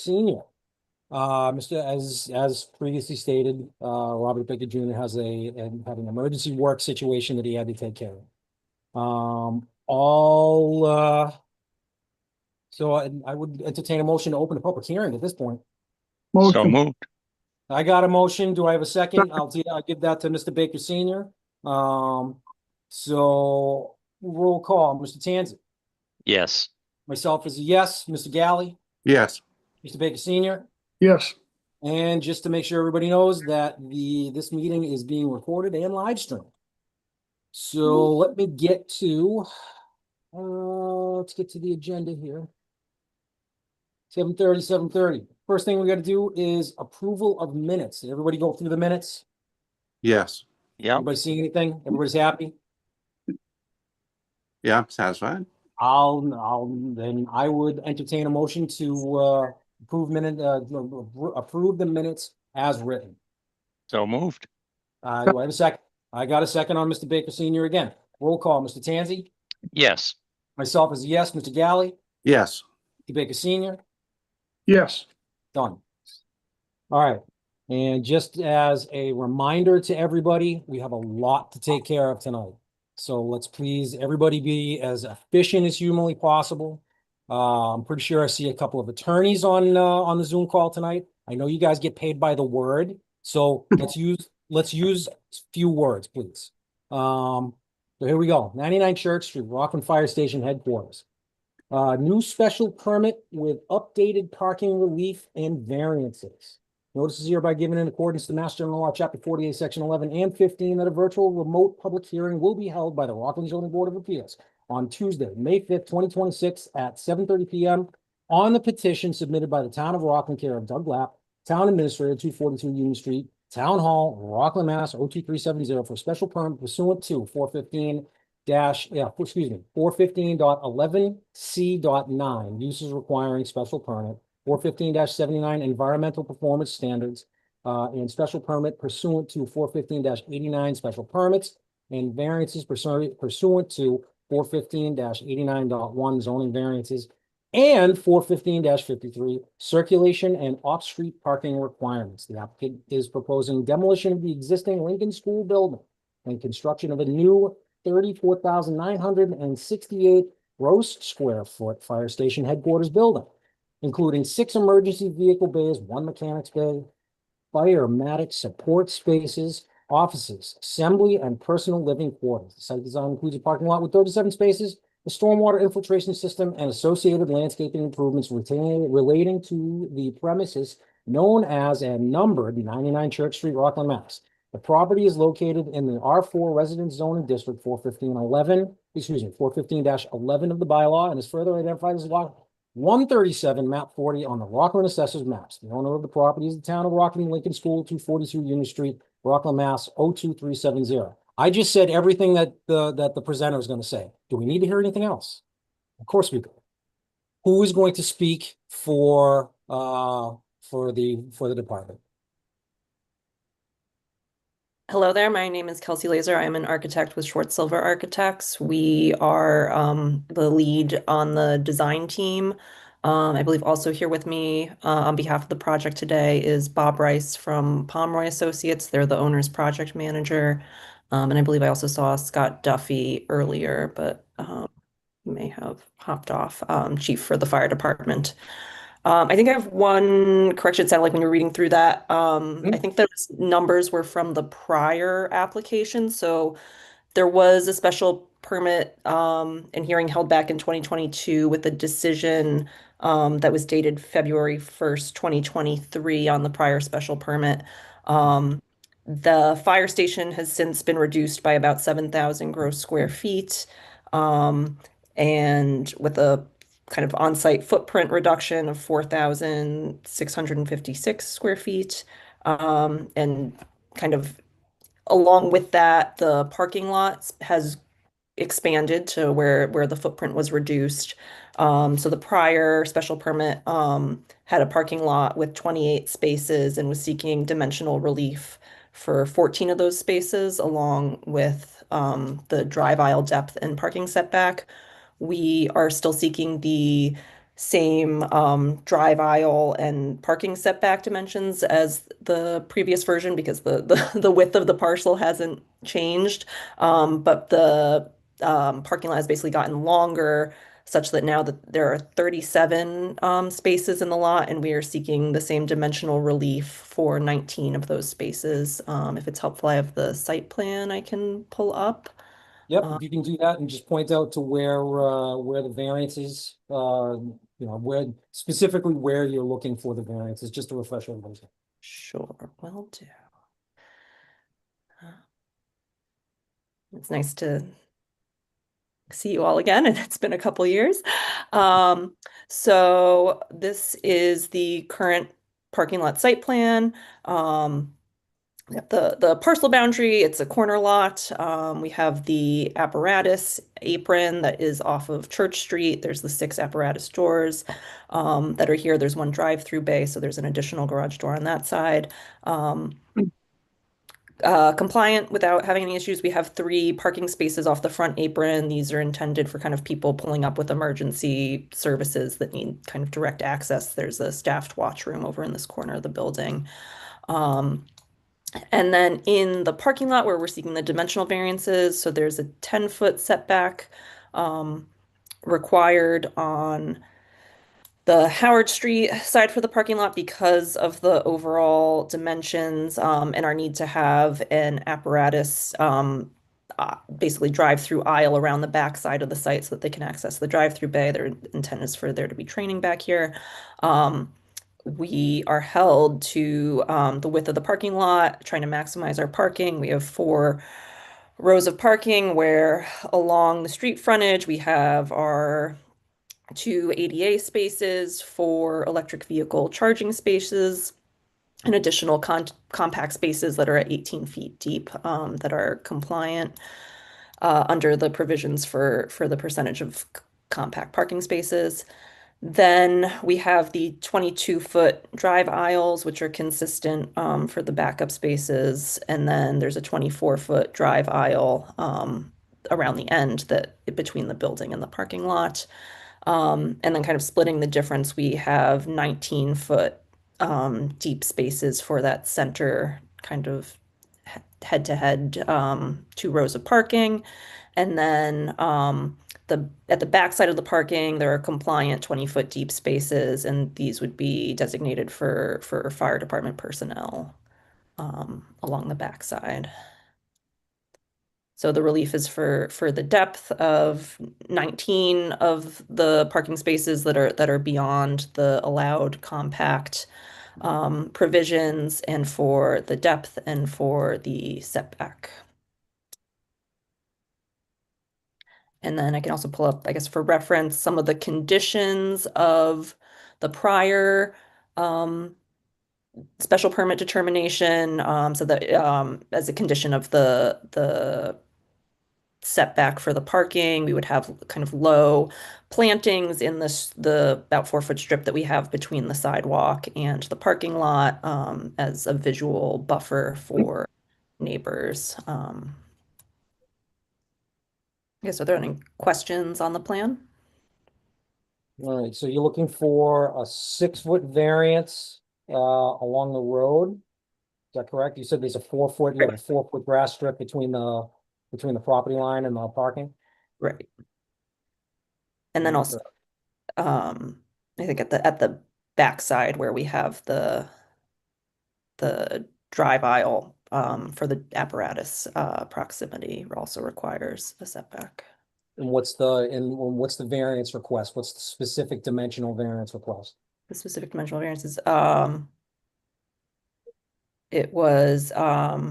Sr. As previously stated, Robert Baker Jr. had an emergency work situation that he had to take care of. All so I would entertain a motion to open a public hearing at this point. So Motion. moved. I got a motion. Do I have a second? I'll give that to Mr. Baker Sr. So roll call, Mr. Tanzi. Yes. Myself is a yes. Mr. Galley, Yes. Mr. Baker Sr. Yes. And just to make sure everybody knows that this meeting is being recorded and live streamed. So let me get to let's get to the agenda here. 7:30. First thing we got to do is approval of minutes. Did everybody go through the minutes? Yes. Yep. Anybody seeing anything? Everybody's happy? Yeah, I'm satisfied. Then I would entertain a motion to approve the minutes as written. So moved. Do I have a second? I got a second on Mr. Baker Sr. again. Roll call, Mr. Tanzi. Yes. Myself is a yes. Mr. Galley, Yes. Mr. Baker Sr. Yes. Done. All right. And just as a reminder to everybody, we have a lot to take care of tonight. So let's please everybody be as efficient as humanly possible. I'm pretty sure I see a couple of attorneys on the Zoom call tonight. I know you guys get paid by the word, so let's use few words, please. So here we go. 99 Church Street, Rockland Fire Station headquarters. New special permit with updated parking relief and variances. Notice is hereby given in accordance to Mass General Law, Chapter 48, Section 11 and 15, that a virtual remote public hearing will be held by the Rockland Zoning Board of Appeals on Tuesday, May 5th, 2026 at 7:30 p.m. on the petition submitted by the Town of Rockland, care of Doug Lapp, Town Administrator, 242 Union Street, Town Hall, Rockland, Mass. 02370 for special permit pursuant to 415.11C.9 uses requiring special permit, 415-79 environmental performance standards, and special permit pursuant to 415-89 special permits and variances pursuant to 415-89.1 zoning variances and 415-53 circulation and off-street parking requirements. The applicant is proposing demolition of the existing Lincoln School building and construction of a new 34,968 gross square foot fire station headquarters building, including 6 emergency vehicle bays, 1 mechanics bay, firematic support spaces, offices, assembly, and personal living quarters. The site design includes a parking lot with 37 spaces, a stormwater infiltration system, and associated landscaping improvements relating to the premises known as and numbered 99 Church Street, Rockland, Mass. The property is located in the R4 Residence Zoning District 415-11 of the bylaw and is further identified as lot 137, map 40 on the Rockland Assessor's maps. The owner of the property is the Town of Rockland Lincoln School, 242 Union Street, Rockland, Mass. 02370. I just said everything that the presenter is going to say. Do we need to hear anything else? Of course we do. Who is going to speak for the department? Hello there, my name is Kelsey Laser. I'm an architect with Schwartz Silver Architects. We are the lead on the design team. I believe also here with me on behalf of the project today is Bob Rice from Pomeroy Associates. They're the owner's project manager. And I believe I also saw Scott Duffy earlier, but may have hopped off, chief for the fire department. I think I have one correction. It sounded like when you were reading through that, I think those numbers were from the prior application. So there was a special permit and hearing held back in 2022 with a decision that was dated February 1st, 2023 on the prior special permit. The fire station has since been reduced by about 7,000 gross square feet, and with a kind of on-site footprint reduction of 4,656 square feet. And kind of along with that, the parking lot has expanded to where the footprint was reduced. So the prior special permit had a parking lot with 28 spaces and was seeking dimensional relief for 14 of those spaces, along with the drive aisle depth and parking setback. We are still seeking the same drive aisle and parking setback dimensions as the previous version because the width of the parcel hasn't changed. But the parking lot has basically gotten longer such that now that there are 37 spaces in the lot, and we are seeking the same dimensional relief for 19 of those spaces. If it's helpful, I have the site plan I can pull up. Yep, if you can do that and just point out to where the variance is, where specifically where you're looking for the variances, just to refresh everybody's. Sure, will do. It's nice to see you all again, and it's been a couple years. So this is the current parking lot site plan. We have the parcel boundary, it's a corner lot. We have the apparatus apron that is off of Church Street. There's the 6 apparatus doors that are here. There's one drive-through bay, so there's an additional garage door on that side. Compliant without having any issues. We have 3 parking spaces off the front apron. These are intended for kind of people pulling up with emergency services that need kind of direct access. There's a staffed watch room over in this corner of the building. And then in the parking lot where we're seeking the dimensional variances, so there's a 10-foot setback required on the Howard Street side for the parking lot because of the overall dimensions and our need to have an apparatus basically drive-through aisle around the back side of the site so that they can access the drive-through bay. Their intent is for there to be training back here. We are held to the width of the parking lot, trying to maximize our parking. We have 4 rows of parking where along the street frontage we have our 2 ADA spaces, 4 electric vehicle charging spaces, and additional compact spaces that are at 18 feet deep that are compliant under the provisions for the percentage of compact parking spaces. Then we have the 22-foot drive aisles, which are consistent for the backup spaces. And then there's a 24-foot drive aisle around the end that between the building and the parking lot. And then kind of splitting the difference, we have 19-foot deep spaces for that center kind of head-to-head 2 rows of parking. And then at the back side of the parking, there are compliant 20-foot deep spaces, and these would be designated for fire department personnel along the back side. So the relief is for the depth of 19 of the parking spaces that are beyond the allowed compact provisions, and for the depth and for the setback. And then I can also pull up, I guess, for reference, some of the conditions of the prior special permit determination, so that as a condition of the setback for the parking, we would have kind of low plantings in the about 4-foot strip that we have between the sidewalk and the parking lot as a visual buffer for neighbors. I guess, are there any questions on the plan? All right, so you're looking for a 6-foot variance along the road. Is that correct? You said there's a 4-foot, you have a 4-foot grass strip between the property line and the parking? Right. And then also, I think at the back side where we have the drive aisle for the apparatus proximity also requires a setback. And what's the variance request? What's the specific dimensional variance request? The specific dimensional variances, it was I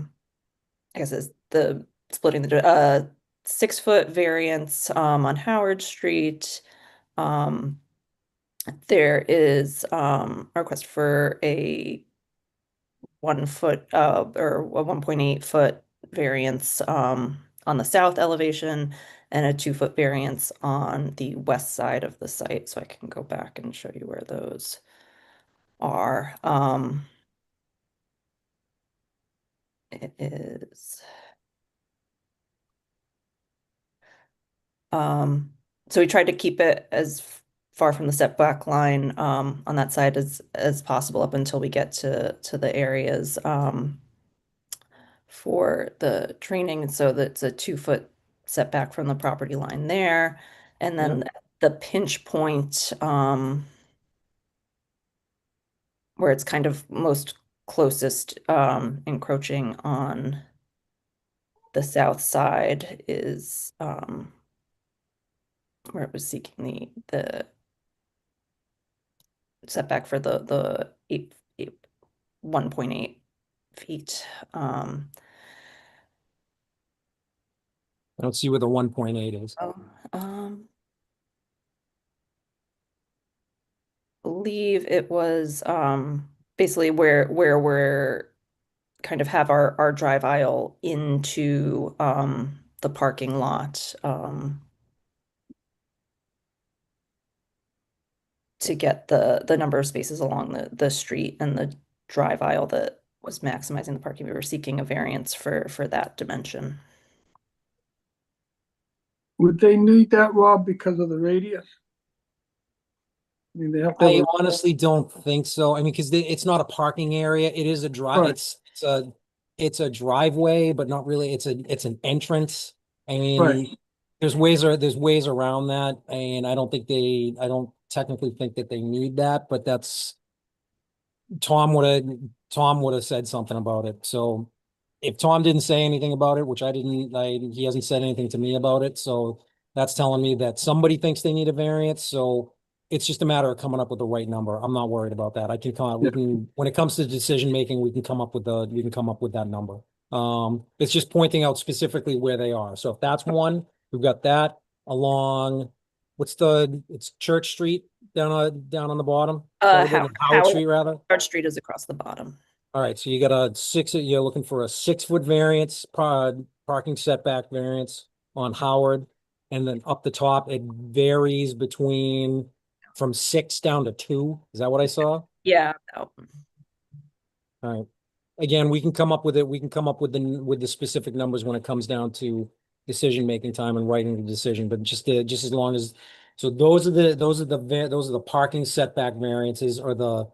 guess it's the splitting the 6-foot variance on Howard Street. There is a request for a 1-foot or a 1.8-foot variance on the south elevation, and a 2-foot variance on the west side of the site. So I can go back and show you where those are. It is. So we tried to keep it as far from the setback line on that side as possible up until we get to the areas for the training. So that's a 2-foot setback from the property line there. And then the pinch point where it's kind of most closest encroaching on the south side is where it was seeking the setback for the 1.8 feet. I don't see where the 1.8 is. Oh, um, believe it was basically where we're kind of have our drive aisle into the parking lot to get the number of spaces along the street and the drive aisle that was maximizing the parking. We were seeking a variance for that dimension. Would they need that, Rob, because of the radius? I mean, they have to. I have honestly don't think so. I mean, because it's not a parking area. It is a drive. Right. It's a driveway, but not really. It's an entrance. I mean, Right. there's ways around that, and I don't technically think that they need that, but that's Tom would have said something about it. So if Tom didn't say anything about it, which I didn't, he hasn't said anything to me about it. So that's telling me that somebody thinks they need a variance. So it's just a matter of coming up with the right number. I'm not worried about that. I can come, we can, when it comes to decision making, we can come up with that number. It's just pointing out specifically where they are. So if that's one, we've got that along, it's Church Street down on the bottom. Is that what it is? Howard Street, rather. Howard Street is across the bottom. All right, so you're looking for a 6-foot variance, parking setback variance on Howard. And then up the top, it varies from 6 down to 2. Is that what I saw? Yeah. No. All right. Again, we can come up with it. We can come up with the specific numbers when it comes down to decision-making time and writing the decision, but just as long as, so those are the parking setback variances or the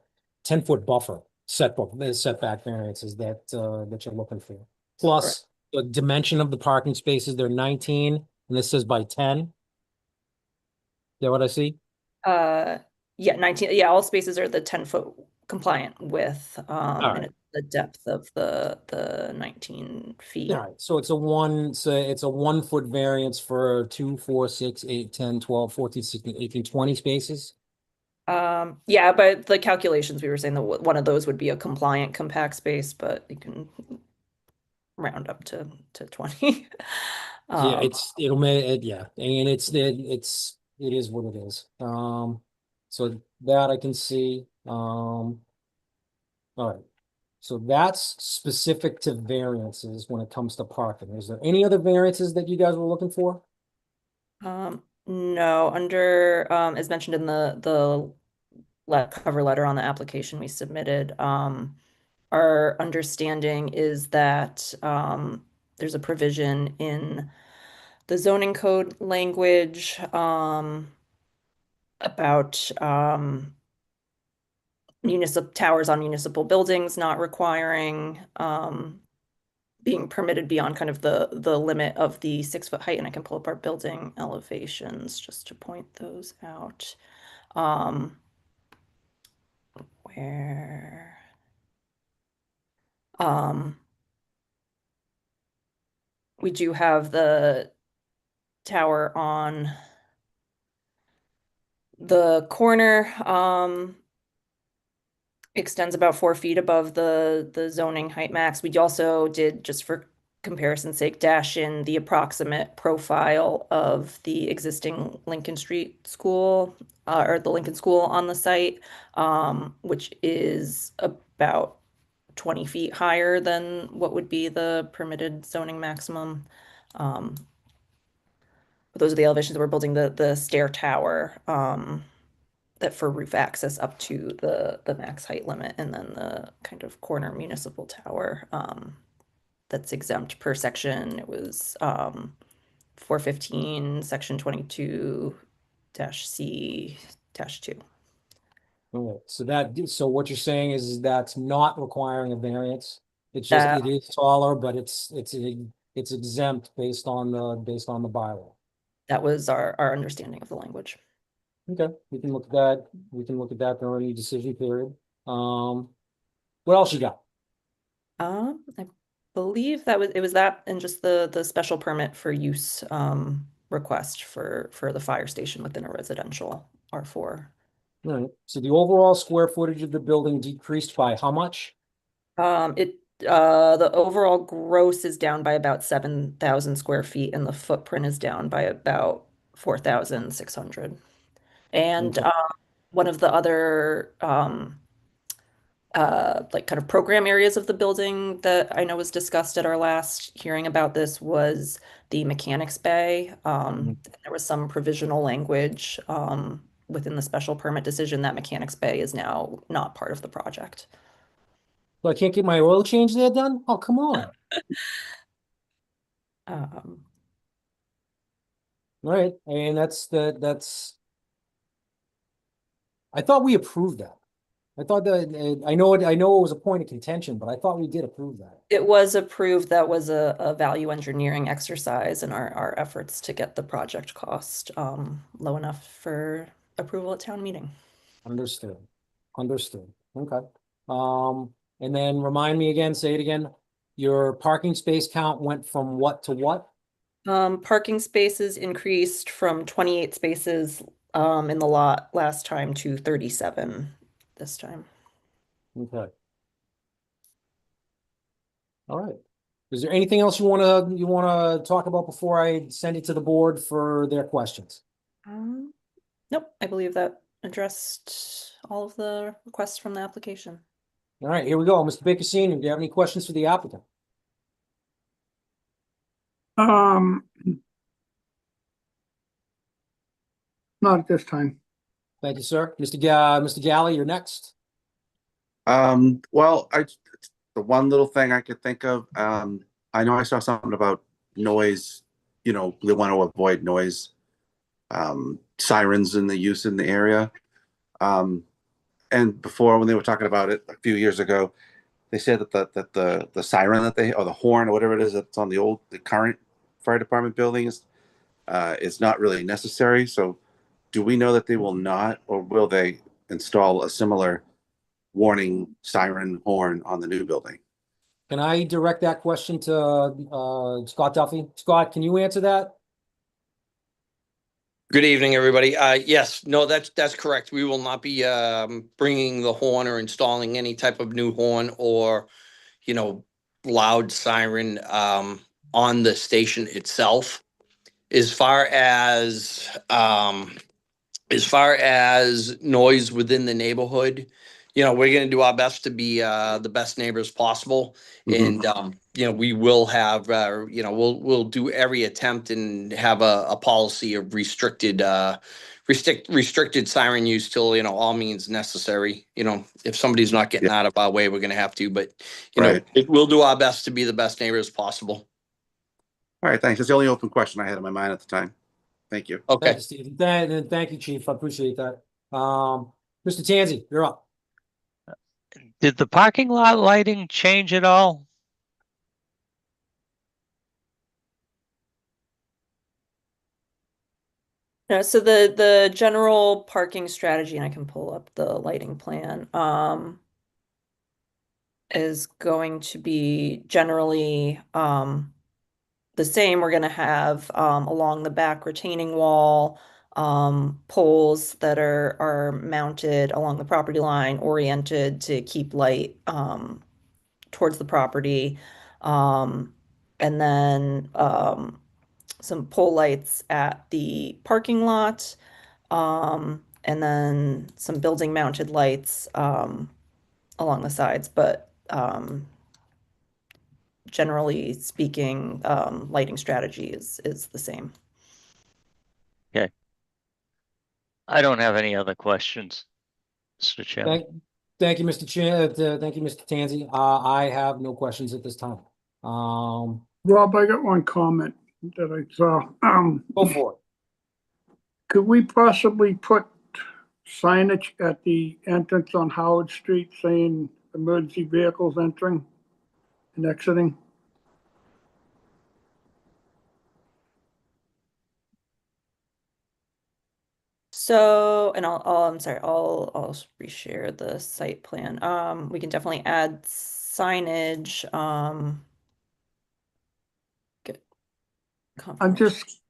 10-foot buffer setback variances that you're looking for. Plus the dimension of the parking spaces, they're 19 and this says by 10. Is that what I see? Yeah, 19. Yeah, all spaces are the 10-foot compliant with right. and it's the depth of the 19 feet. All right, so it's a 1-foot variance for 2, 4, 6, 8, 10, 12, 14, 16, 18, 20 spaces. Yeah, but the calculations, we were saying that one of those would be a compliant compact space, but you can round up to 20. Yeah, it'll make it, yeah, and it is what it is. So that I can see. All right. So that's specific to variances when it comes to parking. Is there any other variances that you guys were looking for? No, under as mentioned in the cover letter on the application we submitted, our understanding is that there's a provision in the zoning code language about municipal towers on municipal buildings not requiring being permitted beyond kind of the limit of the 6-foot height, and I can pull up our building elevations just to point those out. Where we do have the tower on the corner, extends about 4 feet above the zoning height max. We also did, just for comparison's sake, dash in the approximate profile of the existing Lincoln Street school, or the Lincoln School on the site, which is about 20 feet higher than what would be the permitted zoning maximum. Those are the elevations that we're building the stair tower that for roof access up to the max height limit, and then the kind of corner municipal tower that's exempt per section. It was 415 section 22-C -2. Okay, so what you're saying is that's not requiring a variance. It's just, That it is taller, but it's exempt based on the bylaw. that was our understanding of the language. Okay, we can look at that. We can look at that during the decision period. What else you got? I believe it was that and just the special permit for use request for the fire station within a residential R4. All right, so the overall square footage of the building decreased by how much? The overall gross is down by about 7,000 square feet and the footprint is down by about 4,600. And Okay. one of the other like kind of program areas of the building that I know was discussed at our last hearing about this was the mechanics bay. There was some provisional language within the special permit decision that mechanics bay is now not part of the project. So I can't get my oil change there done? Oh, come on. Um, All right, and that's. I thought we approved that. I thought that, I know it was a point of contention, but I thought we did approve that. It was approved. That was a value engineering exercise in our efforts to get the project cost low enough for approval at town meeting. Understood. Understood. Okay. And then remind me again, say it again. Your parking space count went from what to what? Parking spaces increased from 28 spaces in the lot last time to 37 this time. Okay. All right. Is there anything else you wanna talk about before I send it to the board for their questions? Nope, I believe that addressed all of the requests from the application. All right, here we go. Mr. Baker Senior, do you have any questions for the applicant? Not at this time. Thank you, sir. Mr. Galley, you're next. Well, the one little thing I could think of, I know I saw something about noise, they want to avoid noise, sirens in the use in the area. And before when they were talking about it a few years ago, they said that the siren or the horn or whatever it is that's on the current fire department building is not really necessary. So do we know that they will not, or will they install a similar warning siren horn on the new building? Can I direct that question to Scott Duffy? Scott, can you answer that? Good evening, everybody. Yes, no, that's correct. We will not be bringing the horn or installing any type of new horn or, loud siren on the station itself. As far as noise within the neighborhood, we're going to do our best to be the best neighbors possible. Mhm. And, we will have, we'll do every attempt and have a policy of restricted siren use till, all means necessary. If somebody's not getting out of our way, we're going to have to, but, Right. we'll do our best to be the best neighbors possible. All right, thanks. That's the only open question I had in my mind at the time. Thank you. Thank Okay. you, Steve. Thank you, Chief. I appreciate that. Mr. Tanzi, you're up. Did the parking lot lighting change at all? No, so the general parking strategy, and I can pull up the lighting plan, is going to be generally the same. We're going to have along the back retaining wall poles that are mounted along the property line, oriented to keep light towards the property, and then some pole lights at the parking lot, and then some building mounted lights along the sides, but generally speaking, lighting strategy is the same. Okay. I don't have any other questions, Mr. Chairman. Thank you, Mr. Thank you, Mr. Tanzi. I have no questions at this time. Rob, I got one comment that I saw. Go for it. Could we possibly put signage at the entrance on Howard Street saying emergency vehicles entering and exiting. So, and I'm sorry, I'll reshare the site plan. We can definitely add signage, get I'm confirmation. just,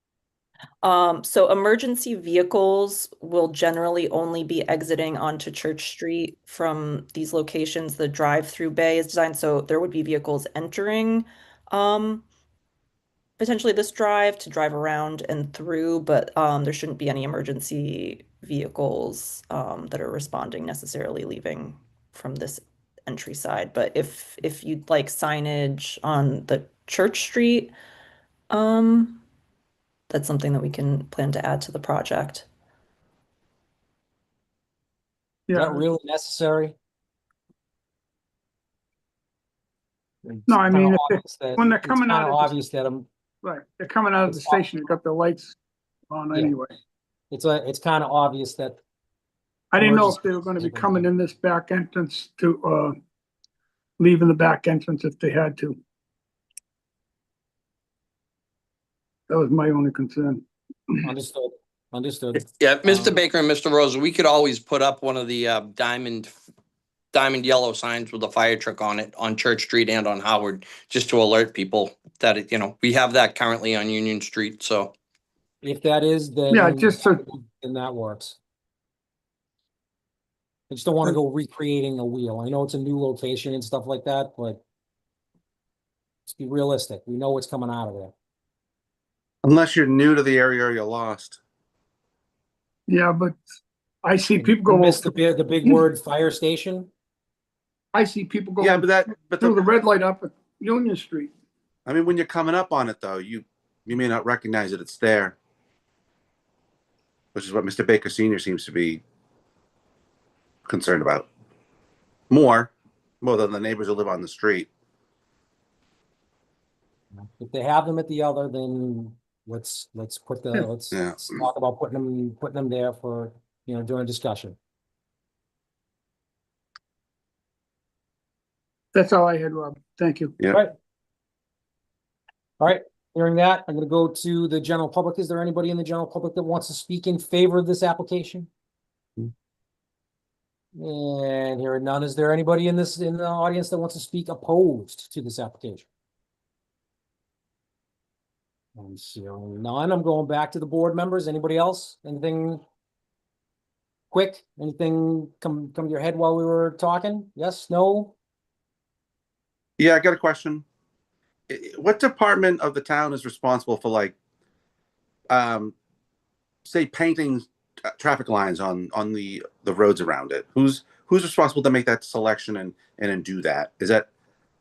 So emergency vehicles will generally only be exiting onto Church Street from these locations. The drive-through bay is designed so there would be vehicles entering, potentially this drive to drive around and through, but there shouldn't be any emergency vehicles that are responding necessarily leaving from this entry side. But if you'd like signage on the Church Street, that's something that we can plan to add to the project. Is yeah, that really necessary? No, I mean, if when they're It's coming kind out of of the- obvious that I'm, right, they're coming out of the It's not- station, they got the lights on Yeah. anyway. it's kind of obvious that I didn't know if Emergency they were gonna be vehicles. coming in this back entrance to, leaving the back entrance if they had to. That was my only concern. understood, understood. Yeah, Mr. Um, Baker and Mr. Rosa, we could always put up one of the diamond yellow signs with a fire truck on it on Church Street and on Howard, just to alert people that it, we have that currently on Union Street, so. If that is, then. Yeah, just so- Then that works. I just don't want to go recreating a wheel. I know it's a new location and stuff like that, but let's be realistic. We know what's coming out of there. Unless you're new to the area or you're lost. Yeah, but I see people You go, missed the big word fire station. I see people Yeah, going but through the the, red light up at Union Street. I mean, when you're coming up on it though, you may not recognize that it's there. Which is what Mr. Baker Senior seems to be concerned about. More than the neighbors who live on the street. If they have them at the other, then let's put the, Yeah. let's Yeah. let's talk about putting them there for, during discussion. That's all I had, Rob. Thank you. Yeah. Right. All right, hearing that, I'm gonna go to the general public. Is there anybody in the general public that wants to speak in favor of this application? And hearing none, is there anybody in the audience that wants to speak opposed to this application? I'm seeing none. I'm going back to the board members. Anybody else? Anything quick? Anything come to your head while we were talking? Yes, no? Yeah, I got a question. What department of the town is responsible for say painting traffic lines on the roads around it? Who's responsible to make that selection and then do that? Is that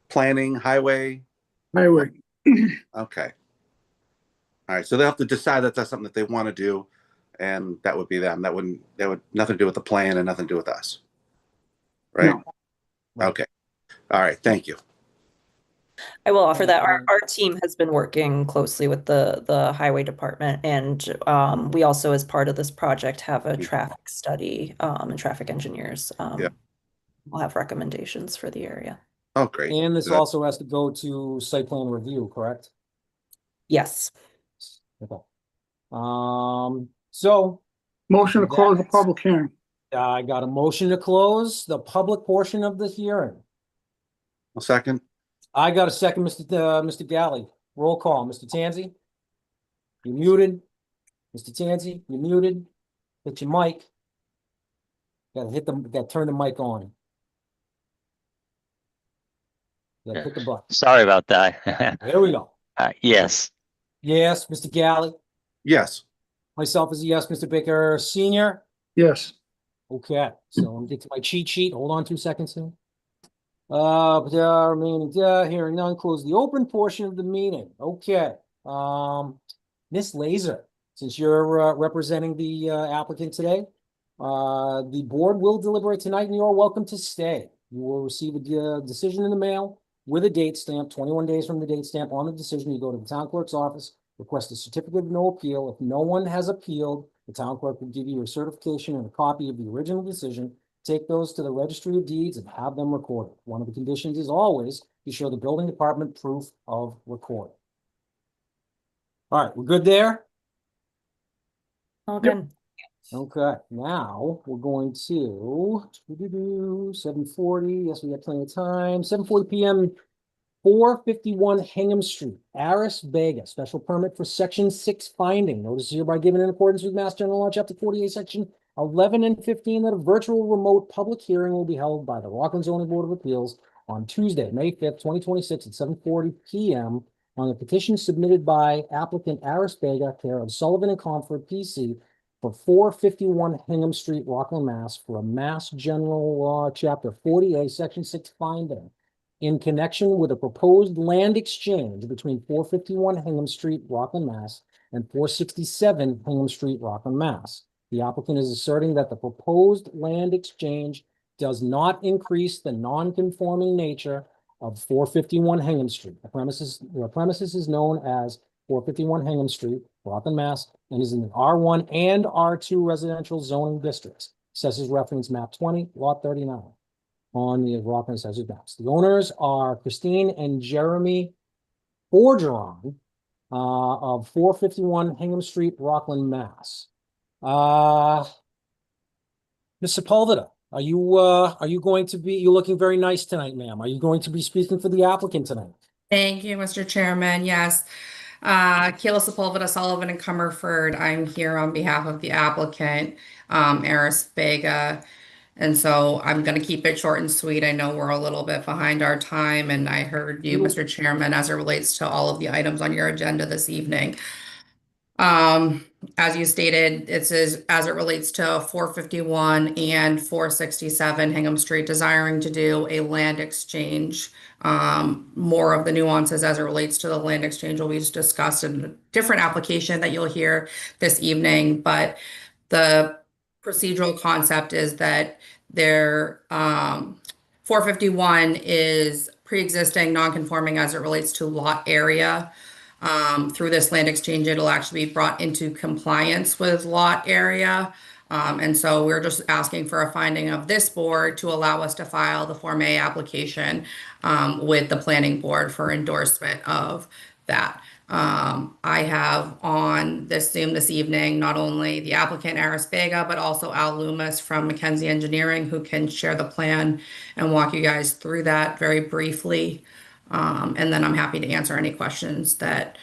planning, highway? Highway. Okay. All right, so they'll have to decide that that's something that they want to do, and that would be them. That would nothing to do with the plan and nothing to do with us. Right? No. Okay. All right, thank you. I will offer that our team has been working closely with the highway department, and we also, as part of this project, have a traffic study and traffic engineers. Yeah. We'll have recommendations for the area. Oh, great. And this That- also has to go to site plan review, correct? Yes. Okay. So Motion to close the public hearing. I got a motion to close the public portion of the hearing. A second. I got a second, Mr. Galley. Roll call, Mr. Tanzi. You muted. Mr. Tanzi, you muted. Hit your mic. Gotta turn the mic on. Gotta hit the button. Sorry about that. There we go. Yes. Yes, Mr. Galley. Yes. Myself is a yes, Mr. Baker Senior. Yes. Okay, so I'm gonna get to my cheat sheet. Hold on 2 seconds here. Remaining, hearing none, close the open portion of the meeting. Okay. Miss Laser, since you're representing the applicant today, the board will deliberate tonight and you are welcome to stay. You will receive a decision in the mail with a date stamp, 21 days from the date stamp on the decision. You go to the town clerk's office, request a certificate of no appeal. If no one has appealed, The town clerk will give you a certification and a copy of the original decision. Take those to the registry of deeds and have them recorded. One of the conditions is always to show the building department proof of recording. All right, we're good there? All Yep. good. Okay, now we're going to 7:40. Yes, we got plenty of time. 7:40 p.m. 451 Hingham Street, Aris Vega, special permit for section 6 finding. Notice is hereby given in accordance with Mass General Law, chapter 48, section 11 and 15, that a virtual remote public hearing will be held by the Rockland Zoning Board of Appeals on Tuesday, May 5th, 2026 at 7:40 p.m. on the petition submitted by applicant Aris Vega, care of Sullivan and Comfort, PC, for 451 Hingham Street, Rockland, Mass, for a Mass General Law, chapter 48, section 6 finding in connection with a proposed land exchange between 451 Hingham Street, Rockland, Mass, and 467 Hingham Street, Rockland, Mass. The applicant is asserting that the proposed land exchange does not increase the non-conforming nature of 451 Hingham Street. The premises is known as 451 Hingham Street, Rockland, Mass, and is in the R1 and R2 residential zoning districts. Assessors reference map 20, lot 39 on the Rockland Assessors maps. The owners are Christine and Jeremy Forgeron of 451 Hingham Street, Rockland, Mass. Ms. Sepulveda, are you going to be, you're looking very nice tonight, ma'am. Are you going to be speaking for the applicant tonight? Thank you, Mr. Chairman. Yes. Kayla Sepulveda, Sullivan and Comerford. I'm here on behalf of the applicant, Aris Vega. And so I'm going to keep it short and sweet. I know we're a little bit behind our time, and I heard you, Mr. Chairman, as it relates to all of the items on your agenda this evening. As you stated, it says as it relates to 451 and 467 Hingham Street, desiring to do a land exchange. More of the nuances as it relates to the land exchange will be discussed in a different application that you'll hear this evening, but the procedural concept is that their 451 is pre-existing non-conforming as it relates to lot area. Through this land exchange, it'll actually be brought into compliance with lot area. And so we're just asking for a finding of this board to allow us to file the Form A application with the planning board for endorsement of that. I have on this Zoom this evening, not only the applicant Aris Vega, but also Al Loomis from McKenzie Engineering, who can share the plan and walk you guys through that very briefly. And then I'm happy to answer any questions that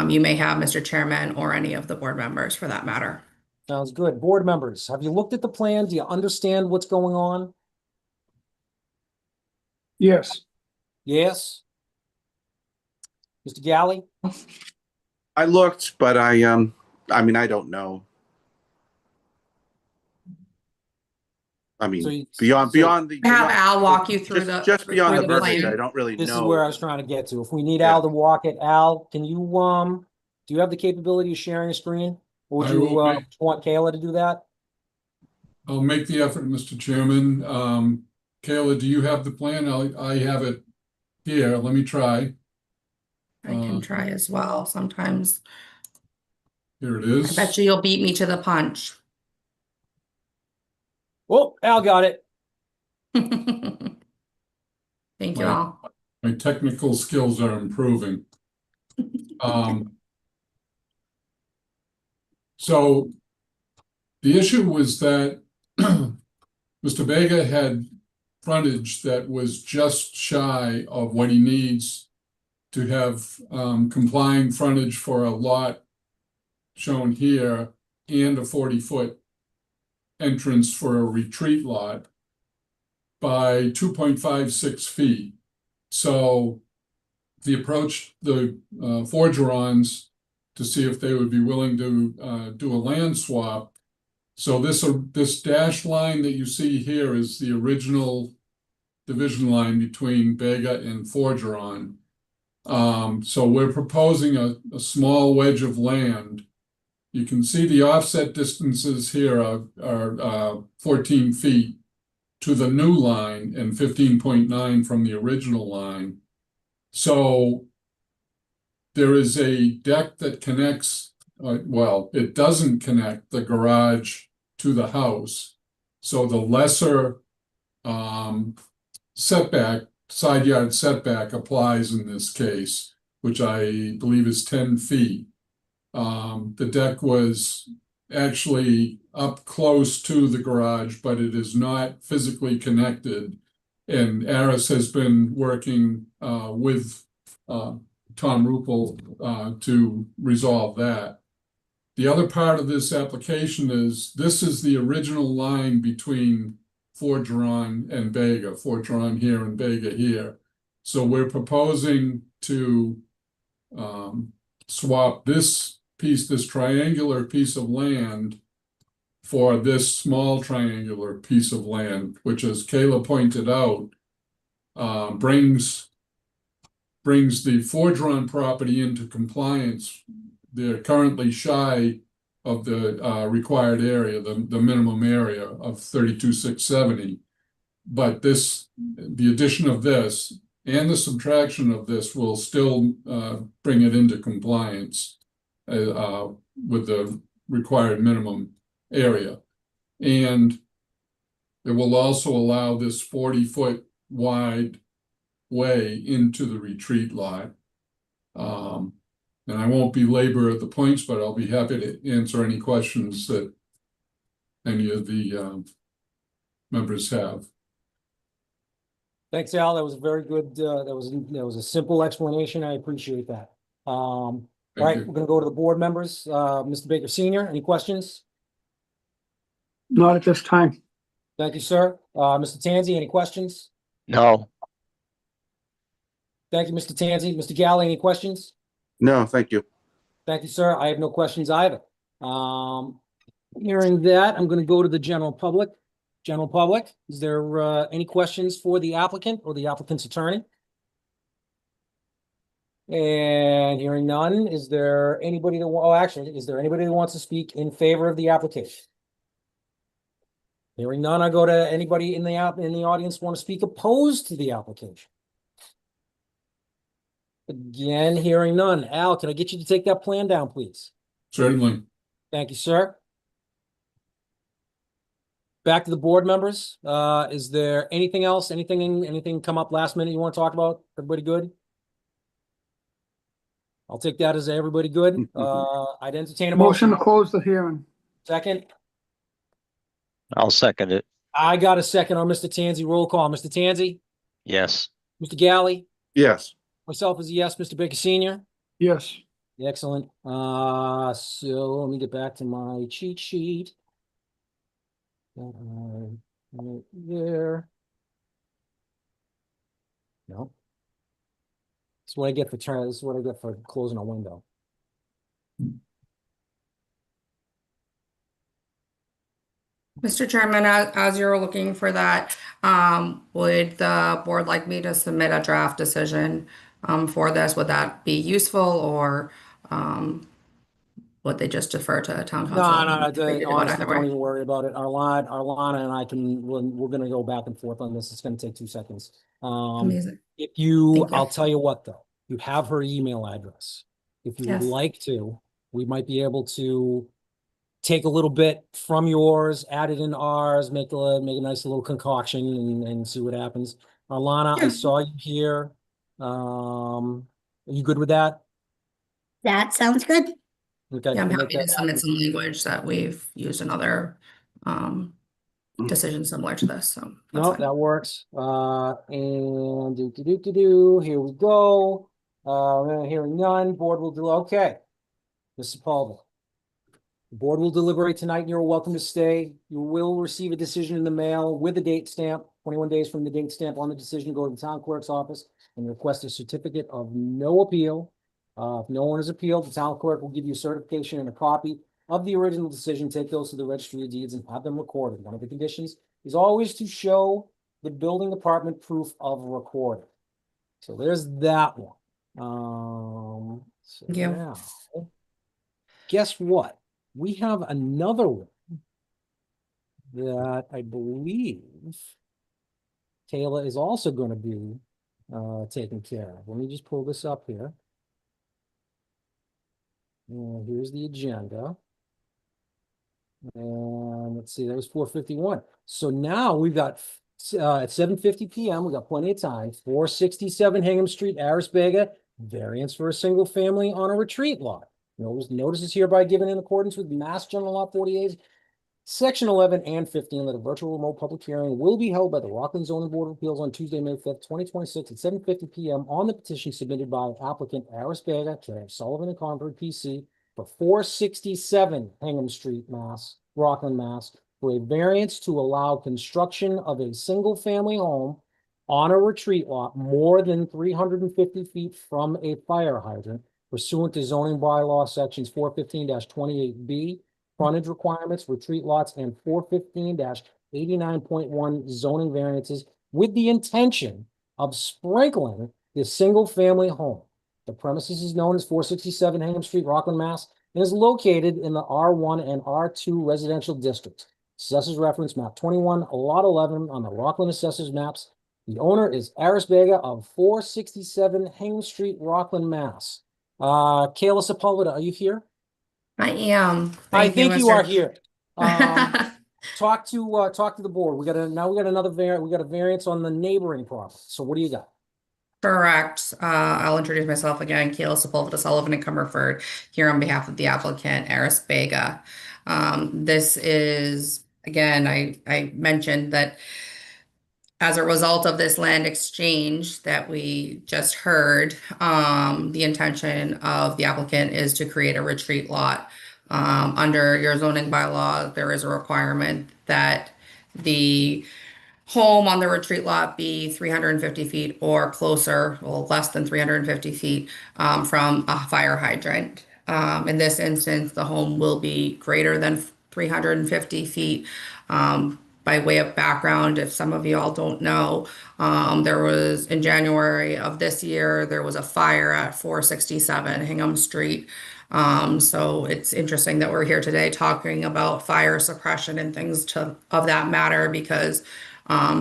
you may have, Mr. Chairman, or any of the board members for that matter. Sounds good. Board members, have you looked at the plan? Do you understand what's going on? Yes. Yes? Mr. Galley? I looked, but I mean, I don't know. I mean, So you- beyond the Have beyond- Al walk you through just beyond through the the verbiage, plan. I don't really This is know. where I was trying to get to. If we need Yeah. Al to walk it, Al, can you, do you have the capability of sharing a screen? Or would I you, will make- want Kayla to do that? I'll make the effort, Mr. Chairman. Kayla, do you have the plan? I have it here. Let me try. I can try as well sometimes. Here it I is. bet you'll beat me to the punch. Oh, Al got it. Thank you Right. all. My technical skills are improving. So the issue was that Mr. Vega had frontage that was just shy of what he needs to have complying frontage for a lot shown here and a 40-foot entrance for a retreat lot by 2.56 feet. So the approach the Forgerons to see if they would be willing to do a land swap. So this dashed line that you see here is the original division line between Vega and Forgeron. So we're proposing a small wedge of land. You can see the offset distances here are 14 feet to the new line and 15.9 from the original line. So there is a deck that connects well, it doesn't connect the garage to the house. So the lesser setback, side yard setback applies in this case, which I believe is 10 feet. The deck was actually up close to the garage, but it is not physically connected. And Aris has been working with Tom Rupel to resolve that. The other part of this application is, this is the original line between Forgeron and Bega, Forgeron here and Bega here. So we're proposing to swap this piece, this triangular piece of land, for this small triangular piece of land, which, as Kayla pointed out, brings the Forgeron property into compliance. They're currently shy of the required area, the minimum area of 32,670. But the addition of this and the subtraction of this will still bring it into compliance with the required minimum area. And it will also allow this 40-foot wide way into the retreat lot. And I won't belabor the points, but I'll be happy to answer any questions that any of the members have. Thanks, Al. That was a very good, that was a simple explanation. I appreciate that. All right, you. we're gonna go to the board members. Mr. Baker Senior, any questions? Not at this time. Thank you, sir. Mr. Tanzi, any questions? No. Thank you, Mr. Tanzi. Mr. Galley, any questions? No, thank you. Thank you, sir. I have no questions either. Hearing that, I'm gonna go to the general public. General public, is there any questions for the applicant or the applicant's attorney? And hearing none, is there anybody that, oh, actually, is there anybody that wants to speak in favor of the application? Hearing none, I go to anybody in the audience want to speak opposed to the application. Again, hearing none. Al, can I get you to take that plan down, please? Certainly. Thank you, sir. Back to the board members. Is there anything else? Anything come up last minute you want to talk about? Everybody good? I'll take that as everybody good. I'd entertain a Motion motion. to close the hearing. Second. I'll second it. I got a second on Mr. Tanzi. Roll call. Mr. Tanzi, Yes. Mr. Galley, Yes. myself is a yes. Mr. Baker Senior. Yes. Excellent. So let me get back to my cheat sheet. Right there. No. This is what I get for this is what I get for closing a window. Mr. Chairman, as you're looking for that, would the board like me to submit a draft decision for this? Would that be useful, or would they just defer to town council? Honestly, don't even worry about it. Arlana and I we're gonna go back and forth on this. It's gonna take 2 seconds. Amazing. If you, Thank you. I'll tell you what though, you have her email address. If you would Yes. like to, we might be able to take a little bit from yours, add it in ours, make a nice little concoction and see what happens. Arlana, I Yeah. saw you here. Are you good with that? That sounds good. Okay. Yeah, I'm we'll make happy to that submit happen. some language that we've used in other decisions similar to this, so. that's No, fine. that works. And here we go. Hearing none, board will do, okay. Mr. Paul. The board will deliberate tonight and you're welcome to stay. You will receive a decision in the mail with a date stamp, 21 days from the date stamp on the decision. Go to the town clerk's office and request a certificate of no appeal. If no one has appealed, the town clerk will give you a certification and a copy of the original decision. Take those to the registry of deeds and have them recorded. One of the conditions is always to show the building department proof of recording. So there's that one. So Thank you. now, guess what? We have another one that I believe Kayla is also going to be taken care of. Let me just pull this up here. And here's the agenda. And let's see, that was 4:51. So now we've got at 7:50 PM, we got plenty of time. 467 Hingham Street, Arisbega, variance for a single family on a retreat lot. Notice is hereby given in accordance with Mass General Law 48, Section 11 and 15, that a virtual remote public hearing will be held by the Rockland Zoning Board of Appeals on Tuesday, May 5th, 2026 at 7:50 PM on the petition submitted by applicant Arisbega, care of Sullivan and Concord, PC, for 467 Hingham Street, Mass, Rockland, Mass, for a variance to allow construction of a single-family home on a retreat lot more than 350 feet from a fire hydrant pursuant to zoning bylaw sections 415-28B, frontage requirements, retreat lots, and 415-89.1 zoning variances with the intention of sprinkling this single-family home. The premises is known as 467 Hingham Street, Rockland, Mass, and is located in the R1 and R2 residential districts. Assessors reference map 21, lot 11 on the Rockland Assessors maps. The owner is Arisbega of 467 Hingham Street, Rockland, Mass. Kayla Sepulveda, are you here? I am. I Thank you, think you Mr. are here. Talk to the board. We got another variant. We got a variance on the neighboring property. So what do you got? Correct. I'll introduce myself again, Kayla Sepulveda Sullivan and Cumberford, here on behalf of the applicant, Arisbega. This is, again, I mentioned that as a result of this land exchange that we just heard, the intention of the applicant is to create a retreat lot. Under your zoning bylaw, there is a requirement that the home on the retreat lot be 350 feet or closer, well, less than 350 feet from a fire hydrant. In this instance, the home will be greater than 350 feet. By way of background, if some of you all don't know, there was in January of this year, there was a fire at 467 Hingham Street. So it's interesting that we're here today talking about fire suppression and things of that matter, because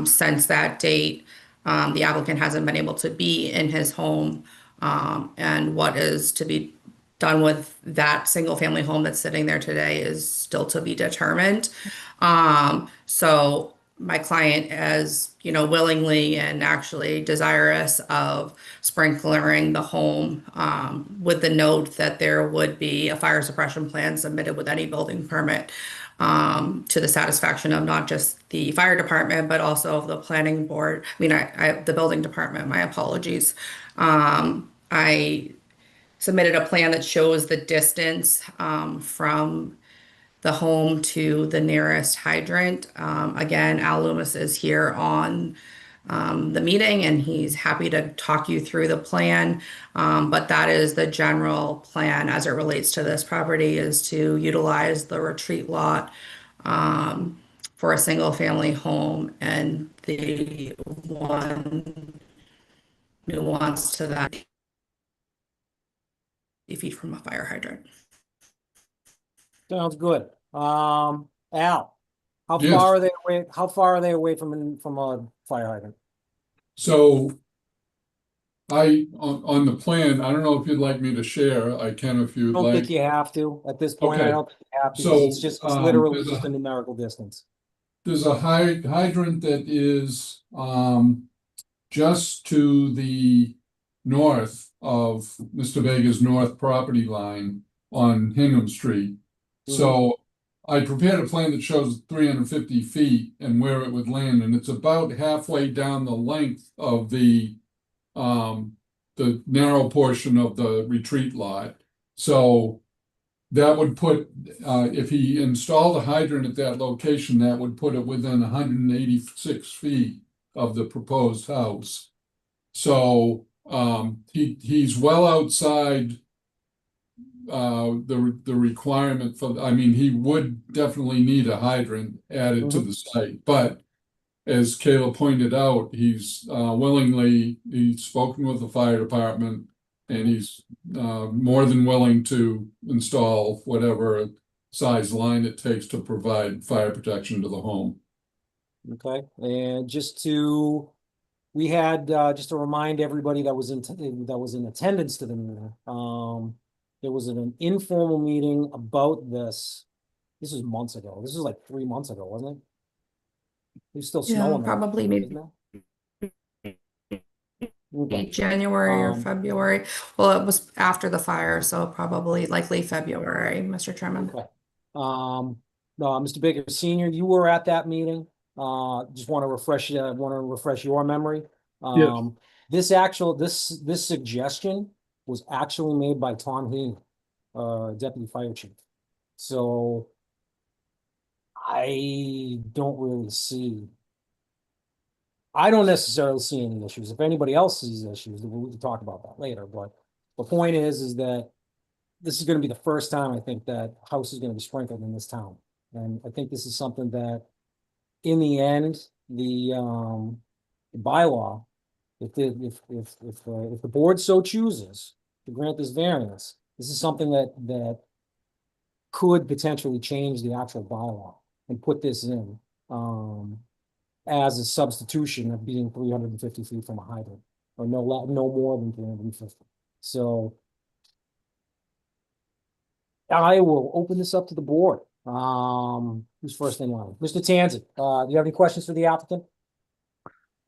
since that date, the applicant hasn't been able to be in his home, and what is to be done with that single family home that's sitting there today is still to be determined. So my client is, willingly and actually desirous of sprinklering the home, with the note that there would be a fire suppression plan submitted with any building permit, to the satisfaction of not just the fire department, but also of the planning board. The building department, my apologies. I submitted a plan that shows the distance, from the home to the nearest hydrant. Again, Al Loomis is here on the meeting, and he's happy to talk you through the plan. But that is the general plan as it relates to this property, is to utilize the retreat lot for a single family home. And the one nuance to that, 50 feet from a fire hydrant. Sounds good. Al, how Yes. far are they away? How far are they away from a fire hydrant? So on the plan, I don't know if you'd like me to share. I can if I you'd don't like. think you have to at this point. I Okay. don't think you have to. So, It's literally there's just a numerical distance. There's a hydrant that is just to the north of Mr. Vega's north property line on Hingham Street. So I prepared a plan that shows 350 feet and where it would land, and it's about halfway down the length of the narrow portion of the retreat lot. So that would put, if he installed a hydrant at that location, that would put it within 186 feet of the proposed house. So he's well outside the requirement for, he would definitely need a hydrant added to the site. But as Kayla pointed out, he's he's spoken with the fire department, and he's more than willing to install whatever size line it takes to provide fire protection to the home. Okay, and we had just to remind everybody that was in attendance to the meeting. There was an informal meeting about this. This was months ago. This was like 3 months ago, wasn't it? It was still Yeah, snowing. then, probably maybe wasn't it? Okay. January or Um, February. Well, it was after the fire, so probably likely February, Mr. Chairman. Okay. No, Mr. Baker Senior, you were at that meeting. Just want to refresh your memory. Yes. This suggestion was actually made by Tom Heaney, Deputy Fire Chief. So I don't necessarily see any issues. If anybody else sees issues, we can talk about that later. But the point is that this is going to be the first time I think that house is going to be sprinkled in this town. And I think this is something that in the end, the bylaw, if the board so chooses to grant this variance, this is something that could potentially change the actual bylaw and put this in as a substitution of being 350 feet from a hydrant, or no more than 350. So I will open this up to the board. Who's first in line? Mr. Tanzi, do you have any questions for the applicant?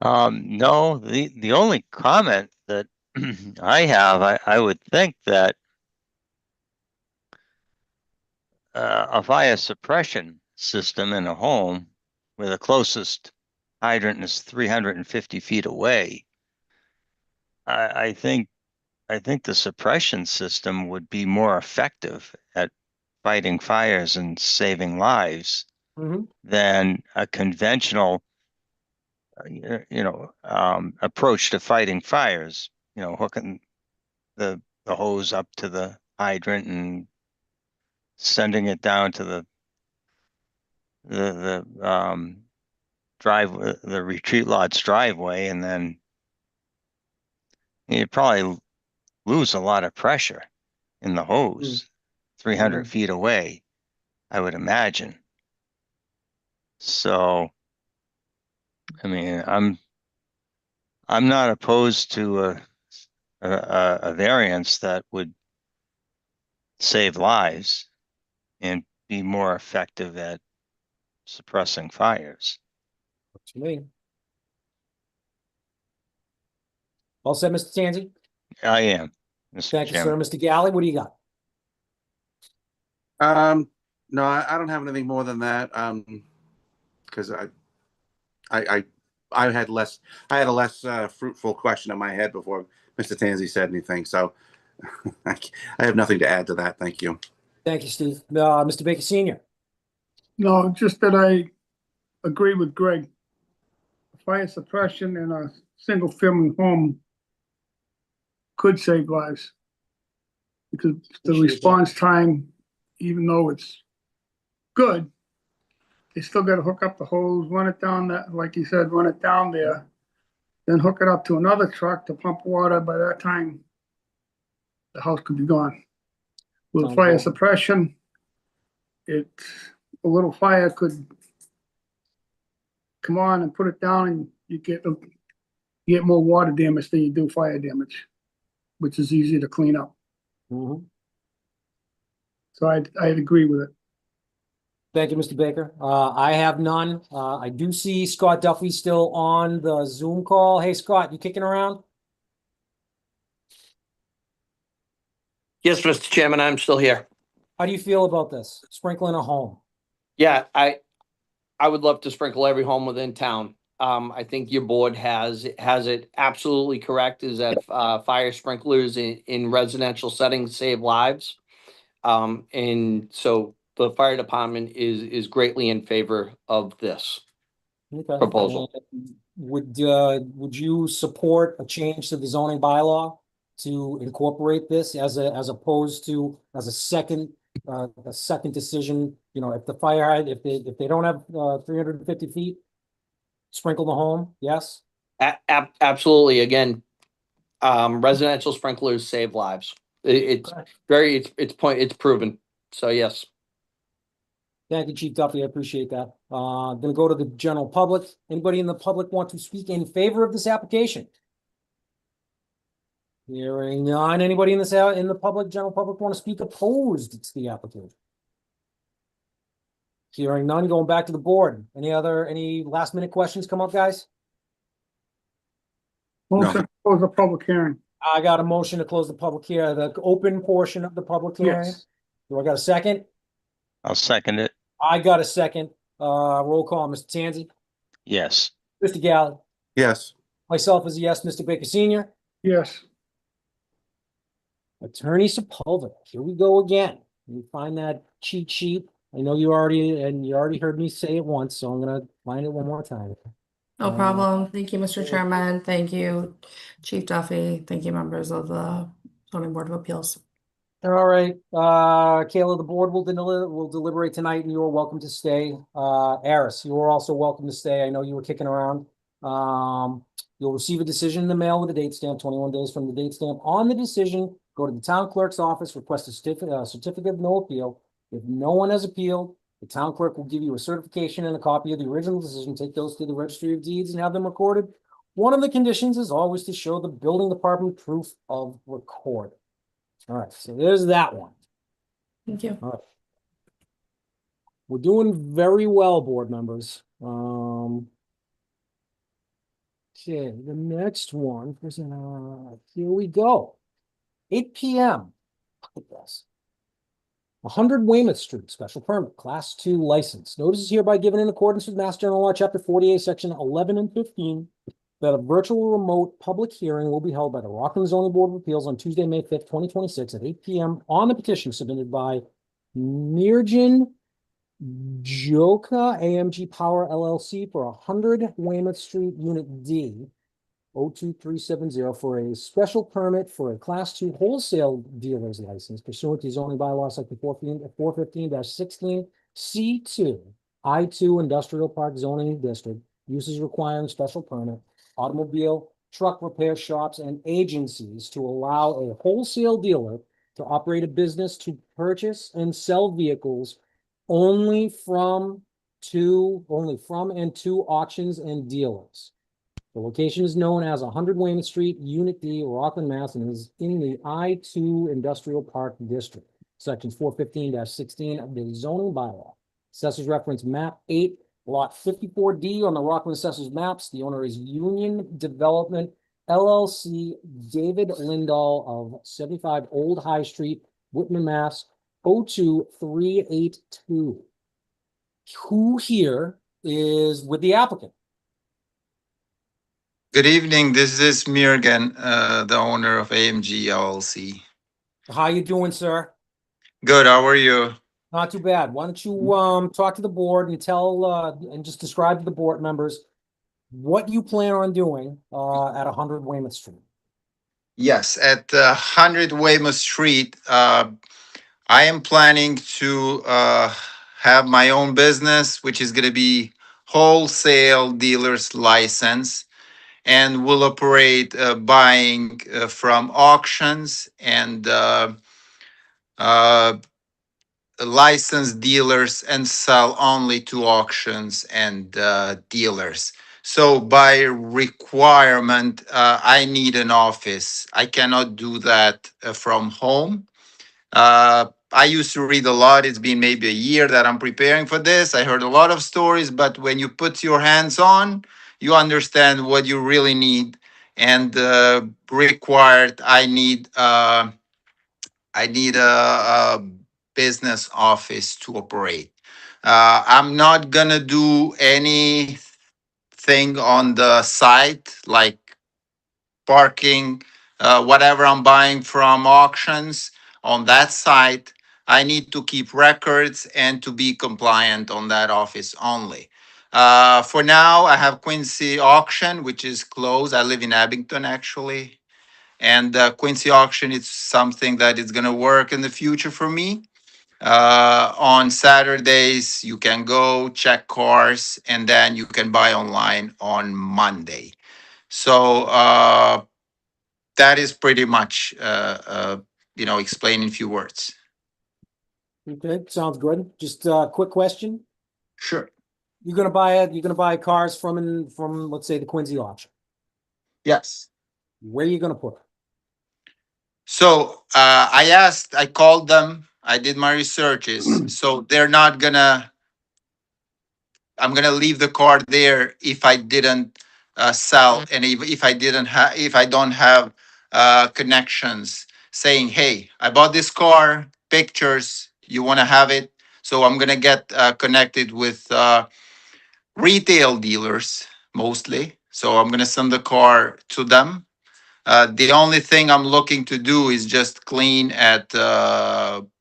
No, the only comment that I would think that a fire suppression system in a home where the closest hydrant is 350 feet away, I think the suppression system would be more effective at fighting fires and saving lives than a conventional approach to fighting fires, hooking the hose up to the hydrant and sending it down to the retreat lot's driveway, and then you'd probably lose a lot of pressure in the hose 300 feet away, I would imagine. So, I mean, I'm not opposed to a variance that would save lives and be more effective at suppressing fires. To me. All set, Mr. Tanzi? I am, Mr. Thank you, sir. Chairman. Mr. Galley, what do you got? No, I don't have anything more than that. Because I had a less fruitful question in my head before Mr. Tanzi said anything. So I have nothing to add to that. Thank you. Thank you, Steve. Mr. Baker Senior. No, just that I agree with Greg. Fire suppression in a single family home could save lives. Because the response time, even though it's good, they still got to hook up the hose, run it down that, like you said, run it down there, then hook it up to another truck to pump water. By that time, the house could be gone. With fire suppression, a little fire could come on and put it down, and you get more water damage than you do fire damage, which is easy to clean up. So I'd agree with it. Thank you, Mr. Baker. I have none. I do see Scott Duffy still on the Zoom call. Hey, Scott, you kicking around? Yes, Mr. Chairman, I'm still here. How do you feel about this? Sprinkling a home? Yeah, I would love to sprinkle every home within town. I think your board has it absolutely correct, is that fire sprinklers in residential settings save lives. And so the fire department is greatly in favor of this proposal. And would you support a change to the zoning bylaw to incorporate this as opposed to as a second decision? You know, if the fire, if they don't have 350 feet, sprinkle the home. Yes. Absolutely. Again, residential sprinklers save lives. It's proven. So yes. Thank you, Chief Duffy. I appreciate that. Gonna go to the general public. Anybody in the public want to speak in favor of this application? Hearing none. Anybody in this out in the public, general public want to speak opposed to the application? Hearing none, going back to the board. Any last minute questions come up, guys? Motion to close the public hearing. I got a motion to close the public hearing, the open portion of the public hearing. Yes. Do I got a second? I'll second it. I got a second. Roll call, Mr. Tanzi, Yes. Mr. Galley, Yes. myself is a yes, Mr. Baker Senior. Yes. Attorney Sepulveda, here we go again. You find that cheat sheet. I know you already heard me say it once, so I'm gonna find it one more time. No Uh, problem. Thank you, Mr. Chairman. Thank you, Chief Duffy. Thank you, members of the zoning board of appeals. All right, Kayla, the board will deliberate tonight and you are welcome to stay. Eris, you are also welcome to stay. I know you were kicking around. You'll receive a decision in the mail with a date stamp, 21 days from the date stamp. On the decision, go to the town clerk's office, request a certificate of no appeal. If no one has appealed, the town clerk will give you a certification and a copy of the original decision. Take those to the registry of deeds and have them recorded. One of the conditions is always to show the building department proof of recording. All right, so there's that one. Thank you. We're doing very well, board members. Okay, the next one, here we go. 8 p.m. Look at this. 100 Weymouth Street, special permit, class 2 license. Notice is hereby given in accordance with Mass General Law, Chapter 48, Section 11 and 15, that a virtual remote public hearing will be held by the Rockland Zoning Board of Appeals on Tuesday, May 5th, 2026 at 8 p.m. on the petition submitted by Mirjan Joka AMG Power LLC for 100 Weymouth Street, Unit D, 02370 for a special permit for a Class 2 wholesale dealer's license pursuant to zoning bylaw section 415-16 C2 I2 Industrial Park Zoning District. Uses requiring special permit, automobile, truck repair shops, and agencies to allow a wholesale dealer to operate a business to purchase and sell vehicles only from and to auctions and dealers. The location is known as 100 Weymouth Street, Unit D, Rockland, Mass, and is in the I2 Industrial Park District, sections 415-16 of the zoning bylaw. Assessors reference map 8, lot 54D on the Rockland Assessors maps. The owner is Union Development LLC, David Lindahl of 75 Old High Street, Whitman, Mass, 02382. Who here is with the applicant? Good evening. This is Mirgan, the owner of AMG LLC. How you doing, sir? Good. How are you? Not too bad. Why don't you talk to the board and tell and just describe to the board members what you plan on doing at 100 Weymouth Street? Yes, at 100 Weymouth Street, I am planning to have my own business, which is going to be wholesale dealer's license, and will operate buying from auctions and licensed dealers and sell only to auctions and dealers. So by requirement, I need an office. I cannot do that from home. I used to read a lot. It's been maybe a year that I'm preparing for this. I heard a lot of stories, but when you put your hands on, you understand what you really need. And required, I need a business office to operate. I'm not gonna do anything on the site like parking, whatever I'm buying from auctions on that site. I need to keep records and to be compliant on that office only. For now, I have Quincy Auction, which is closed. I live in Abington, actually. And Quincy Auction is something that is going to work in the future for me. On Saturdays, you can go check cars, and then you can buy online on Monday. So that is pretty much, explain in few words. Okay, sounds good. Just a quick question. Sure. You're gonna buy cars from let's say the Quincy auction. Yes. Where are you gonna put it? So I called them, I did my researches. So they're not gonna, I'm gonna leave the car there if I didn't sell, and if I didn't have, if I don't have connections saying, hey, I bought this car, pictures, you wanna have it? So I'm gonna get connected with retail dealers mostly. So I'm gonna send the car to them. The only thing I'm looking to do is just clean at,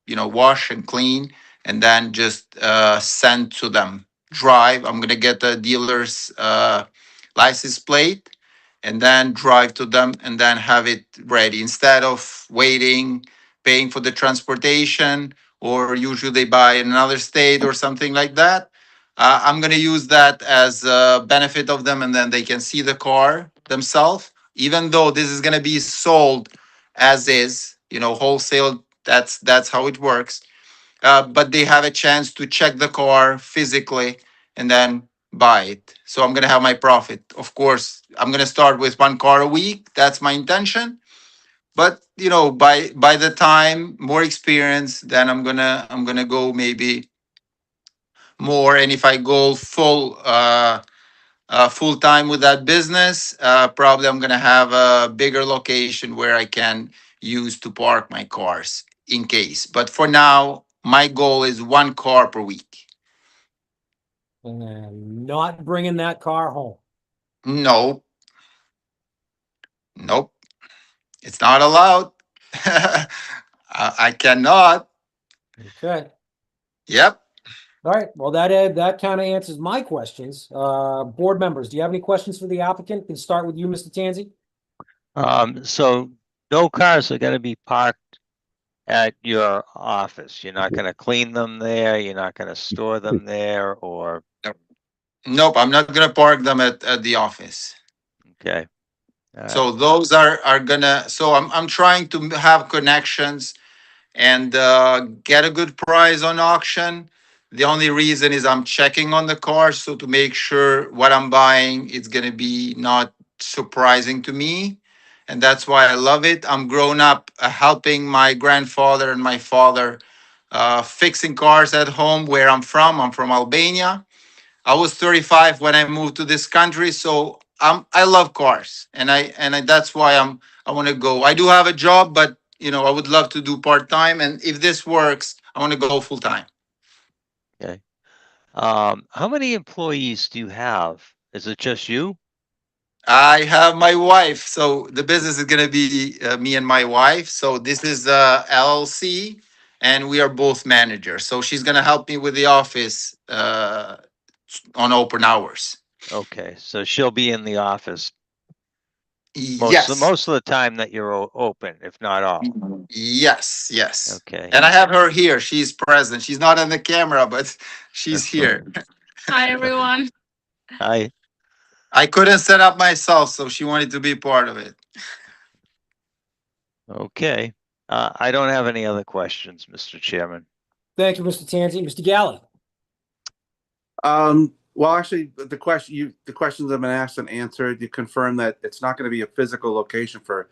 wash and clean, and then just send to them. Drive. I'm gonna get the dealer's license plate, and then drive to them, and then have it ready instead of waiting, paying for the transportation, or usually they buy in another state or something like that. I'm gonna use that as a benefit of them, and then they can see the car themselves. Even though this is gonna be sold as is, wholesale. That's how it works. But they have a chance to check the car physically and then buy it. So I'm gonna have my profit. Of course, I'm gonna start with one car a week. That's my intention. But by the time more experience, then I'm gonna go maybe more. And if I go full time with that business, probably I'm gonna have a bigger location where I can use to park my cars in case. But for now, my goal is one car per week. And not bringing that car home. Nope, nope, it's not allowed. I cannot. Okay. Yep. All right. Well, that kind of answers my questions. Board members, do you have any questions for the applicant? Can start with you, Mr. Tanzi. So no cars are gonna be parked at your office. You're not gonna clean them there, you're not gonna store them there, or, Nope, I'm not gonna park them at the office. okay. All right. So those are gonna. So I'm trying to have connections and get a good price on auction. The only reason is I'm checking on the car, so to make sure what I'm buying is gonna be not surprising to me, and that's why I love it. I'm grown up helping my grandfather and my father fixing cars at home where I'm from. I'm from Albania. I was 35 when I moved to this country, so I love cars, and that's why I want to go. I do have a job, but I would love to do part time, and if this works, I want to go full time. Okay. How many employees do you have? Is it just you? I have my wife, so the business is gonna be me and my wife. So this is LLC, and we are both managers. So she's gonna help me with the office on open hours. Okay, so she'll be in the office Yes. most of the time that you're open, if not all. Yes, yes. Okay. And I have her here. She's present. She's not on the camera, but she's That's here. Hi, everyone. Hi. I couldn't set up myself, so she wanted to be part of it. Okay. I don't have any other questions, Mr. Chairman. Thank you, Mr. Tanzi. Mr. Galley. Well, actually, the questions have been asked and answered. You confirm that it's not going to be a physical location for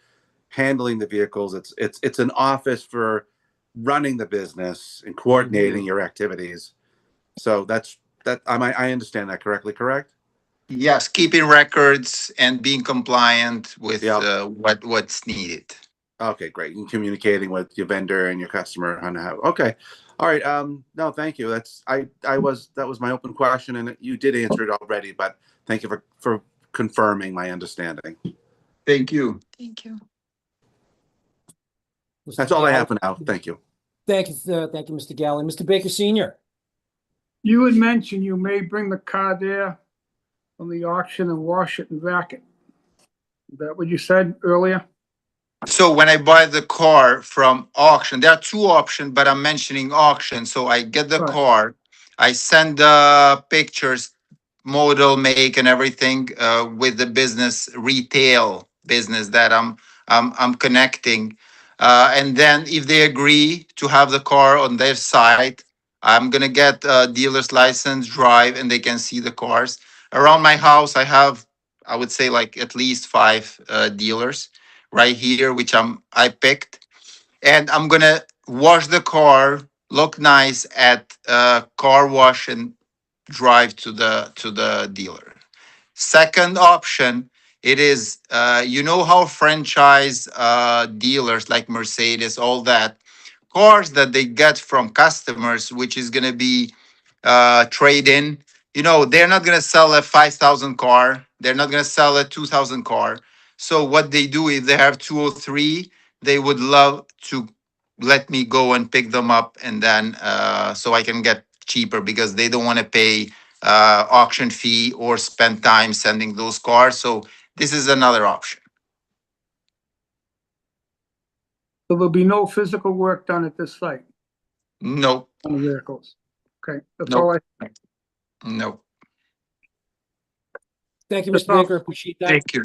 handling the vehicles. It's an office for running the business and coordinating your activities. So that. I understand that correctly, correct? Yes, keeping records and being compliant with what's needed. Okay, great. And communicating with your vendor and your customer on how. Okay, all right. No, thank you. That was my open question, and you did answer it already. But thank you for confirming my understanding. Thank you. Thank you. That's all I have for now. Thank you. Thank you, Mr. Galley. Mr. Baker Senior. You had mentioned you may bring the car there on the auction and wash it and vac it. Is that what you said earlier? So when I buy the car from auction, there are two options, but I'm mentioning auction. So I get the Right. car, I send the pictures, model, make, and everything with the business, retail business that I'm connecting. And then if they agree to have the car on their site, I'm gonna get a dealer's license, drive, and they can see the cars. Around my house, I have, I would say, like at least 5 dealers right here, which I picked. and I'm gonna wash the car, look nice at car wash, and drive to the dealer. Second option, it is you know how franchise dealers like Mercedes, all that cars that they get from customers, which is gonna be trade in. You know, they're not gonna sell a 5,000 car. They're not gonna sell a 2,000 car. So what they do if they have two or three, they would love to let me go and pick them up, and then so I can get cheaper because they don't want to pay auction fee or spend time sending those cars. So this is another option. So there'll be no physical work done at this site Nope, on the vehicles. Okay, that's all nope, I, nope. Thank you, That's Mr. all. Baker. Appreciate that. Thank you.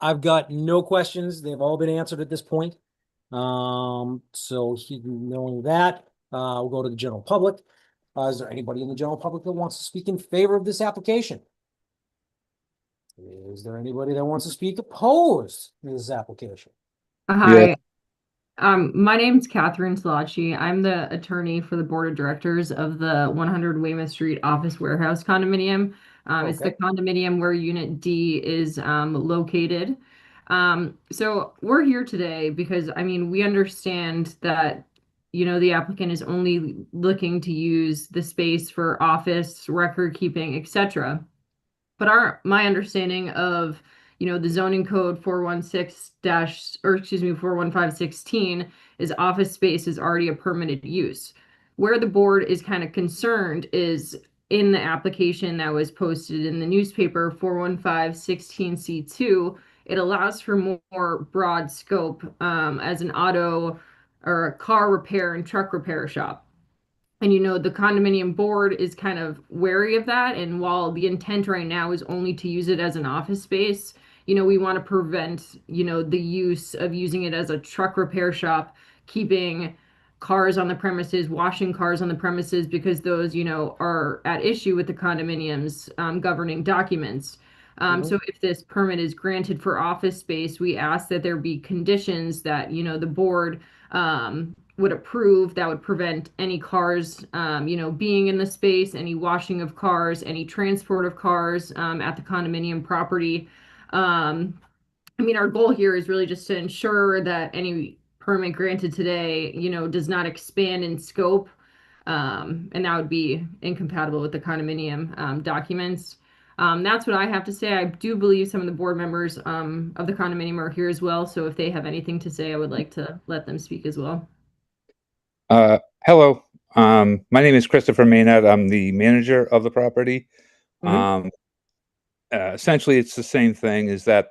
I've got no questions. They've all been answered at this point. So knowing that, we'll go to the general public. Is there anybody in the general public that wants to speak in favor of this application? Is there anybody that wants to speak opposed to this application? Hi, my name's Catherine Salachi. I'm the attorney for the board of directors of the 100 Weymouth Street Office Warehouse condominium. It's the Okay. condominium where Unit D is located. So we're here today because, I mean, we understand that, you know, the applicant is only looking to use the space for office, record keeping, etc. But my understanding of, you know, the zoning code 416 dash, or excuse me, 41516 is office space is already a permitted use. Where the board is kind of concerned is in the application that was posted in the newspaper 41516C2, it allows for more broad scope as an auto or a car repair and truck repair shop. And, you know, the condominium board is kind of wary of that. And while the intent right now is only to use it as an office space, you know, we want to prevent, you know, the use of using it as a truck repair shop, keeping cars on the premises, washing cars on the premises, because those, you know, are at issue with the condominium's governing documents. So if this permit is granted for office space, we ask that there be conditions that, you know, the board would approve that would prevent any cars, you know, being in the space, any washing of cars, any transport of cars at the condominium property. I mean, our goal here is really just to ensure that any permit granted today, you know, does not expand in scope, and that would be incompatible with the condominium documents. That's what I have to say. I do believe some of the board members of the condominium are here as well. So if they have anything to say, I would like to let them speak as well. Hello. My name is Christopher Maynard. I'm the manager of the property. Essentially, it's the same thing, is that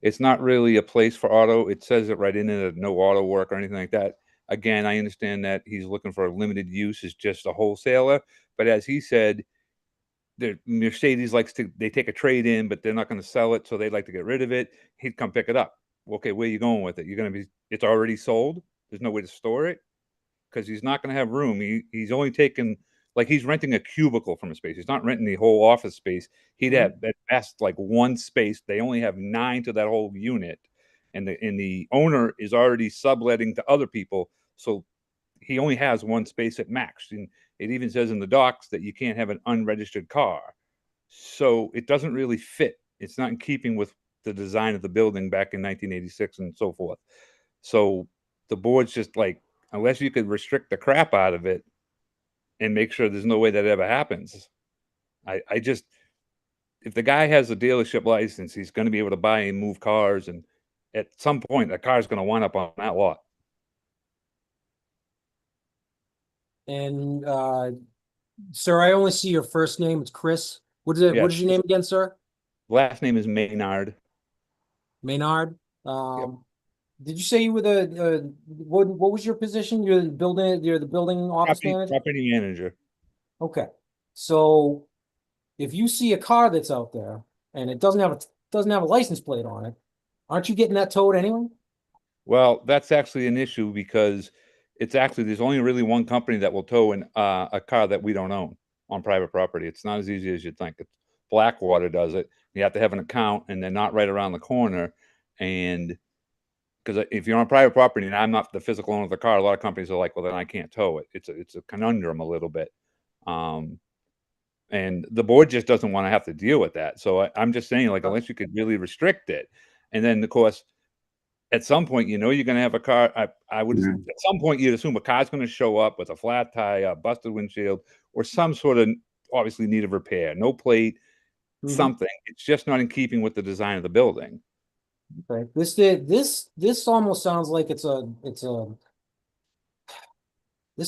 it's not really a place for auto. It says it right in it, no auto work or anything like that. Again, I understand that he's looking for a limited use as just a wholesaler, but as he said, the Mercedes they take a trade in, but they're not going to sell it, so they'd like to get rid of it. He'd come pick it up. Okay, where are you going with it? It's already sold. There's no way to store it, because he's not going to have room. He's only taken, like, he's renting a cubicle from a space. He's not renting the whole office space. He'd have at best like one space. They only have 9 to that whole unit, and the owner is already subletting to other people, so he only has one space at max. And it even says in the docs that you can't have an unregistered car, so it doesn't really fit. It's not in keeping with the design of the building back in 1986 and so forth. So the board's just like, unless you could restrict the crap out of it and make sure there's no way that ever happens. I just, if the guy has a dealership license, he's going to be able to buy and move cars, and at some point the car's going to wind up on that lot. And sir, I only see your first name. It's Chris. What is it? Yes. What is your name again, sir? Last name is Maynard. Maynard. Did you say you were what was your position? You're the building office manager? Property manager. Okay. So if you see a car that's out there and it doesn't have a license plate on it, aren't you getting that towed anyway? Well, that's actually an issue, because there's only really one company that will tow a car that we don't own on private property. It's not as easy as you'd think. Blackwater does it. You have to have an account, and they're not right around the corner. And because if you're on private property and I'm not the physical owner of the car, a lot of companies are like, well, then I can't tow it. It's a conundrum a little bit. And the board just doesn't want to have to deal with that. So I'm just saying, like, unless you could really restrict it. And then, of course, at some point, you're going to have a car. I would, Mhm. at some point, you'd assume a car's going to show up with a flat tire, busted windshield, or some sort of obviously need of repair, no plate, something. It's just not in keeping with the design of the building. Okay, this almost sounds like this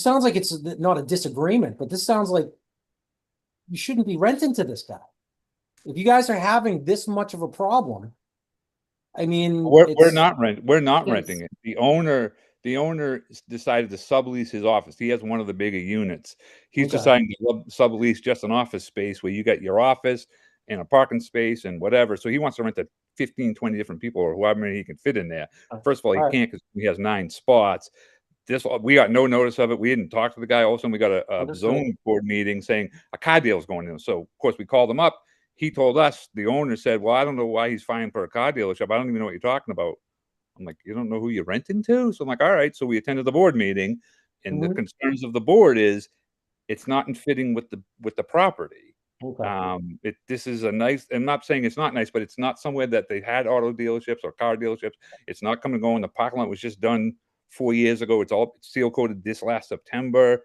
sounds like it's not a disagreement, but this sounds like you shouldn't be renting to this guy. If you guys are having this much of a problem, I mean, We're not Yes. renting it. The owner decided to sublease his office. He has one of the bigger units. He's Okay. deciding to sublease just an office space where you got your office and a parking space and whatever. So he wants to rent to 15, 20 different people or however many he can fit in there. First of all, he Alright. can't because he has 9 spots. We got no notice of it. We didn't talk to the guy. All of a sudden, we got a Understood. zone board meeting saying a car deal is going in. So, of course, we called him up. He told us, the owner said, well, I don't know why he's fining for a car dealership. I don't even know what you're talking about. I'm like, you don't know who you're renting to? So I'm like, all right. So we attended the board meeting, and the concerns of the board is it's not in fitting with the property. Okay. This is a nice, I'm not saying it's not nice, but it's not somewhere that they had auto dealerships or car dealerships. It's not coming and going. The parking lot was just done 4 years ago. It's all seal coated this last September.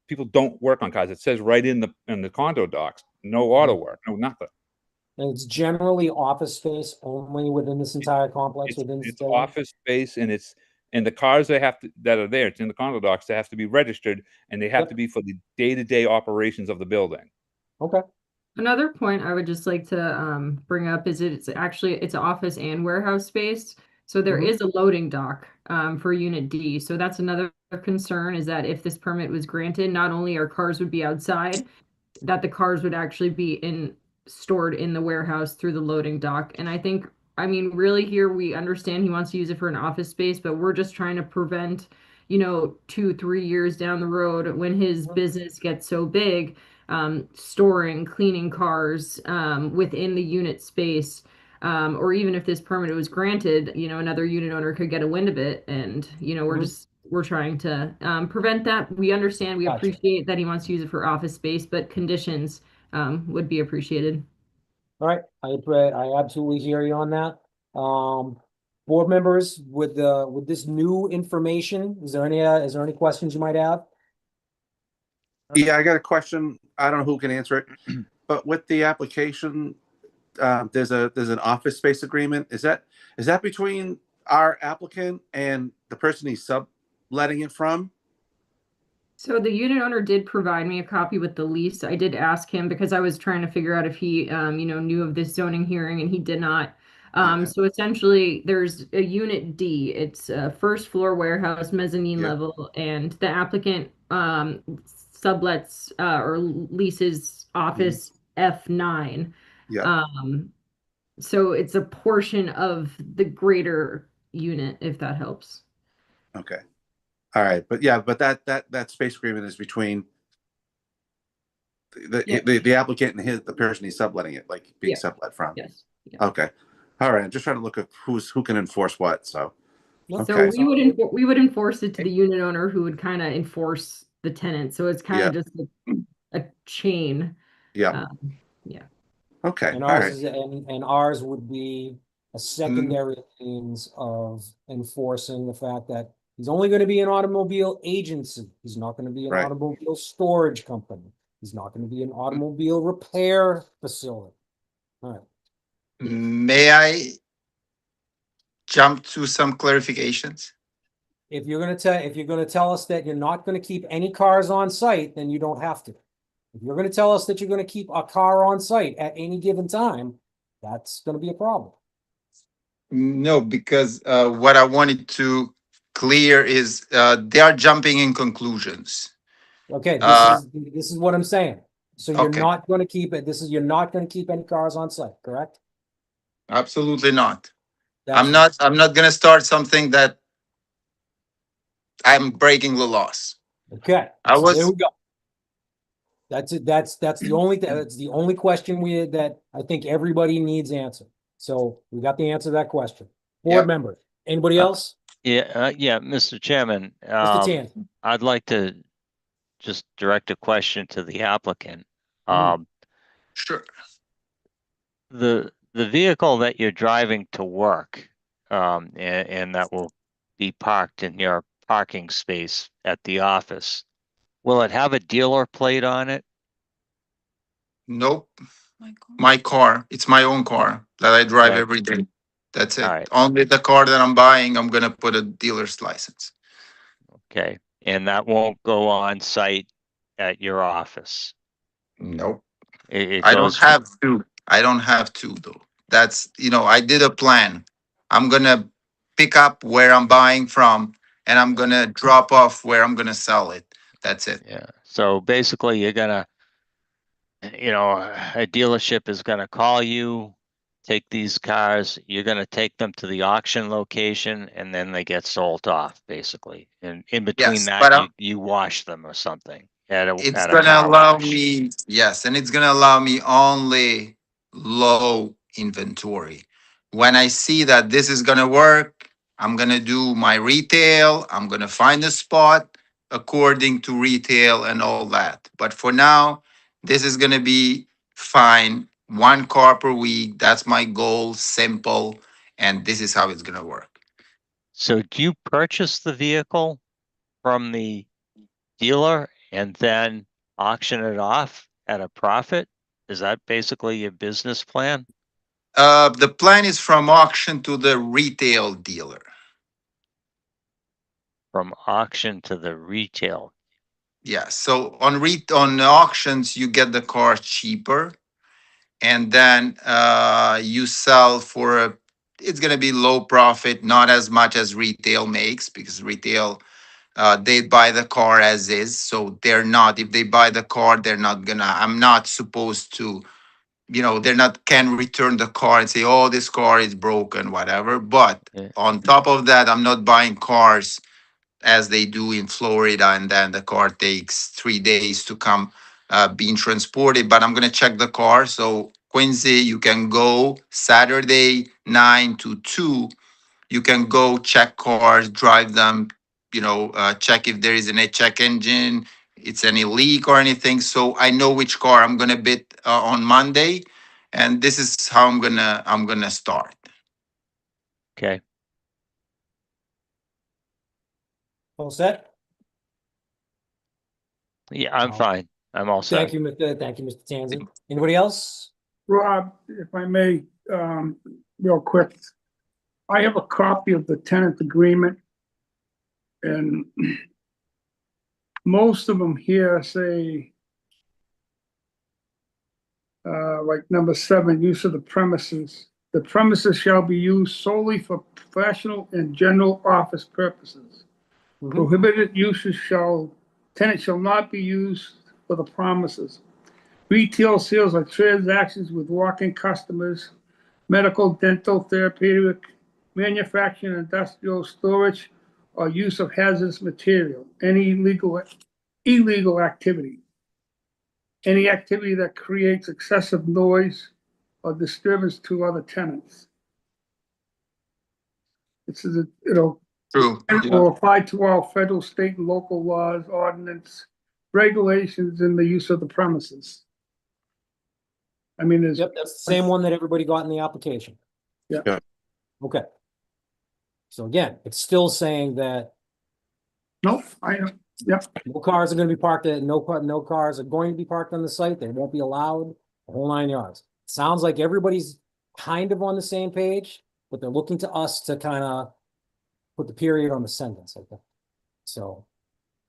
People don't work on cars. It says right in the condo docs, no auto work, no nothing. And it's generally office space only within this entire complex within the It's state? office space, and the cars that are there, it's in the condo docs, they have to be registered, and they have Yep. to be for the day-to-day operations of the building. Okay. Another point I would just like to bring up is it's office and warehouse space. So there is a loading dock for Unit D. So that's another concern, is that if this permit was granted, not only our cars would be outside, that the cars would actually be stored in the warehouse through the loading dock. And I mean, really here we understand he wants to use it for an office space, but we're just trying to prevent, 2-3 years down the road when his business gets so big, storing, cleaning cars within the unit space. Or even if this permit was granted, another unit owner could get a wind of it. And, we're trying to prevent that. We understand, we Gotcha. appreciate that he wants to use it for office space, but conditions would be appreciated. All right, I absolutely hear you on that. Board members, with this new information, is there any questions you might have? Yeah, I got a question. I don't know who can answer it, but with the application, there's an office space agreement. Is that between our applicant and the person he's subletting it from? So the unit owner did provide me a copy with the lease. I did ask him because I was trying to figure out if he, knew of this zoning hearing, and he did not. Okay. So essentially, there's a unit D. It's a first floor warehouse, mezzanine Yep. level, and the applicant sublets or leases office F9. Yeah. So it's a portion of the greater unit, if that helps. Okay. All right, but that space agreement is between the applicant and the person he's subletting it, like being Yeah. sublet from. Yes. Yeah. Okay. All right. I'm just trying to look at who can enforce what. So. So Okay. we would enforce it to the unit owner, who would kind of enforce the tenant. So it's kind of just a chain. Yeah. Yeah. Okay. And All ours right. and ours would be a secondary means of enforcing the fact that he's only going to be an automobile agency. He's not going to be an Right. automobile storage company. He's not going to be an automobile repair facility. All right. May I jump to some clarifications? If you're going to tell us that you're not going to keep any cars on site, then you don't have to. If you're going to tell us that you're going to keep a car on site at any given time, that's going to be a problem. No, because what I wanted to clear is they are jumping in conclusions. Okay, this is what I'm saying. So you're Okay. not going to keep it. You're not going to keep any cars on site, correct? Absolutely not. That's I'm not going to start something that I'm breaking the laws. okay. I So was- there we go. That's it. That's the only question that I think everybody needs answered. So we got the answer to that question. Board Yep. members, Anybody else? Yeah, Mr. Chairman, Mr. Tan? I'd like to just direct a question to the applicant. Mhm. Sure. The vehicle that you're driving to work, and that will be parked in your parking space at the office, will it have a dealer plate on it? Nope. My car. It's my own car that I drive Okay. every day. That's it. All right. Only the car that I'm buying, I'm gonna put a dealer's license. Okay, and that won't go on site at your office. Nope. It I don't goes, have to. I don't have to though. That's, I did a plan. I'm gonna pick up where I'm buying from and I'm gonna drop off where I'm gonna sell it. That's it. yeah. So basically, you're gonna, a dealership is gonna call you, take these cars, you're gonna take them to the auction location, and then they get sold off, basically. And in between Yes, that, but you wash them or something at it's a gonna car allow wash. me, yes, and it's gonna allow me only low inventory. When I see that this is gonna work, I'm gonna do my retail, I'm gonna find a spot according to retail and all that. But for now, this is gonna be fine. One car per week, that's my goal, simple, and this is how it's gonna work. So do you purchase the vehicle from the dealer and then auction it off at a profit? Is that basically your business plan? The plan is from auction to the retail dealer. From auction to the retail. Yeah, so on auctions, you get the car cheaper, and then you sell for it's gonna be low profit, not as much as retail makes, because retail, they buy the car as is, so they're not, if they buy the car, I'm not supposed to, they're not, can return the car and say, oh, this car is broken, whatever. But Yeah. on top of that, I'm not buying cars as they do in Florida, and then the car takes 3 days to come being transported. But I'm gonna check the car. So Quincy, you can go Saturday 9 to 2. You can go check cars, drive them, check if there is any check engine, it's any leak or anything. So I know which car I'm gonna bid on Monday, and this is how I'm gonna start. Okay. All set? Yeah, I'm Oh. fine. I'm all set. Thank you, Mr. Tanzi. Anybody else? Rob, if I may, real quick, I have a copy of the tenant agreement. And most of them here say, like number 7, use of the premises. The premises shall be used solely for professional and general office purposes. Mhm. Prohibited uses tenant shall not be used for the premises. Retail sales are transactions with walk-in customers, medical, dental, therapeutic, manufacturing, industrial storage, or use of hazardous material, any illegal activity. Any activity that creates excessive noise or disturbance to other tenants. It says, True. it will apply to all federal, state, and local laws, ordinance, regulations in the use of the premises. I mean, there's. Yep, that's the same one that everybody got in the application. Yeah. Yeah. Okay. So again, it's still saying that Nope, yep, no cars are gonna be parked at, no cars are going to be parked on the site, they won't be allowed, the whole 9 yards. Sounds like everybody's kind of on the same page, but they're looking to us to kind of put the period on the sentence, I think. So.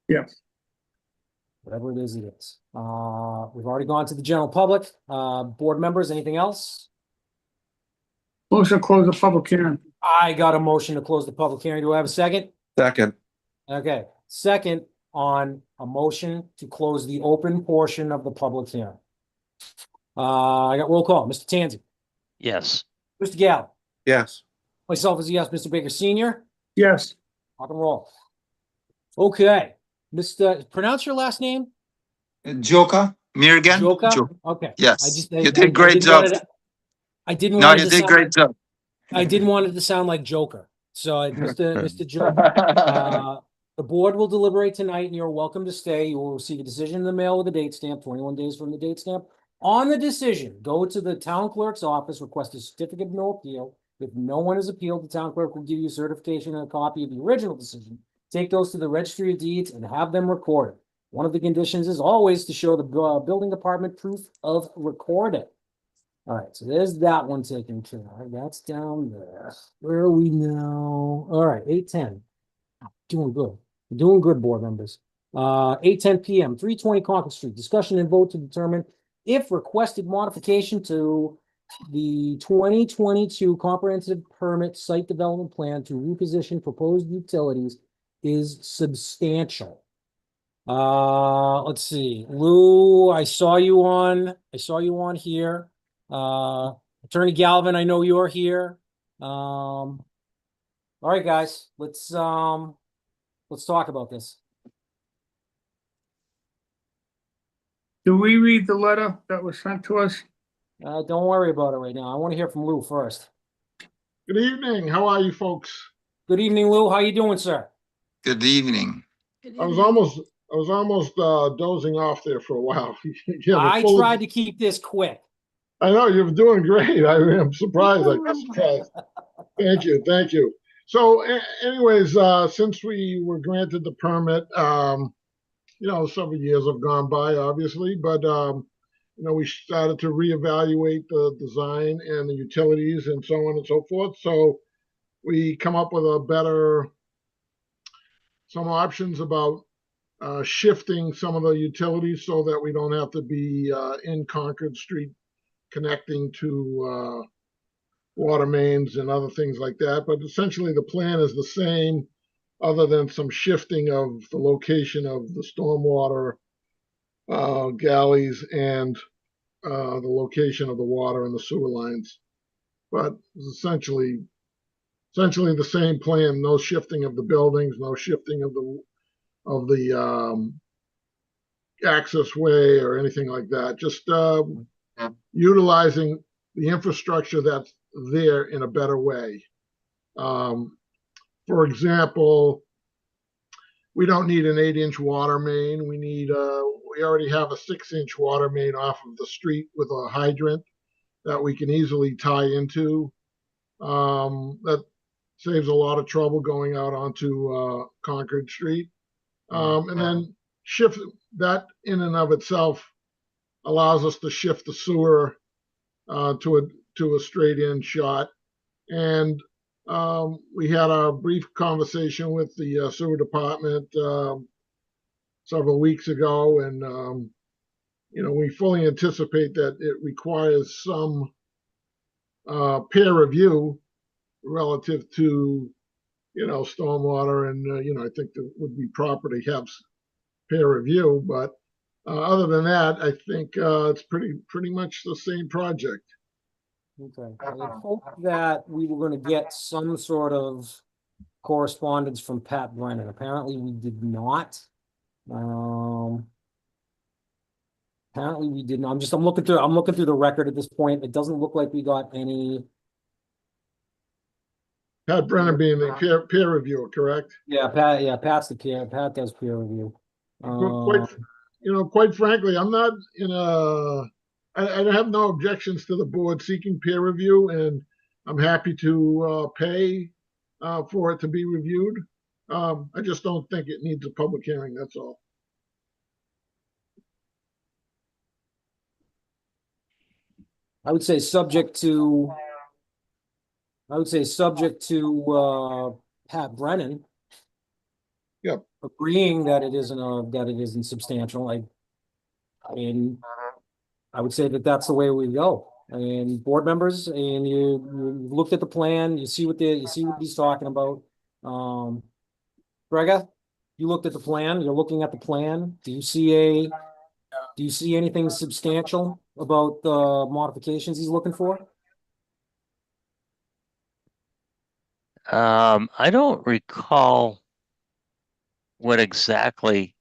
yes. Whatever it is, it is. We've already gone to the general public. Board members, anything else? Motion to close the public hearing. I got a motion to close the public hearing. Do I have a second? Second. Okay, second on a motion to close the open portion of the public hearing. I got roll call. Mr. Tanzi, Yes. Mr. Gallo, Yes. myself is a yes, Mr. Baker Senior, Yes, rock and roll. Okay, pronounce your last name? Joka, Mirgan? Joka? Okay. Yes, I you did great didn't job. want it- I didn't No, want it you to did sound great job. I didn't want it to sound like Joker. So, Mr. Joe, the board will deliberate tonight and you're welcome to stay. You will receive a decision in the mail with a date stamp, 21 days from the date stamp. On the decision, go to the town clerk's office, request a certificate of no appeal. If no one has appealed, the town clerk will give you certification and a copy of the original decision. Take those to the registry of deeds and have them recorded. One of the conditions is always to show the building department proof of recording. All right, so there's that one taken care of. That's down there. Where are we now? All right, 8:10. Doing good. Doing good, board members. 8:10 p.m., 320 Concord Street. Discussion and vote to determine if requested modification to the 2022 comprehensive permit site development plan to reposition proposed utilities is substantial. Let's see. Lou, I saw you on here. Attorney Galvin, I know you're here. All right, guys, let's talk about this. Do we read the letter that was sent to us? Don't worry about it right now. I want to hear from Lou first. Good evening. How are you folks? Good evening, Lou. How you doing, sir? Good evening. I was almost dozing off there for a while. Yeah, I tried to keep this quick. I know you're doing great. I am surprised. I got surprised. Thank you. So, anyways, since we were granted the permit, several years have gone by, obviously, but we started to reevaluate the design and the utilities and so on and so forth. So we come up with some options about shifting some of the utilities so that we don't have to be in Concord Street connecting to water mains and other things like that. But essentially the plan is the same, other than some shifting of the location of the stormwater galleys and the location of the water and the sewer lines. But it's essentially the same plan. No shifting of the buildings, no shifting of the access way or anything like that. Just utilizing the infrastructure that's there in a better way. For example, we don't need an 8-inch water main. We already have a 6-inch water main off of the street with a hydrant that we can easily tie into. That saves a lot of trouble going out onto Concord Street. And then shift that in and of itself allows us to shift the sewer to a straight in shot. And we had a brief conversation with the sewer department several weeks ago, and we fully anticipate that it requires some peer review relative to stormwater, and I think that would be proper to have peer review. But other than that, I think it's pretty much the same project. Okay. I hope that we were going to get some sort of correspondence from Pat Brennan. Apparently we did not. Apparently we did not. I'm looking through the record at this point. It doesn't look like we got any. Pat Brennan being the peer reviewer, correct? Yeah, Pat. Yeah, Pat's the peer. Pat does peer review. Quite frankly, I'm not in a. I have no objections to the board seeking peer review, and I'm happy to pay for it to be reviewed. I just don't think it needs a public hearing. That's all. I would say subject to Pat Brennan. Yep. Agreeing that it isn't substantial. I mean, I would say that that's the way we go. And board members, and you looked at the plan, you see what he's talking about. Grega, you looked at the plan. You're looking at the plan. Do you see anything substantial about the modifications he's looking for? I don't recall what exactly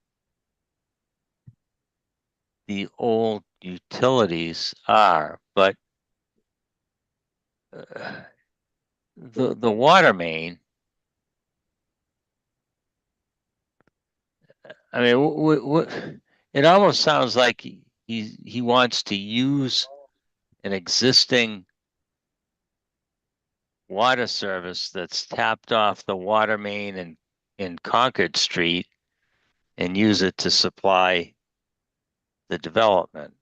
the old utilities are, but the water main I mean, it almost sounds like he wants to use an existing water service that's tapped off the water main in Concord Street and use it to supply the development.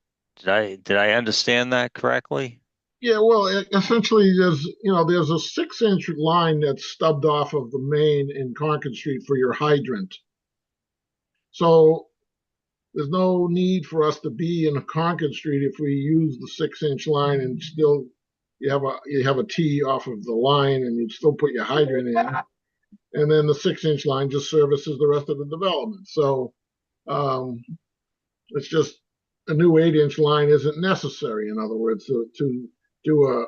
Did I understand that correctly? Yeah, well, essentially, there's a 6-inch line that's stubbed off of the main in Concord Street for your hydrant. So there's no need for us to be in Concord Street if we use the 6-inch line and still you have a T off of the line and you still put your hydrant in, and then the 6-inch line just services the rest of the development. So it's just a new 8-inch line isn't necessary. In other words, to do a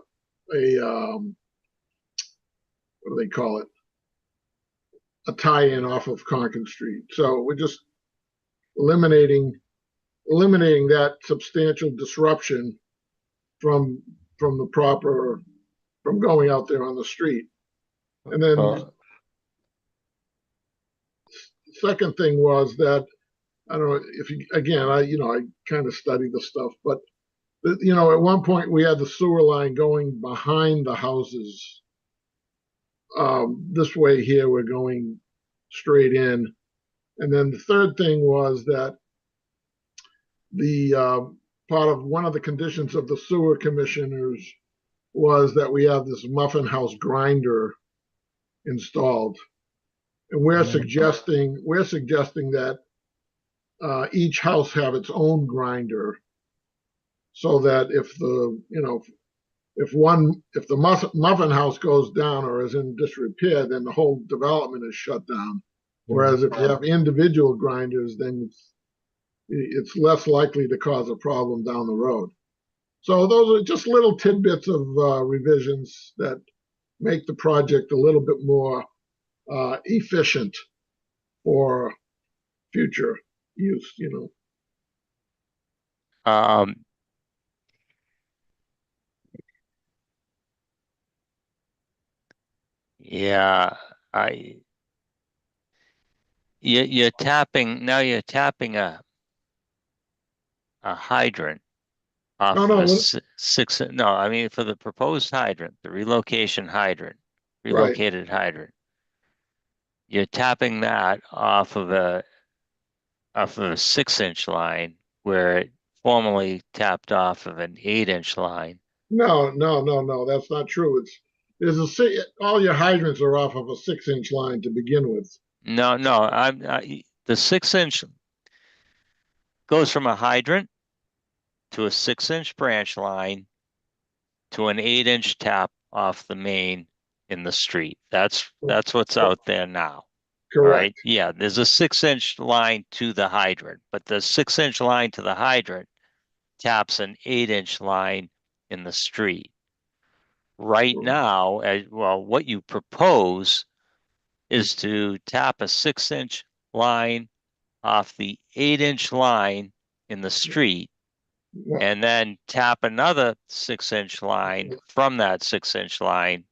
what do they call it? A tie-in off of Concord Street. So we're just eliminating that substantial disruption from going out there on the street. And then second thing was that I don't know if you, again, I kind of studied the stuff, but at one point we had the sewer line going behind the houses. This way here we're going straight in. And then the third thing was that the part of one of the conditions of the sewer commissioners was that we have this muffin house grinder installed. And we're suggesting that each house have its own grinder, so that if the muffin house goes down or is in disrepair, then the whole development is shut down. Whereas if you have individual grinders, then it's less likely to cause a problem down the road. So those are just little tidbits of revisions that make the project a little bit more efficient for future use. Yeah, you're tapping a hydrant off No, of no, a six. No, I mean for the proposed hydrant, the relocated hydrant. You're tapping that off of a 6-inch line where it formerly tapped off of an 8-inch line. No, that's not true. All your hydrants are off of a 6-inch line to begin with. No, the 6-inch goes from a hydrant to a 6-inch branch line to an 8-inch tap off the main in the street. That's what's out there now. Correct. Right? Yeah, there's a 6-inch line to the hydrant, but the 6-inch line to the hydrant taps an 8-inch line in the street. Right now, what you propose is to tap a 6-inch line off the 8-inch line in the street, and then tap another 6-inch line from that 6-inch line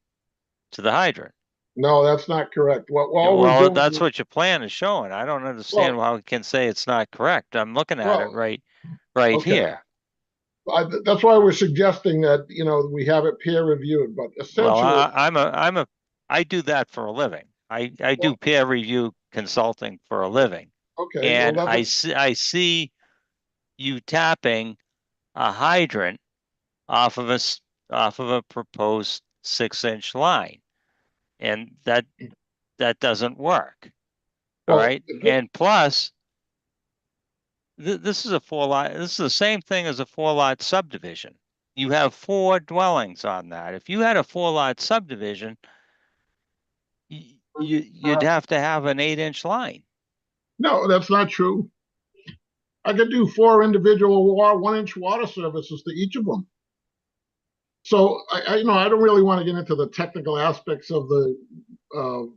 to the hydrant. No, that's not correct. Well, that's what your plan is showing. I don't understand how we can say it's not correct. I'm looking at it right here. That's why we're suggesting that we have it peer reviewed. But essentially, well, I do that for a living. I do peer review consulting for a living. Okay, and I see you tapping a hydrant off of a proposed 6-inch line, and that doesn't work. All right, and plus, this is a 4-lot. This is the same thing as a 4-lot subdivision. You have 4 dwellings on that. If you had a 4-lot subdivision, you'd have to have an 8-inch line. No, that's not true. I could do 4 individual 1-inch water services to each of them. So I don't really want to get into the technical aspects of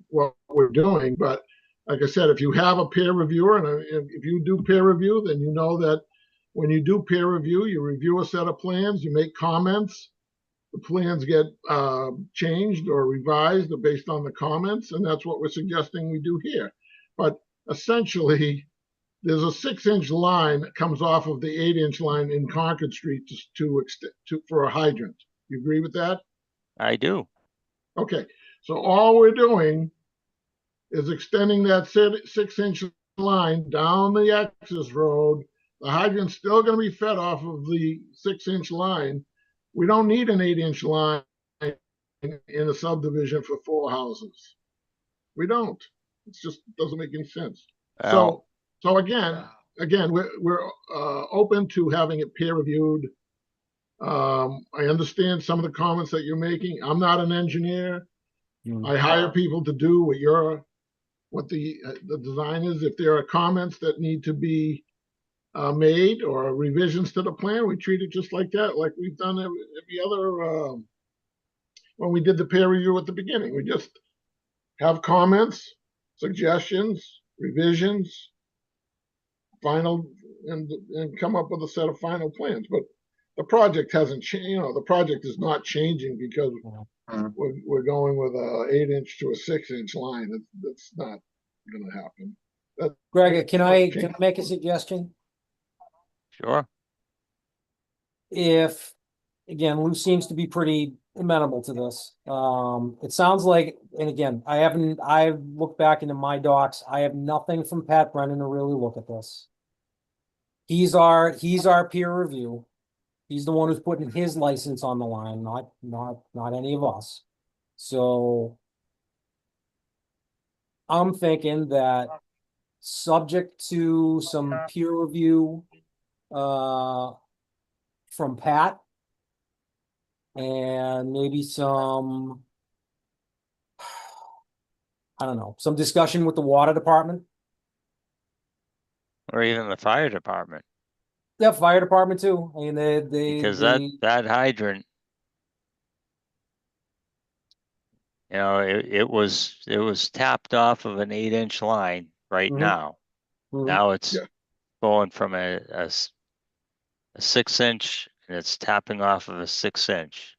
what we're doing, but like I said, if you have a peer reviewer and if you do peer review, then you know that when you do peer review, you review a set of plans, you make comments, the plans get changed or revised based on the comments, and that's what we're suggesting we do here. But essentially, there's a 6-inch line that comes off of the 8-inch line in Concord Street for a hydrant. You agree with that? I do. Okay, so all we're doing is extending that 6-inch line down the access road. The hydrant's still gonna be fed off of the 6-inch line. We don't need an 8-inch line in a subdivision for 4 houses. We don't. It just doesn't make any sense. Well, So again, we're open to having it peer reviewed. I understand some of the comments that you're making. I'm not an engineer. I hire people to do what the design is. If there are comments that need to be made or revisions to the plan, we treat it just like that, like we've done every other when we did the peer review at the beginning. We just have comments, suggestions, revisions, final, and come up with a set of final plans. But the project hasn't changed. You know, the project is not changing because we're going with a 8-inch to a 6-inch line. That's not going to happen. Greg, can I make a suggestion? sure. If, again, Lou seems to be pretty amenable to this. It sounds like, and again, I've looked back into my docs. I have nothing from Pat Brennan to really look at this. He's our peer review. He's the one who's putting his license on the line, not any of us. So I'm thinking that subject to some peer review from Pat and maybe some, I don't know, some discussion with the water department. Or even the fire department, Yeah, fire department too. I mean, because that hydrant, you know, it was tapped off of an 8-inch line right Mhm. now. Mhm. Now it's Yeah. going from a 6-inch, and it's tapping off of a 6-inch.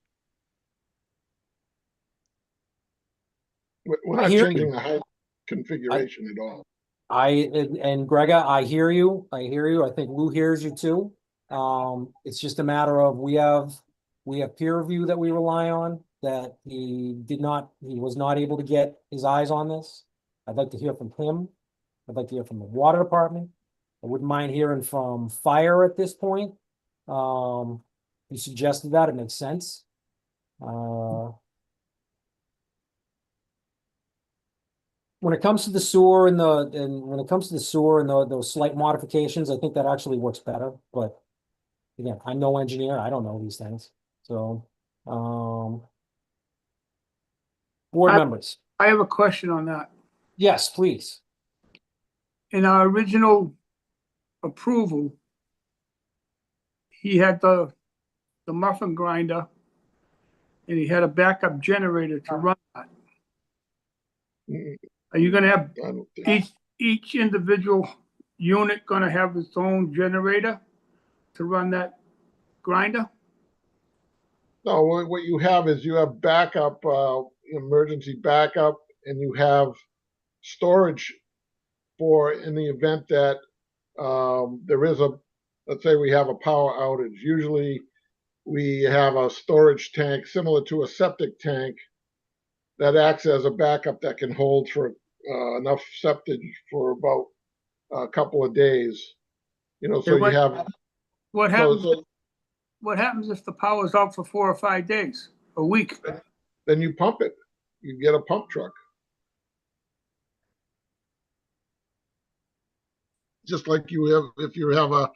We're I not hear changing you. the height configuration at all. And Grega, I hear you. I think Lou hears you too. It's just a matter of we have peer review that we rely on that he was not able to get his eyes on this. I'd like to hear from him. I'd like to hear from the water department. I wouldn't mind hearing from fire at this point. You suggested that, it makes sense. When it comes to the sewer and those slight modifications, I think that actually works better, but again, I'm no engineer, I don't know these things, so, board members, I have a question on that. yes, please. In our original approval, he had the muffin grinder and he had a backup generator to run that. Are you gonna have I don't think. each individual unit gonna have its own generator to run that grinder? No, what you have is you have backup, emergency backup, and you have storage for in the event that there is let's say we have a power outage. Usually we have a storage tank similar to a septic tank that acts as a backup that can hold for enough septic for about a couple of days. You know, so Okay, you have What so, happens, so what happens if the power's out for 4 or 5 days, a week? then you pump it. You get a pump truck. Just like you have if you have a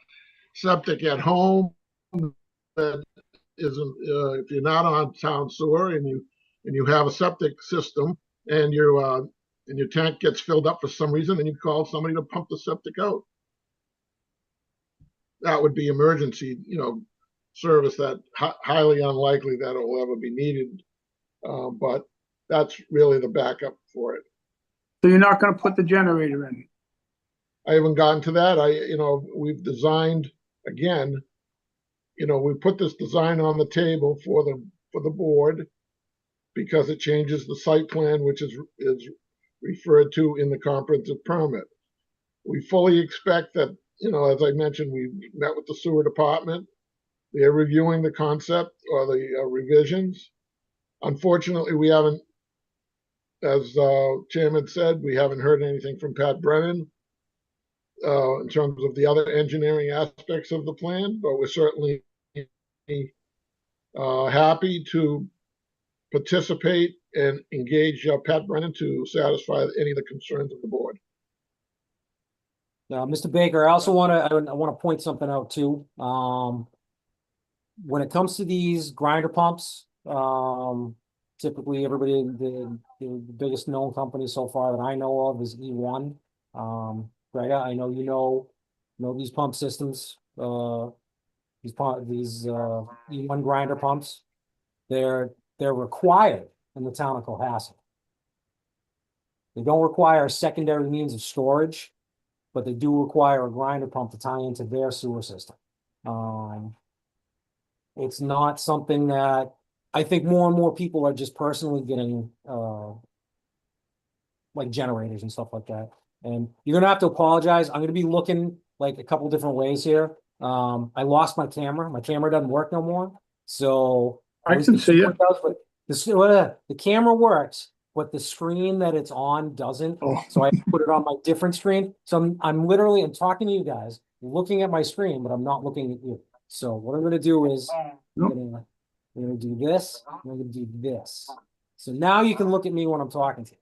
septic at home that isn't if you're not on town sewer and you have a septic system and your tank gets filled up for some reason and you call somebody to pump the septic out. That would be emergency, service that highly unlikely that it will ever be needed. But that's really the backup for it. So you're not gonna put the generator in? I haven't gotten to that. We've designed again, we put this design on the table for the board because it changes the site plan, which is referred to in the comprehensive permit. We fully expect that, as I mentioned, we met with the sewer department. They're reviewing the concept or the revisions. Unfortunately, we haven't, as Chairman said, we haven't heard anything from Pat Brennan in terms of the other engineering aspects of the plan, but we're certainly happy to participate and engage Pat Brennan to satisfy any of the concerns of the board. Mr. Baker, I also want to point something out too. When it comes to these grinder pumps, typically everybody, the biggest known company so far that I know of is E1. Greg, I know you know these pump systems, these E1 grinder pumps. They're required in the town of Cohasset. They don't require a secondary means of storage, but they do require a grinder pump to tie into their sewer system. It's not something that I think more and more people are just personally getting like generators and stuff like that. And you're gonna have to apologize. I'm gonna be looking like a couple different ways here. I lost my camera. My camera doesn't work no more. So I can see it. The camera works, but the screen that it's on doesn't. Oh. So I put it on my different screen. So I'm literally talking to you guys, looking at my screen, but I'm not looking at you. So what I'm gonna do is I'm gonna do this. I'm gonna do this. So now you can look at me when I'm talking to you.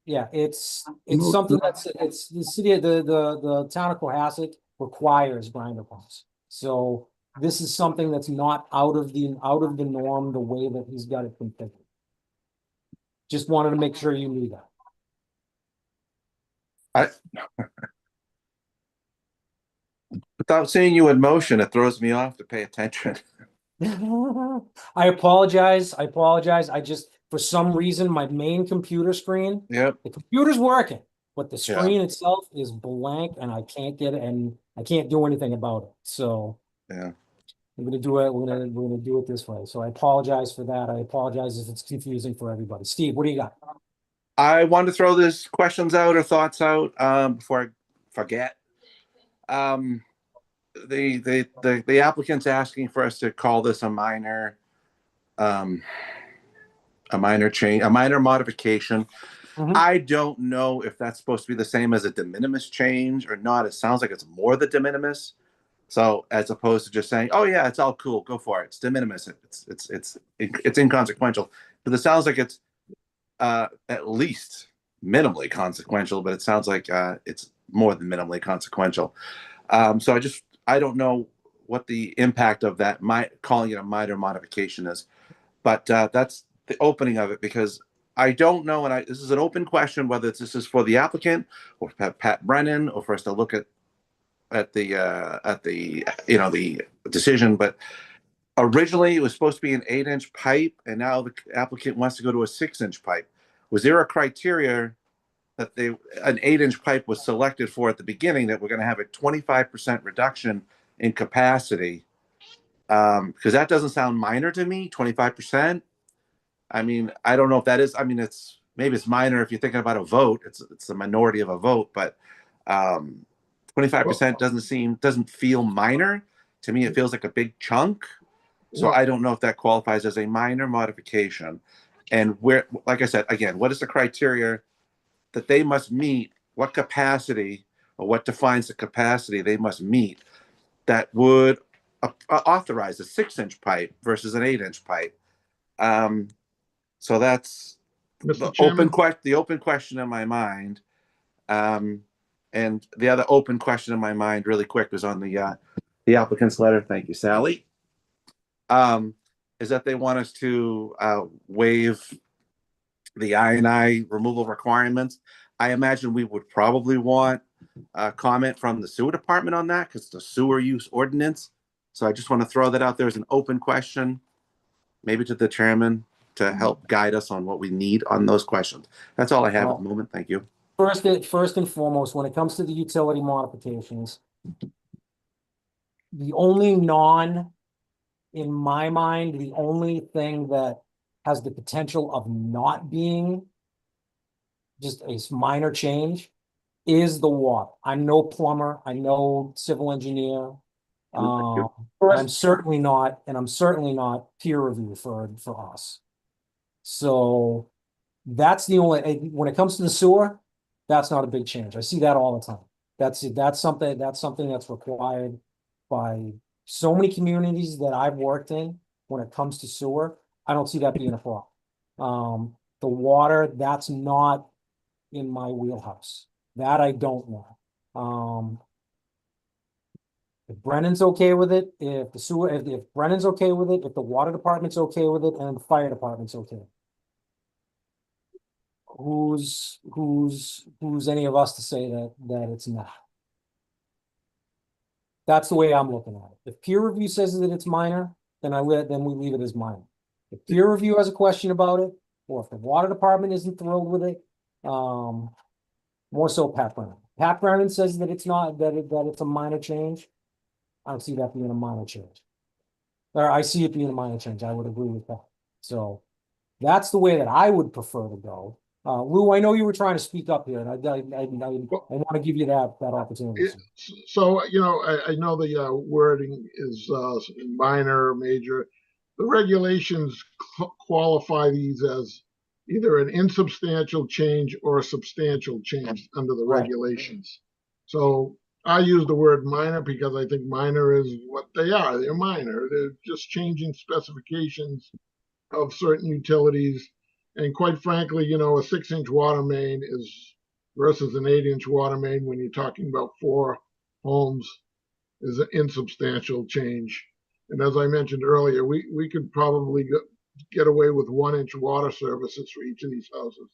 Yeah, it's something it's the city of the town of Cohasset requires grinder pumps. So this is something that's not out of the norm the way that he's got it configured. Just wanted to make sure you knew that. Without seeing you in motion, it throws me off to pay attention. I apologize. I just, for some reason, my main computer screen, Yep. the computer's working, but the screen itself is blank and I can't get it and I can't do anything about it. So yeah, we're gonna do it. We're gonna do it this way. So I apologize for that. I apologize if it's confusing for everybody. Steve, what do you got? I wanted to throw these questions out or thoughts out before I forget. The applicant's asking for us to call this a minor change, a minor modification. I don't know if that's supposed to be the same as a de minimis change or not. It sounds like it's more the de minimis. So as opposed to just saying, "Oh yeah, it's all cool, go for it. It's de minimis. It's inconsequential." But it sounds like it's at least minimally consequential. But it sounds like it's more than minimally consequential. So I don't know what the impact of that calling it a minor modification is, but that's the opening of it because I don't know, and this is an open question whether this is for the applicant or Pat Brennan or for us to look at the the decision. But originally it was supposed to be an 8-inch pipe, and now the applicant wants to go to a 6-inch pipe. Was there a criteria that an 8-inch pipe was selected for at the beginning that we're going to have a 25% reduction in capacity? Because that doesn't sound minor to me. 25%. I mean, I don't know if that is. I mean, maybe it's minor if you're thinking about a vote. It's the minority of a vote, but 25% doesn't feel minor to me. It feels like a big chunk. So I don't know if that qualifies as a minor modification. And where, like I said, again, what is the criteria that they must meet? What capacity or what defines the capacity they must meet that would authorize a 6-inch pipe versus an 8-inch pipe? So that's the open question in my mind. And the other open question in my mind, really quick, was on the applicant's letter. Thank you, Sally. Is that they want us to waive the I&I removal requirements. I imagine we would probably want a comment from the sewer department on that because it's a sewer use ordinance. So I just want to throw that out there as an open question, maybe to the chairman, to help guide us on what we need on those questions. That's all I have at the moment. Thank you. First and foremost, when it comes to the utility modifications, the only in my mind, the only thing that has the potential of not being just a minor change is the water. I'm no plumber, I'm no civil engineer. I'm certainly not, and I'm certainly not peer review for us. So that's the only, when it comes to the sewer, that's not a big change. I see that all the time. That's something that's required by so many communities that I've worked in. When it comes to sewer, I don't see that being a problem. The water, that's not in my wheelhouse. That I don't know. If Brennan's okay with it, if the sewer, if Brennan's okay with it, if the water department's okay with it, and the fire department's okay. Who's any of us to say that it's not? That's the way I'm looking at it. If peer review says that it's minor, then we leave it as minor. If peer review has a question about it, or if the water department isn't thrilled with it, more so Pat Brennan. Pat Brennan says that it's not, that it's a minor change. I don't see that being a minor change. Or I see it being a minor change. I would agree with that. So that's the way that I would prefer to go. Lou, I know you were trying to speak up here, and I want to give you that opportunity. So, you know, I know the wording is minor, major. The regulations qualify these as either an insubstantial change or a substantial change under the regulations. So I use the word minor because I think minor is what they are. They're minor. They're just changing specifications of certain utilities. And quite frankly, you know, a 6-inch water main is versus an 8-inch water main when you're talking about 4 homes is an insubstantial change. And as I mentioned earlier, we could probably get away with 1-inch water services for each of these houses.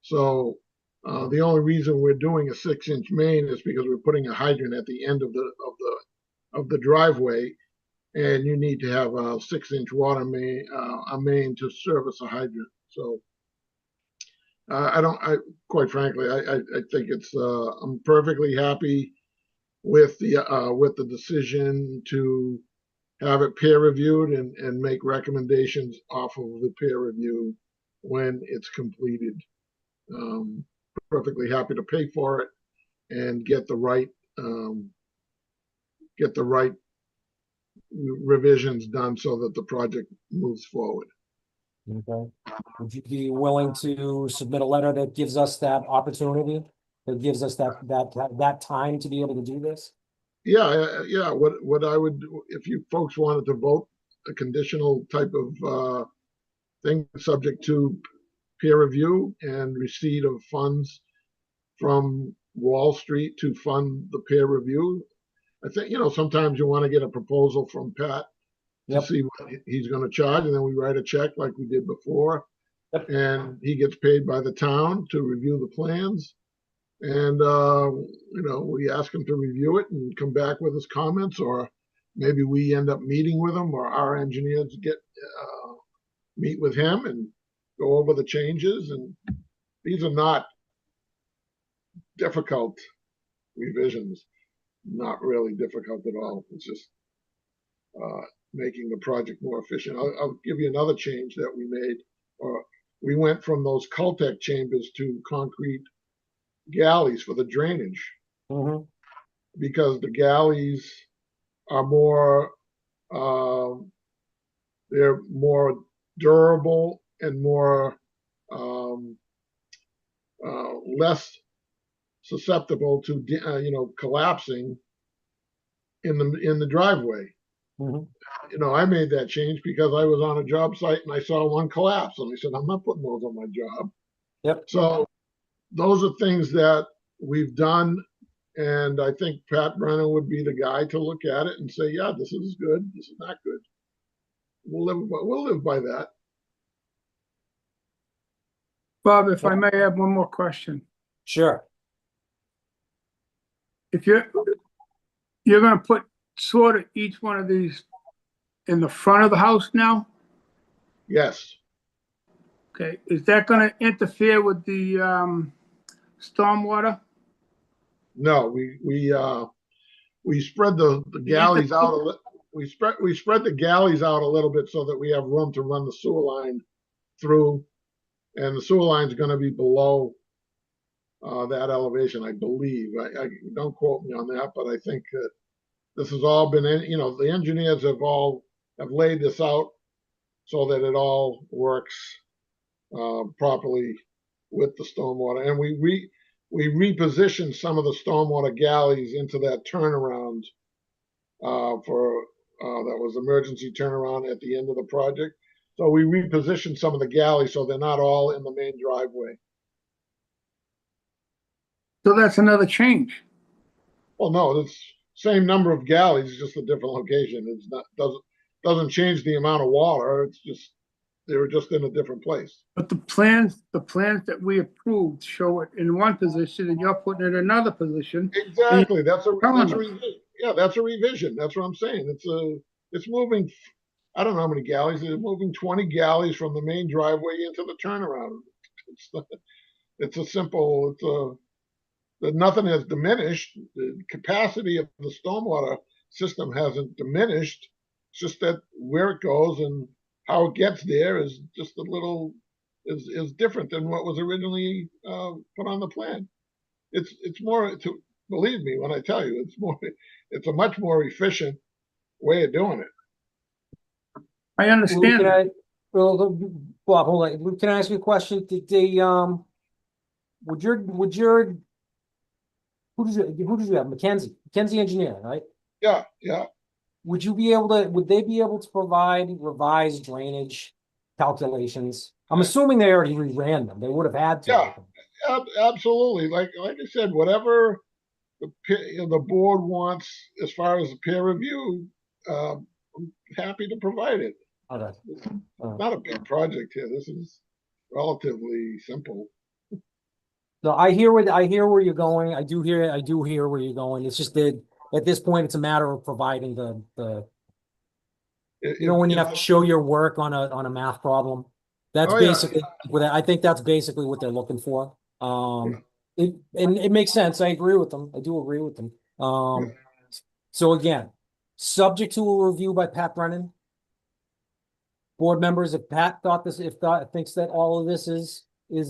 So the only reason we're doing a 6-inch main is because we're putting a hydrant at the end of the driveway, and you need to have a 6-inch water main, a main to service a hydrant. So quite frankly, I think it's, I'm perfectly happy with the decision to have it peer reviewed and make recommendations off of the peer review when it's completed. Perfectly happy to pay for it and get the right revisions done so that the project moves forward. Okay. Would you be willing to submit a letter that gives us that opportunity, that gives us that time to be able to do this? Yeah. What I would do, if you folks wanted to vote a conditional type of thing subject to peer review and receipt of funds from Wall Street to fund the peer review. I think, you know, sometimes you want to get a proposal from Pat to see what he's going to charge, and then we write a check like we did before. And he gets paid by the town to review the plans. And, you know, we ask him to review it and come back with his comments, or maybe we end up meeting with him, or our engineers meet with him and go over the changes. And these are not difficult revisions, not really difficult at all. It's just making the project more efficient. I'll give you another change that we made. We went from those Cultec chambers to concrete galleys for the drainage, because the galleys are more, they're more durable and more less susceptible to you know, collapsing in the driveway. You know, I made that change because I was on a job site and I saw one collapse, and I said, I'm not putting those on my job. So those are things that we've done, and I think Pat Brennan would be the guy to look at it and say, yeah, this is good, this is not good. We'll live by that. Bob, if I may have one more question. Sure. If you're going to put sort of each one of these in the front of the house now? Yes. Okay, is that going to interfere with the stormwater? No, we spread the galleys out a little. We spread the galleys out a little bit so that we have room to run the sewer line through, and the sewer line is going to be below that elevation, I believe. I don't quote me on that, but I think that this has all been, the engineers have laid this out so that it all works properly with the stormwater. And we repositioned some of the stormwater galleys into that turnaround for that was emergency turnaround at the end of the project. So we repositioned some of the galleys so they're not all in the main driveway. So that's another change. Well, no, it's same number of galleys, just a different location. It's not doesn't change the amount of water. It's just they were just in a different place. But the plans that we approved show it in one position and you're putting it in another position. Exactly. That's a telling revision. Yeah, that's a revision. That's what I'm saying. It's moving. I don't know how many galleys. It's moving 20 galleys from the main driveway into the turnaround. It's a simple. That nothing has diminished. The capacity of the stormwater system hasn't diminished. It's just that where it goes and how it gets there is just a little is different than what was originally put on the plan. It's more to believe me when I tell you it's a much more efficient way of doing it. I understand. Bob, hold on. Can I ask you a question? Did they would your who did you have? McKenzie Engineer, right? Yeah. Would they be able to provide revised drainage calculations? I'm assuming they already reran them. They would have had to. Yeah, absolutely. Like I said, whatever the board wants as far as the peer review, I'm happy to provide it. Okay. It's not a big project here. This is relatively simple. No, I hear where you're going. I do hear where you're going. It's just that at this point, it's a matter of providing the when you have to show your work on a math problem. That's basically what I think that's basically what they're looking for. It makes sense. I agree with them. I do agree with them. So again, subject to a review by Pat Brennan. Board members, if Pat thinks that all of this is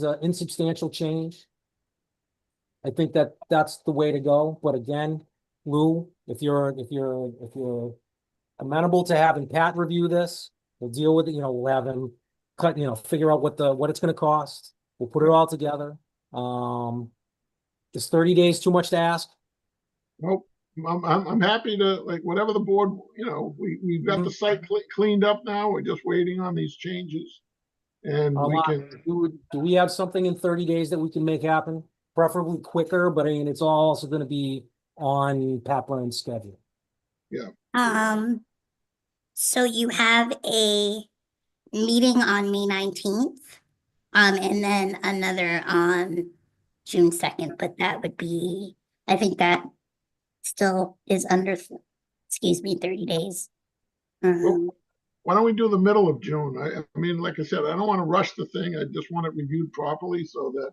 an insubstantial change, I think that's the way to go. But again, Lou, if you're amenable to having Pat review this, we'll deal with it. We'll have him figure out what it's going to cost. We'll put it all together. Is 30 days too much to ask? Nope. I'm happy to whatever the board. We've got the site cleaned up now. We're just waiting on these changes, and we can. Do we have something in 30 days that we can make happen? Preferably quicker, but I mean, it's all also going to be on Pat Brennan's schedule. Yeah. So you have a meeting on May 19th, and then another on June 2nd, but that would be, I think that still is under, 30 days. Why don't we do the middle of June? I mean, like I said, I don't want to rush the thing. I just want it reviewed properly so that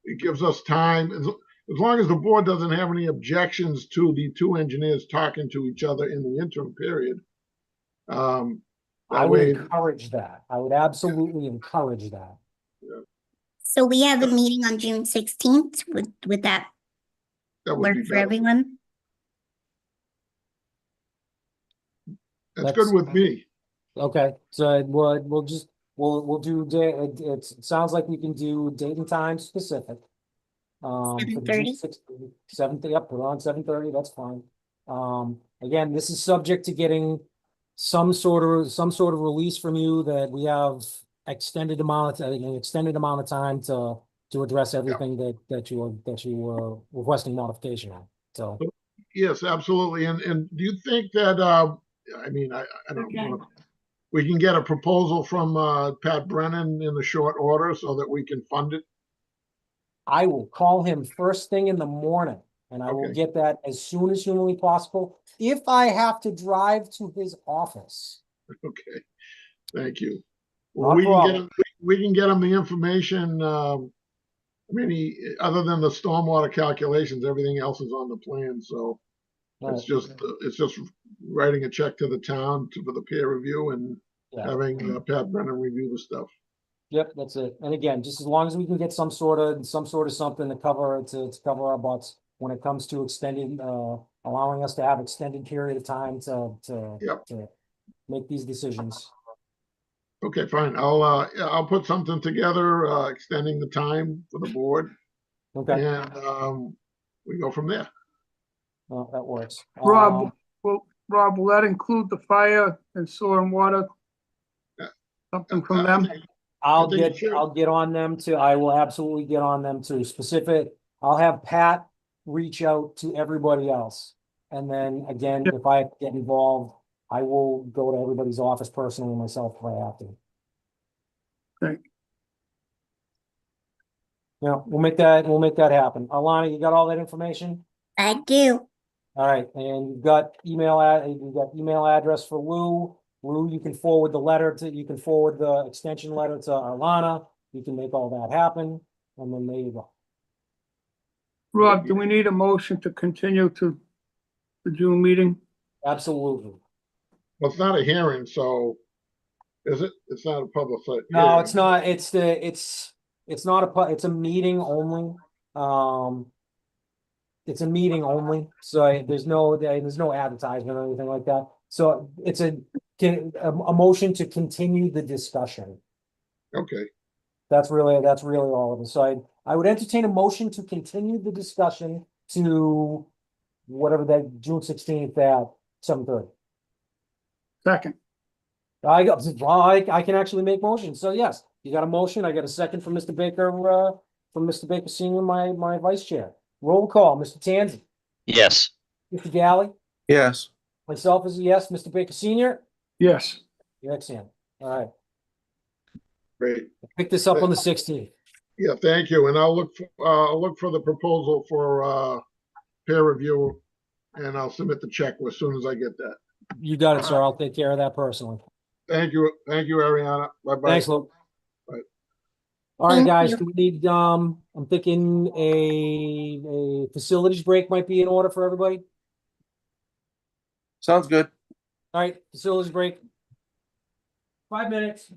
it gives us time. As long as the board doesn't have any objections to the two engineers talking to each other in the interim period. I would encourage that. I would absolutely encourage that. Yeah. So we have a meeting on June 16th. Would that work for everyone? That's good with me. Okay, so we'll do it sounds like we can do date and time specific. 7:30? 7:30, yep, put it on 7:30, that's fine. Again, this is subject to getting some sort of release from you that we have an extended amount of time to address everything that you were requesting modification on. So yes, absolutely. And do you think that I mean I don't know, we can get a proposal from Pat Brennan in the short order so that we can fund it? I will call him first thing in the morning, and I will get that as soon as humanly possible. If I have to drive to his office. Okay, thank you. Well, we can get him the information. I mean, other than the stormwater calculations, everything else is on the plan. So it's just writing a check to the town for the peer review and having Pat Brennan review the stuff. Yep, that's it. And again, just as long as we can get some sort of something to cover, to cover our butts when it comes to extending, allowing us to have extended period of time Yep. to make these decisions. Okay, fine. Yeah, I'll put something together, extending the time for the board, Okay, and, we go from there. well, that works. Rob, Rob, will that include the fire and sewer and water? Yeah. Something from I them? think- I'll think it get, should. I'll get on them too. I will absolutely get on them too. I'll have Pat reach out to everybody else. And then again, if I get involved, I will go to everybody's office personally myself if I have to. Okay. Yeah, we'll make that happen. Alana, you got all that information? I do. All right, and you've got email address for Lou. Lou, you can forward the extension letter to Alana. You can make all that happen, and then there you go. Rob, do we need a motion to continue to the June meeting? Absolutely. Well, it's not a hearing, so is it? It's not a public hearing. No, it's not. It's not it's a meeting only. It's a meeting only, so there's no advertisement or anything like that. So it's a motion to continue the discussion. Okay, That's really all of it. So I would entertain a motion to continue the discussion to whatever that June 16th at 7:30. Second, I can actually make motions. So yes, you got a motion. I got a second from Mr. Baker, from Mr. Baker Senior, my vice chair. Roll call, Mr. Tanzi, Yes. Mr. Galley, Yes. myself is a yes, Mr. Baker Senior. yes. Excellent. All right. great. Pick this up on the 16th. Yeah, thank you. And I'll look for the proposal for, peer review, and I'll submit the check as soon as I get that. You got it, sir. I'll take care of that personally. Thank you, Ariana. Bye-bye. Thanks, Luke. Bye. All right, Thank guys, you. do we need, I'm thinking a facilities break might be in order for everybody. Sounds good. All right, facilities break. 5 minutes.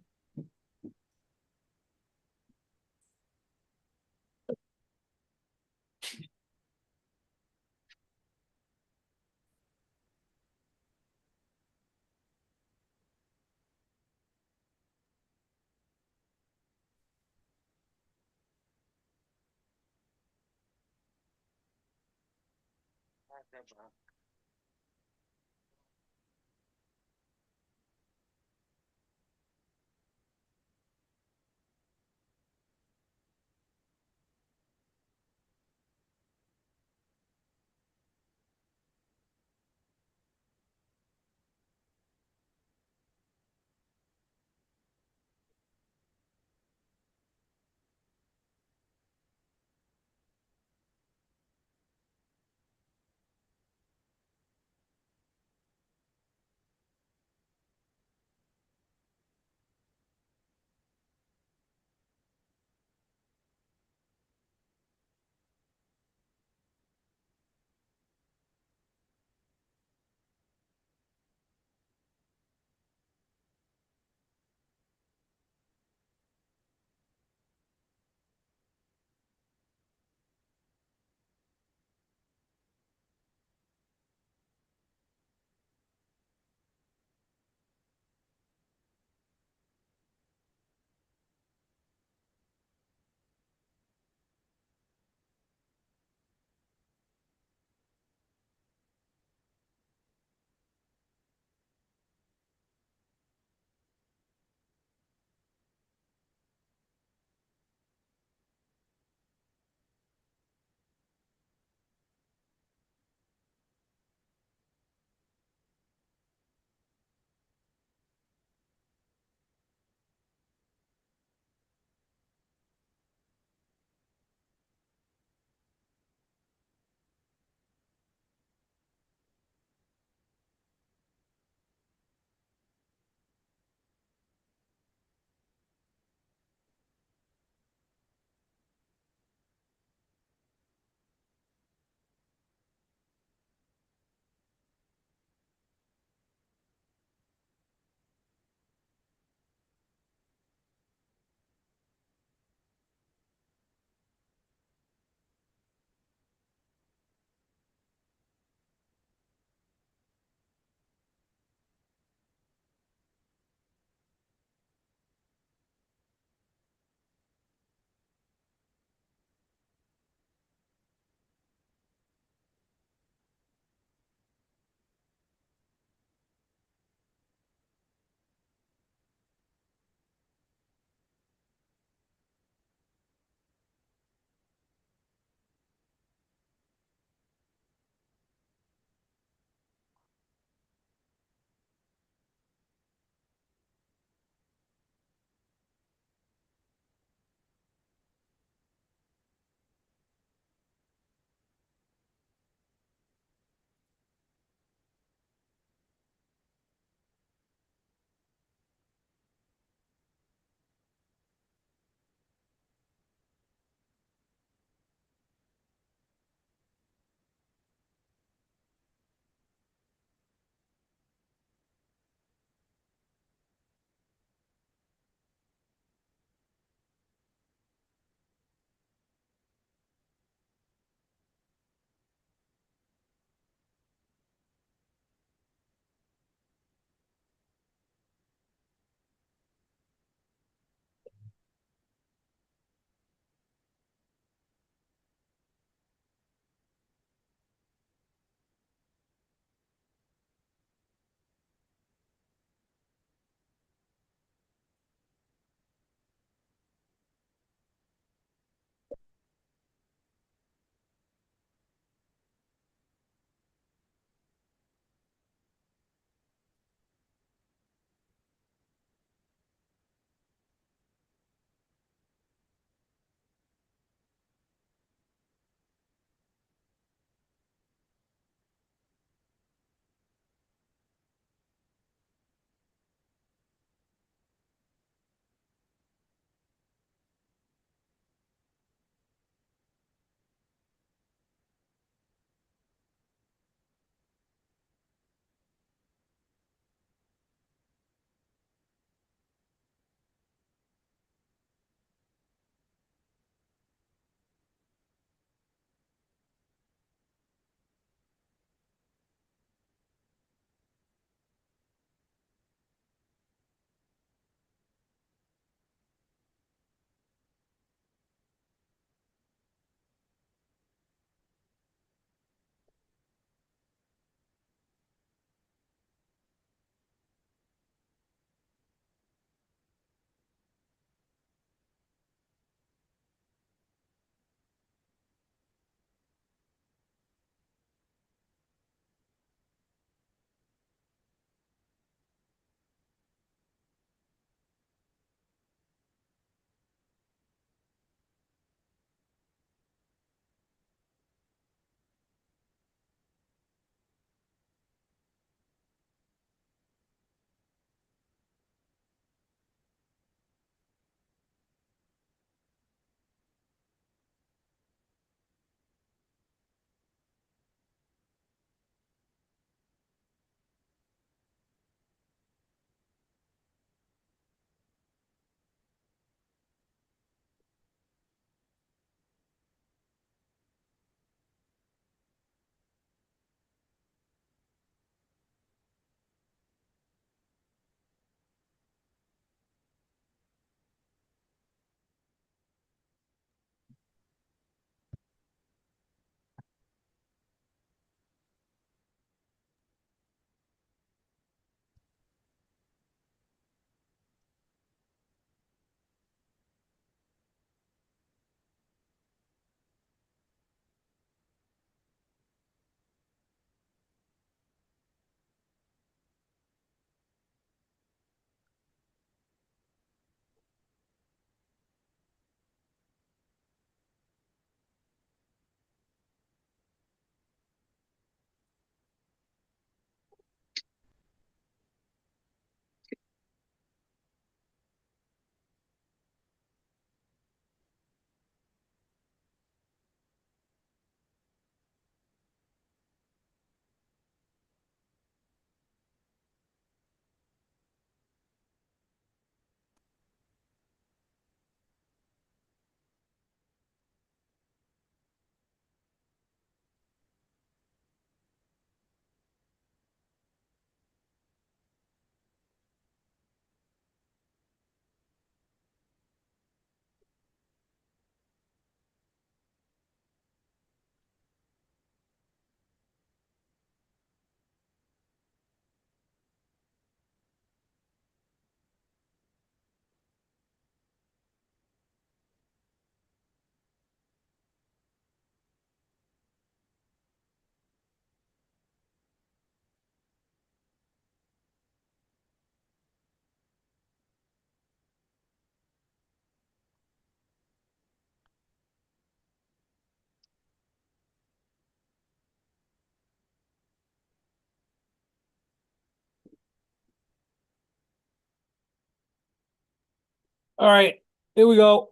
All right, here we go.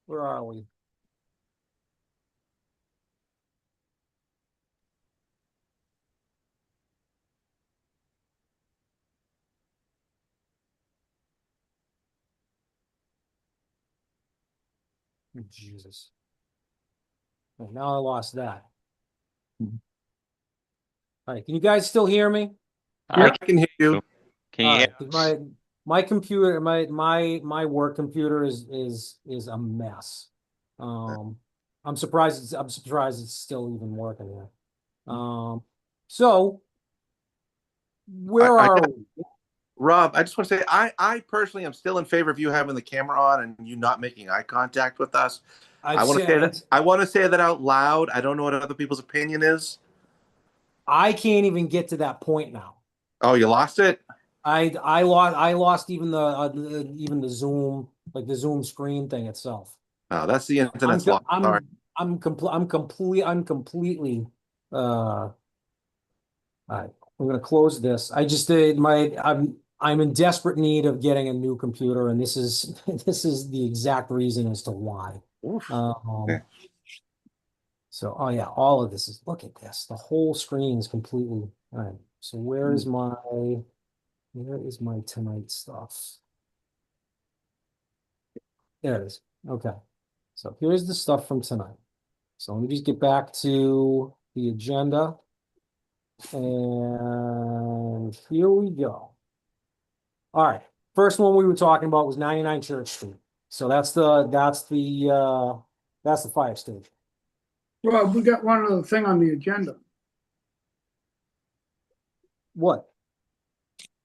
Where are we? Jesus. Oh, now I lost that. All right, can you guys still hear me? Yeah, I can hear you. Can you All hear right, 'cause us? my computer, my work computer is a mess. I'm surprised it's still even working here. So where I are got, we? Rob, I just want to say, I personally am still in favor of you having the camera on and you not making eye contact with us. I've said I want to say that out loud. I don't know what other people's opinion is. I can't even get to that point now. Oh, you lost it? I lost even the Zoom, like the Zoom screen thing itself. Oh, that's the I'm internet's co- lost. Sorry. I'm completely all right. I'm gonna close this. I just did I'm in desperate need of getting a new computer, and this is this is the exact reason as to why. Oof. Um, so oh yeah, all of this is, look at this. The whole screen is completely all right. So where is my tonight stuff? There it is. Okay. So here's the stuff from tonight. So let me just get back to the agenda. And here we go. All right. First one we were talking about was 99 Church Street. So that's the fire station. Rob, we got one other thing on the agenda. What?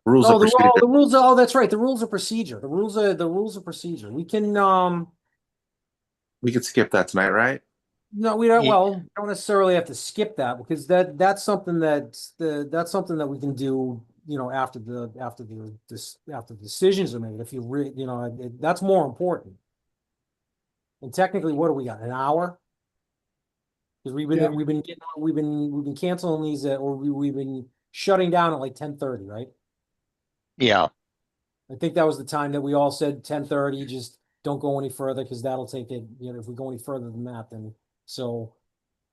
Rules Oh, of procedure. the rules. Oh, that's right. The rules of procedure. The rules of procedure. We can We could skip that tonight, right? no, we don't. Ye- Well, we don't necessarily have to skip that because that's something that's something that we can do, after the decisions are made. If that's more important. And technically, what do we got? An hour? Because Yeah. we've been canceling these or we've been shutting down at like 10:30, right? Yeah, I think that was the time that we all said 10:30. Just don't go any further because that'll take it. If we go any further than that, then so.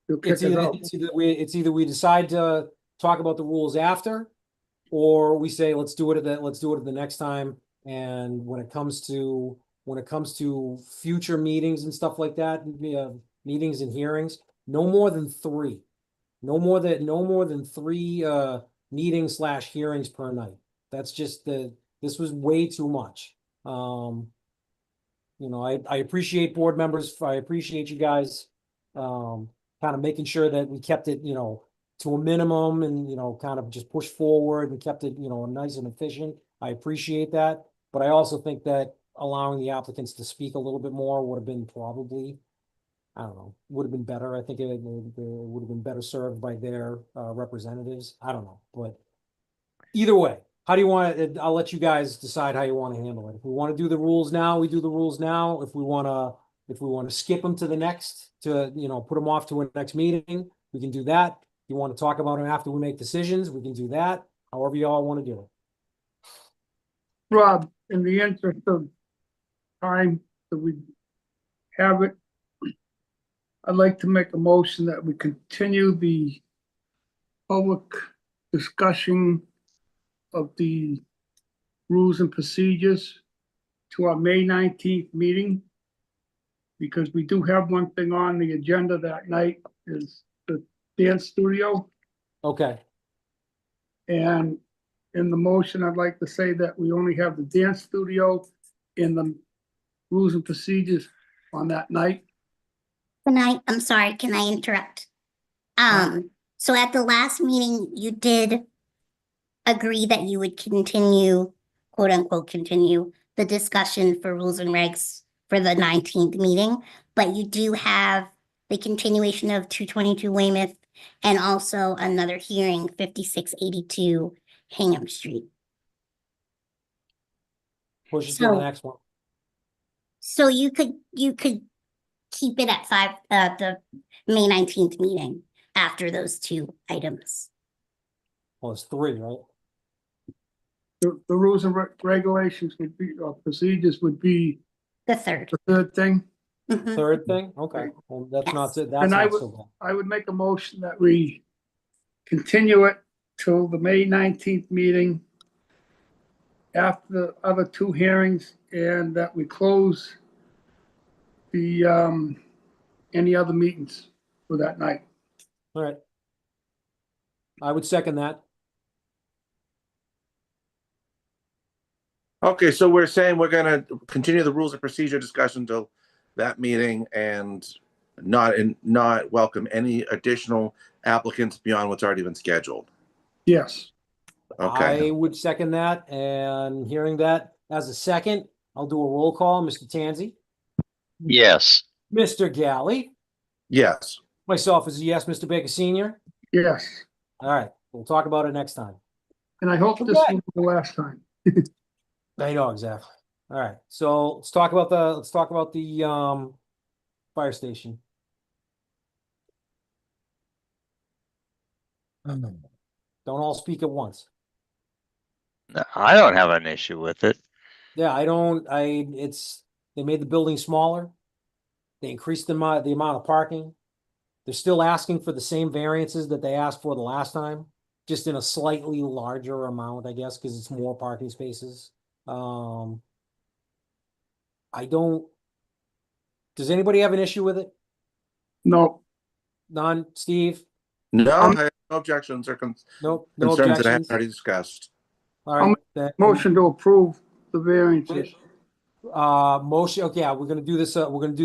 You'll kick it out. It's either we decide to talk about the rules after, or we say let's do it at the next time. And when it comes to future meetings and stuff like that, meetings and hearings, no more than three, no more than three meetings / hearings per night. That's just this was way too much. I appreciate board members. I appreciate you guys. Kind of making sure that we kept it, to a minimum and, kind of just pushed forward and kept it, nice and efficient. I appreciate that. But I also think that allowing the applicants to speak a little bit more would have been probably, I don't know, would have been better. I think it would have been better served by their representatives. I don't know, but either way, how do you want it? I'll let you guys decide how you want to handle it. If we want to do the rules now, we do the rules now. If we want to skip them to the next, put them off to a next meeting, we can do that. If you want to talk about them after we make decisions, we can do that. However you all want to do it. Rob, in the interest of time that we have it, I'd like to make a motion that we continue the public discussion of the rules and procedures to our May 19th meeting. Because we do have one thing on the agenda that night is the dance studio. Okay. And in the motion, I'd like to say that we only have the dance studio in the rules and procedures on that night. I'm sorry, can I interrupt? So at the last meeting, you did agree that you would continue, quote unquote, continue the discussion for rules and regs for the 19th meeting, but you do have the continuation of 222 Weymouth and also another hearing, 5682 Hingham Street. Push it to the next one. So you could keep it at the May 19th meeting after those two items. Well, it's three, right? The rules and regulations would be, or procedures would be The third. the third thing. Mhm. Third thing? Okay, well, that's not, Yes. that's And I not would, so bad. I would make a motion that we continue it till the May 19th meeting after the other two hearings, and that we close the, any other meetings for that night. All right. I would second that. Okay, so we're saying we're gonna continue the rules of procedure discussion till that meeting and not welcome any additional applicants beyond what's already been scheduled. Yes. Okay, I would second that, and hearing that as a second, I'll do a roll call. Mr. Tanzi, Yes. Mr. Galley, yes. myself is a yes, Mr. Baker Senior. Yes. All right, we'll talk about it next time. And I hope this Okay. will be the last time. I know, exactly. All right, so let's talk about the fire station. Don't all speak at once. I don't have an issue with it. Yeah, they made the building smaller. They increased the amount of parking. They're still asking for the same variances that they asked for the last time, just in a slightly larger amount, I guess, because it's more parking spaces. Does anybody have an issue with it? No. None, Steve? No, I have no objections or Nope, no concerns that I haven't objections. already discussed. All right. Motion to approve the variances. Motion, okay, yeah, we're gonna do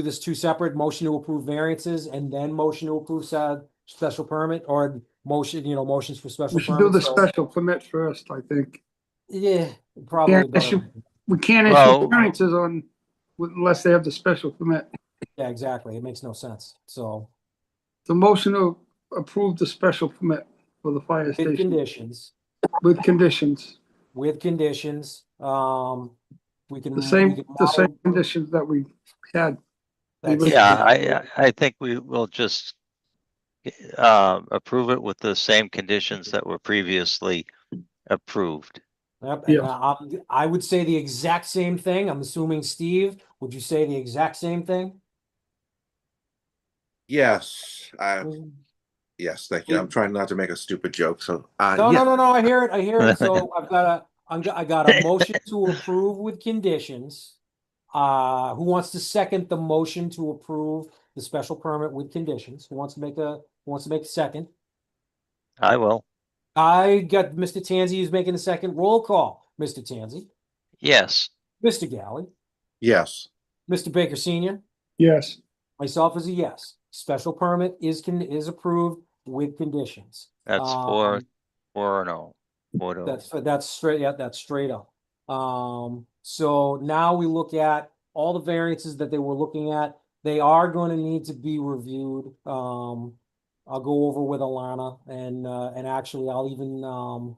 this two separate, motion to approve variances and then motion to approve special permit, or motions for special We should do the permits. So, special permit first, I think. yeah, probably Can't better. issue- We can't issue Well- variances unless they have the special permit. Yeah, exactly. It makes no sense. So The motion to approve the special permit for the fire with station conditions, with conditions, we can. the same model- conditions that we had. That's- Yeah, I think we will just approve it with the same conditions that were previously approved. Yep, Yeah. and I would say the exact same thing. I'm assuming, Steve, would you say the exact same thing? Yes, yes, thank you. I'm trying not to make a stupid joke, so No, yeah. no, I hear it. So I got a motion to approve with conditions. Who wants to second the motion to approve the special permit with conditions? Who wants to make a second? I will. I got Mr. Tanzi who's making a second. Roll call. Mr. Tanzi, Yes. Mr. Galley, Yes. Mr. Baker Senior, Yes. myself is a yes. Special permit is approved with conditions. That's four or no. 4-0. That's straight, yeah, that's straight up. So now we look at all the variances that they were looking at. They are going to need to be reviewed. I'll go over with Alana and actually I'll even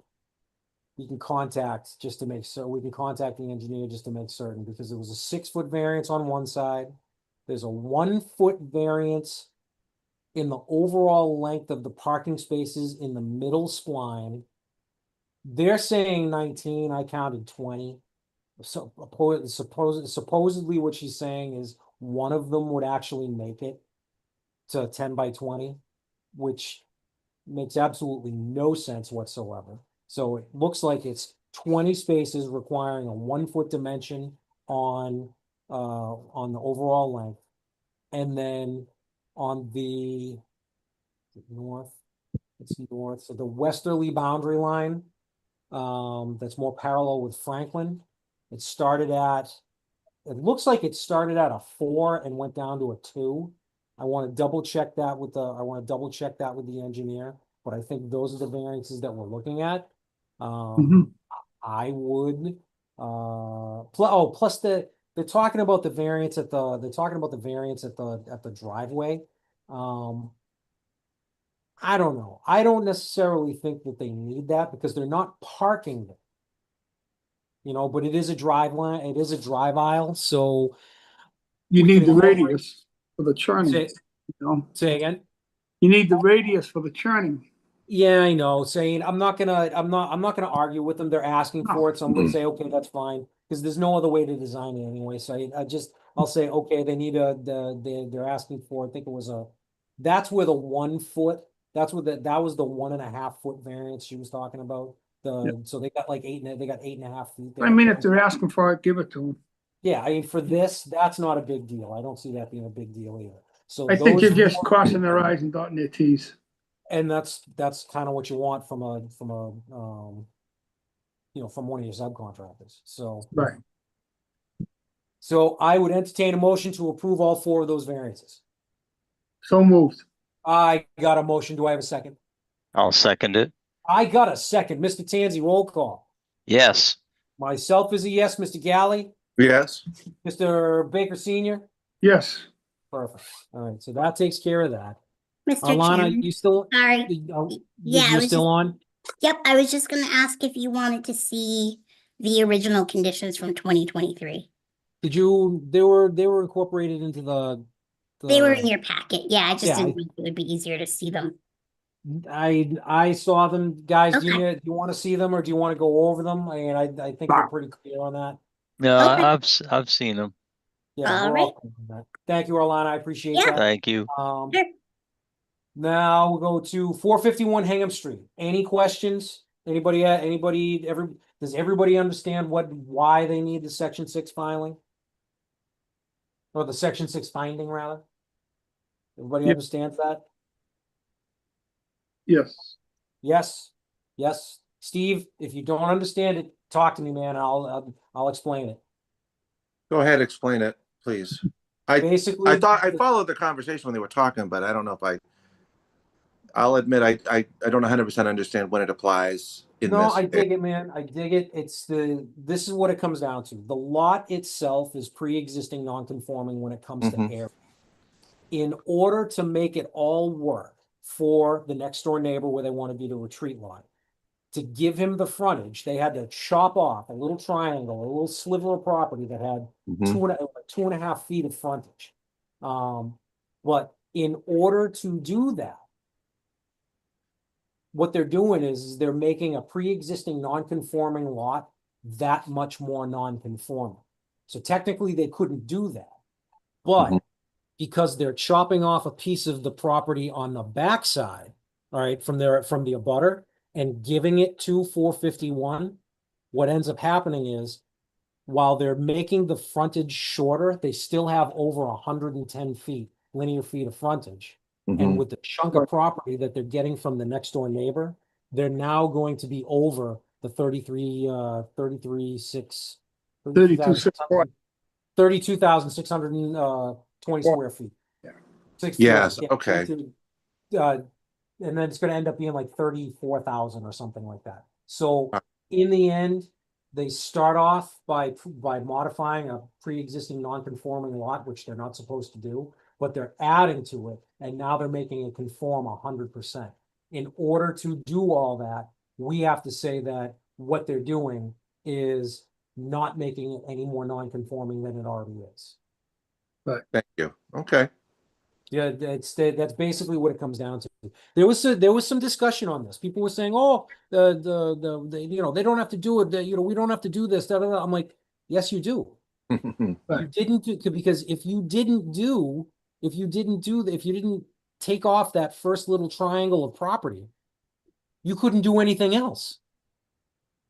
we can contact the engineer just to make certain, because there was a 6-foot variance on one side. There's a 1-foot variance in the overall length of the parking spaces in the middle spline. They're saying 19, I counted 20. So supposedly what she's saying is one of them would actually make it to 10 by 20, which makes absolutely no sense whatsoever. So it looks like it's 20 spaces requiring a 1-foot dimension on the overall length. And then on the north, so the westerly boundary line, that's more parallel with Franklin. It looks like it started at a 4 and went down to a 2. I want to double check that with the engineer, but I think those are the variances that we're looking at. I would, plus they're talking about the variance at the driveway. I don't know. I don't necessarily think that they need that because they're not parking there. But it is a drive line, it is a drive aisle, so. You we need can the incorporate- radius for the churning, Say, you know? say again? You need the radius for the churning. Yeah, I know, saying, I'm not gonna argue with them. They're asking for it, so I'm gonna say, okay, that's fine. Because there's no other way to design it anyway, so I'll say, okay, they need they're asking for, I think it was that's where the 1 foot, that was the 1.5 foot variance she was talking about. So they got like they got 8.5 feet there. I mean, if they're asking for it, give it to them. Yeah, I mean, for this, that's not a big deal. I don't see that being a big deal either. So I think you're those just four- crossing their i's and dotting their t's. And that's kind of what you want from from one of your subcontractors. So, Right. so I would entertain a motion to approve all 4 of those variances. So moved. I got a motion. Do I have a second? I'll second it. I got a second. Mr. Tanzi, roll call. Yes. Myself is a yes. Mr. Galley, Yes. Mr. Baker Senior. Yes. Perfect. All right, so that takes care of that. Mr. Alana, Chairman, you still? sorry. Yeah, I You're was still on? Yep, I was just gonna ask if you wanted to see the original conditions from 2023. Did you? They were incorporated into They were in your packet. Yeah, I just Yeah, didn't think it would be easier to see them. I saw them, guys. Do Okay. you want to see them or do you want to go over them? And I think we're pretty clear on that. No, Okay. I've seen them. Yeah, All we're right. all clear on that. Thank you, Alana. I appreciate Yeah. that. Thank you. Um, Sure. now we'll go to 451 Hingham Street. Any questions? Anybody, does everybody understand why they need the section 6 filing? Or the section 6 finding, rather? Everybody Yeah. understands that? Yes. Yes, yes. Steve, if you don't understand it, talk to me, man. I'll explain it. Go ahead, explain it, please. I Basically, thought I followed the conversation when they were talking, but I don't know if I'll admit I don't 100% understand when it applies in no, this. I dig it, man. I dig it. This is what it comes down to. The lot itself is pre-existing non-conforming when it comes to Mhm. area. In order to make it all work for the next door neighbor where they want to be the retreat lot, to give him the frontage, they had to chop off a little triangle, a little sliver of property that had Mhm. 2.5 feet of frontage. But in order to do that, what they're doing is they're making a pre-existing non-conforming lot that much more non-conforming. So technically they couldn't do that. But Mhm. because they're chopping off a piece of the property on the backside, all right, from the abutter and giving it to 451, what ends up happening is while they're making the frontage shorter, they still have over 110 linear feet of frontage. And Mhm. with the chunk of property that they're getting from the next door neighbor, they're now going to be over the 32,620 square feet. Yeah. Yes, Yeah, okay. and then it's gonna end up being like 34,000 or something like that. So in the end, they start off by modifying a pre-existing non-conforming lot, which they're not supposed to do, but they're adding to it, and now they're making it conform 100%. In order to do all that, we have to say that what they're doing is not making it any more non-conforming than it already is. Thank you. Okay. Yeah, that's basically what it comes down to. There was some discussion on this. People were saying, "Oh, they don't have to do it. We don't have to do this." Da, da, da. I'm like, yes, you do. You didn't do because if you didn't take off that first little triangle of property, you couldn't do anything else.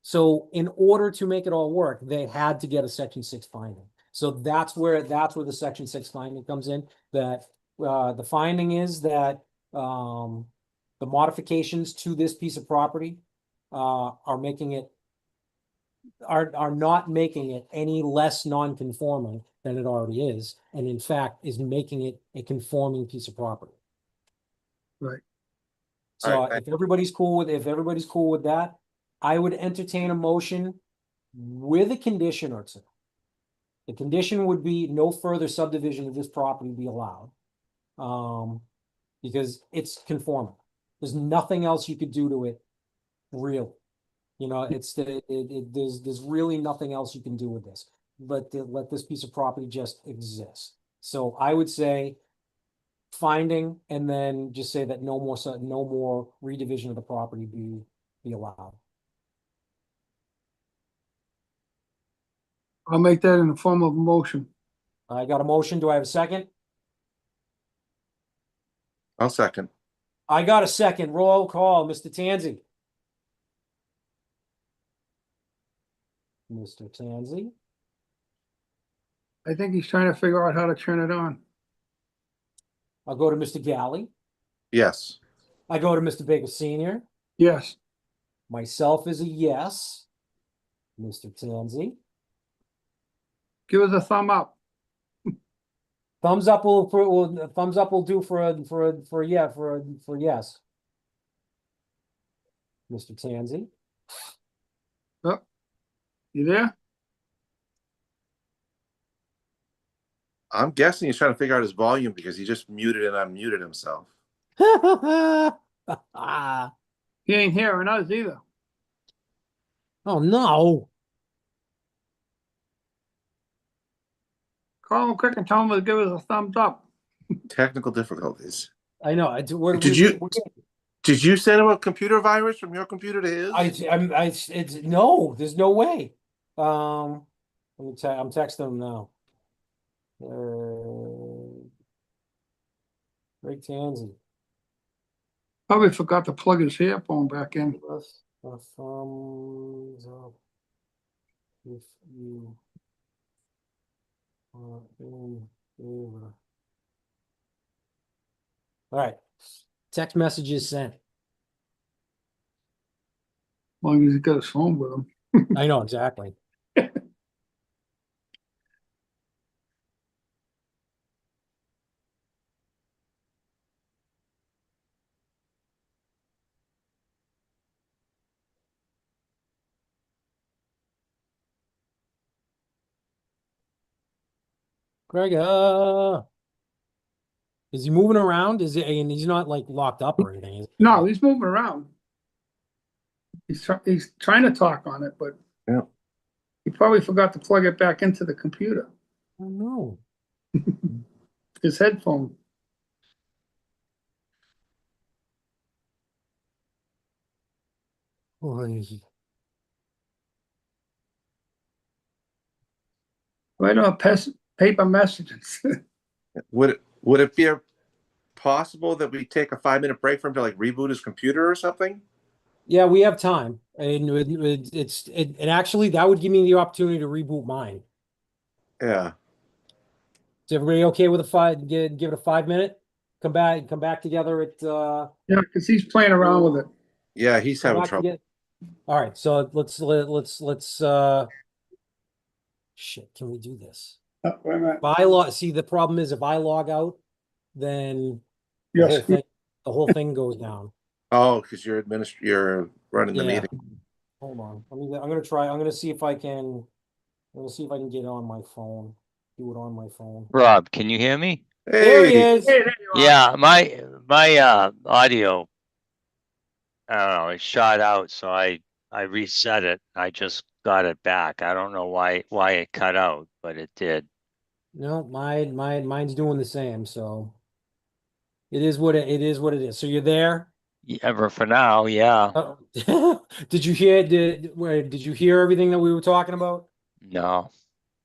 So in order to make it all work, they had to get a section 6 finding. So that's where the section 6 finding comes in, that the finding is that the modifications to this piece of property are not making it any less non-conforming than it already is, and in fact is making it a conforming piece of property. Right. So All right, if everybody's cool with that, I would entertain a motion with a condition or two. The condition would be no further subdivision of this property be allowed. Because it's conforming. There's nothing else you could do to it, really. There's really nothing else you can do with this. Let this piece of property just exist. So I would say finding, and then just say that no more redivision of the property be allowed. I'll make that in the form of a motion. I got a motion. Do I have a second? I'll second. I got a second. Roll call, Mr. Tanzi. Mr. Tanzi. I think he's trying to figure out how to turn it on. I'll go to Mr. Galley. Yes. I go to Mr. Baker Senior. Yes, Myself is a yes. Mr. Tanzi. give us a thumb up. Thumbs up thumbs up will do for yes. Mr. Tanzi. You there? I'm guessing he's trying to figure out his volume because he just muted and unmuted himself. He ain't hearing us either. Oh no. Call him quick and tell him to give us a thumbs up. Technical difficulties. I know. Did you send him a computer virus from your computer to his? No, there's no way. I'm texting him now. Greg Tanzi. Probably forgot to plug his earphone back in. Give us a thumbs up if you are in favor. All right. Text messages sent. As long as he got his phone with him. I know exactly. Greg, is he moving around? And he's not like locked up or anything? No, he's moving around. He's trying to talk on it, but Yeah. he probably forgot to plug it back into the computer. Oh no. His headphone. Boy. Right on paper messages. Would it be possible that we take a 5-minute break for him to like reboot his computer or something? Yeah, we have time, and and actually that would give me the opportunity to reboot mine. Yeah. Is everybody okay with give it a 5-minute? Come back together at Yeah, because he's playing around with it. Yeah, he's come having back trouble. together. All right, so let's shit, can we do this? Oh, wait a minute. If I log, see, the problem is if I log out, then the Yes. whole thing goes down. Oh, because you're running the Yeah. meeting. Hold on. I'm gonna see if I can get on my phone. Do it on my phone. Rob, can you hear me? There he Hey, is. Hey, there you are. Yeah, my audio, I don't know, it shot out, so I reset it. I just got it back. I don't know why it cut out, but it did. No, mine's doing the same, so it is what it is. So you're there? Yeah, for now, yeah. Did you hear everything that we were talking about? No.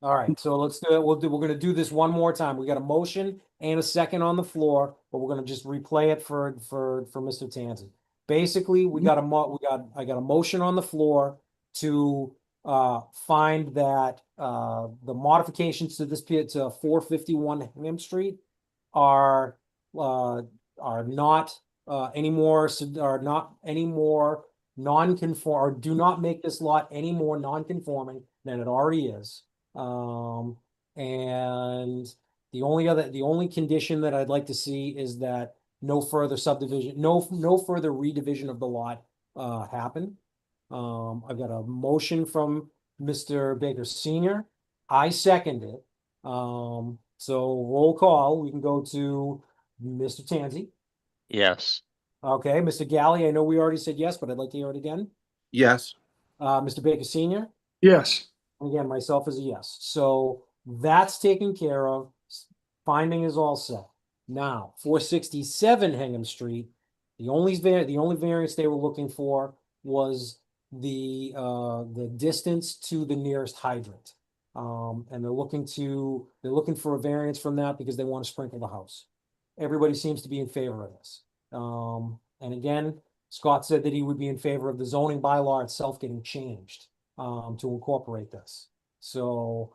All right, so let's do it. We're gonna do this one more time. We got a motion and a second on the floor, but we're gonna just replay it for Mr. Tanzi. Basically, I got a motion on the floor to find that the modifications to this pit to 451 Ham Street are not anymore non-conform, or do not make this lot any more non-conforming than it already is. And the only condition that I'd like to see is that no further subdivision, no further redivision of the lot happen. I've got a motion from Mr. Baker Senior. I second it. So roll call, we can go to Mr. Tanzi. Yes. Okay, Mr. Galley, I know we already said yes, but I'd like to hear it again. yes. Mr. Baker Senior. Yes. Again, myself is a yes. So that's taken care of. Finding is all set. Now, 467 Hingham Street, the only variance they were looking for was the distance to the nearest hydrant. And they're looking for a variance from that because they want to sprinkle the house. Everybody seems to be in favor of this. And again, Scott said that he would be in favor of the zoning bylaw itself getting changed, to incorporate this. So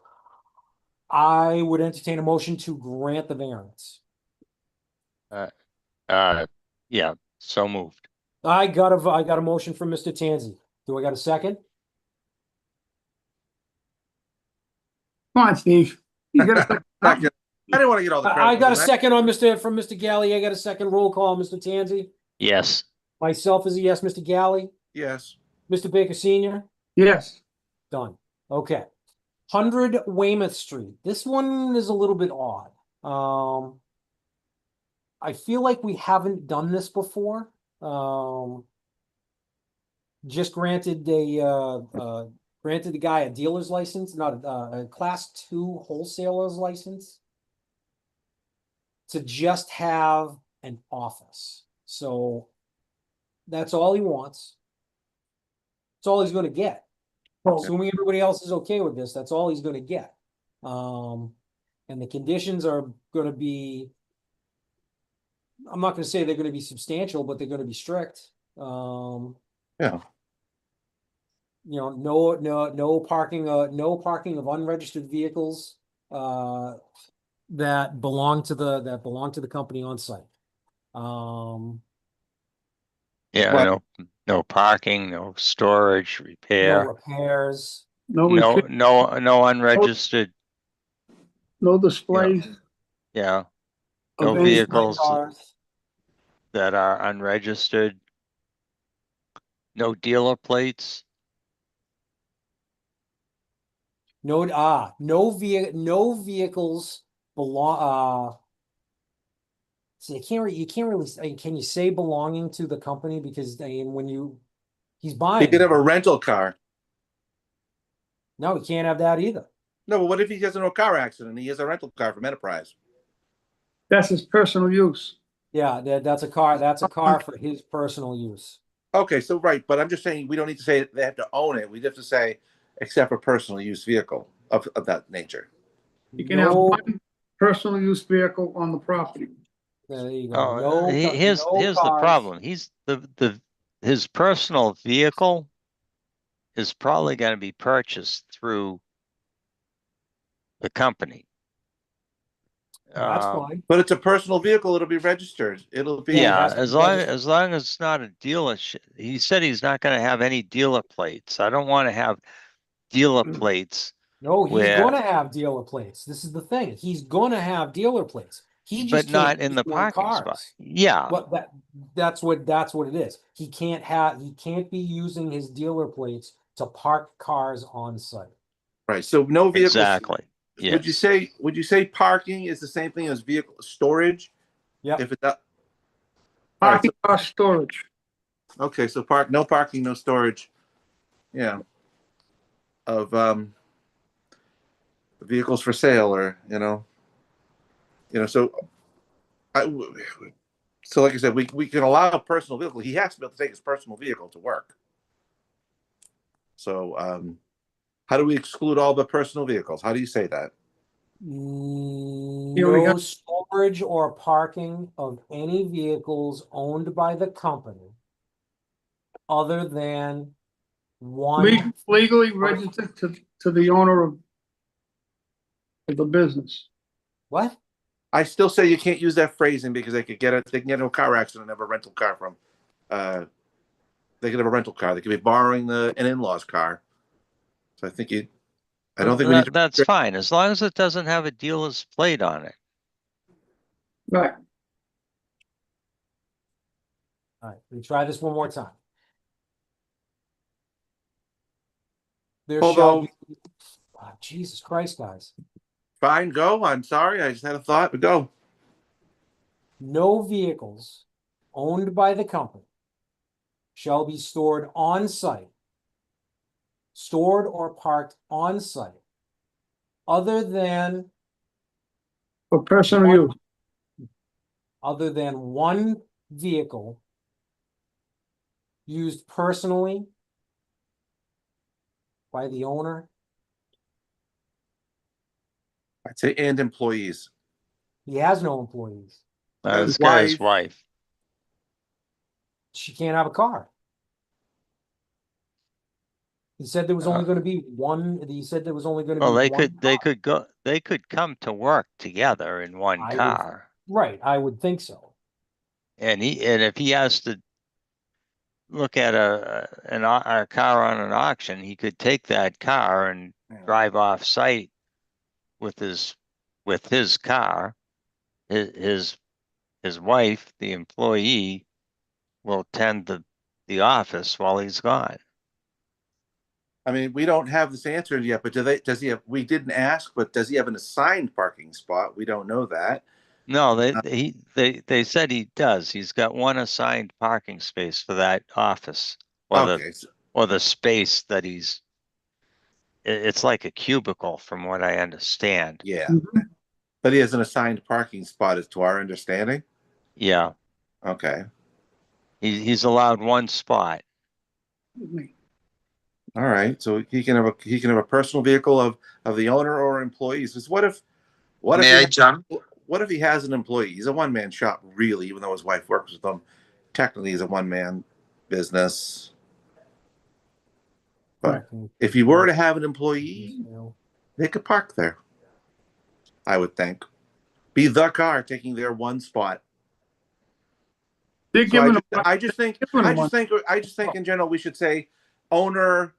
I would entertain a motion to grant the variance. Yeah, so moved. I got a motion from Mr. Tanzi. Do I got a second? Come on, Steve. You gotta start- I didn't want to get all the credit. I got a for that. second on from Mr. Galley. I got a second roll call, Mr. Tanzi. Yes. Myself is a yes, Mr. Galley. Yes. Mr. Baker Senior. Yes, Done. Okay. 100 Weymouth Street. This one is a little bit odd. I feel like we haven't done this before. Just granted the guy a dealer's license, not a class 2 wholesaler's license, to just have an office. So that's all he wants. That's all he's going to get. Assuming everybody else is okay with this, that's all he's going to get. And the conditions are going to be, I'm not going to say they're going to be substantial, but they're going to be strict. Yeah. You know, no parking of unregistered vehicles that belong to the company on site. Yeah, But- no parking, no storage, No repair, repairs. no, no unregistered, no displays. yeah, of no any- vehicles Cars. that are unregistered, no dealer plates. No vehicles belong. See, you can't really. Can you say belonging to the company? Because I mean, he's He buying. could have a rental car. No, he can't have that either. No, but what if he gets into a car accident and he has a rental car from Enterprise? That's his personal use. Yeah, that's a car. That's a car for his personal use. Okay, so right, but I'm just saying we don't need to say they have to own it. We have to say except for personal use vehicle of that nature. You can have No, one personal use vehicle on the property. there you go. Oh, No, here's no the cars. problem. His personal vehicle is probably going to be purchased through the company. That's fine. But it's a personal vehicle. It'll be registered. It'll be. Yeah, it Yeah, has to be as long registered. as it's not a dealership. He said he's not going to have any dealer plates. I don't want to have dealer plates. No, he's Where- going to have dealer plates. This is the thing. He's going to have dealer plates. He just but not can't in be the storing parking spot. cars. Yeah, But that's what it is. He can't be using his dealer plates to park cars on site. Right. So no vehicles. exactly. Would you say parking is the same thing as vehicle storage? Yep. If it's not. All right, Parking or storage. okay, so no parking, no storage. Yeah. Of vehicles for sale, or so so like I said, we can allow a personal vehicle. He has to be able to take his personal vehicle to work. So how do we exclude all the personal vehicles? How do you say that? No storage or parking of any vehicles owned by the company other than one. Legally registered to the owner of the business. What? I still say you can't use that phrasing because they can get into a car accident and have a rental car from. They could have a rental car. They could be borrowing an in-law's car. So I think I don't think we need to. That's fine as long as it doesn't have a dealer's plate on it. Right. All right, we try this one more time. There shall Although, be, Jesus Christ, guys. fine, go. I'm sorry. I just had a thought, but go. No vehicles owned by the company shall be stored on site, stored or parked on site, other than For personal use. other than one vehicle used personally by the owner? I'd say and employees. He has no employees. It's got his wife. She can't have a car. He said there was only going to be one. He said there was only going to Well, be they one. they could come to work together in one I would- car. Right, I would think so. And if he has to look at a car on an auction, he could take that car and drive off site with his car. His wife, the employee, will tend the office while he's gone. I mean, we don't have this answered yet, but does he have, we didn't ask, but does he have an assigned parking spot? We don't know that. No, they said he does. He's got one assigned parking space for that office Okay. or the space that it's like a cubicle from what I understand. Yeah. But he has an assigned parking spot, as to our understanding. Yeah. Okay. He's allowed one spot. All right. So he can have a personal vehicle of the owner or employees. Because what if May I jump? what if he has an employee? He's a one-man shop, really, even though his wife works with him. Technically, he's a one-man business. But if you were to have an employee, they could park there. I would think. Be the car taking their one spot. They're So giving I just think in general we should say owner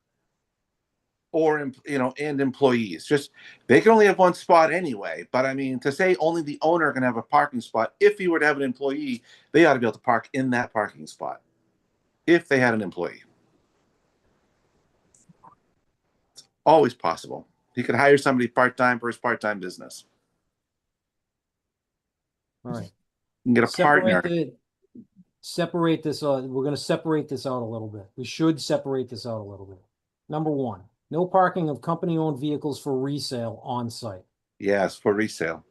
or and employees. Just they can only have one spot anyway. But I mean, to say only the owner can have a parking spot, if he were to have an employee, they ought to be able to park in that parking spot. If they had an employee, it's always possible. He could hire somebody part-time for his part-time business. All right. You can get a partner. Separate this. We're going to separate this out a little bit. We should separate this out a little bit. Number one, no parking of company-owned vehicles for resale on site. Yes, for resale.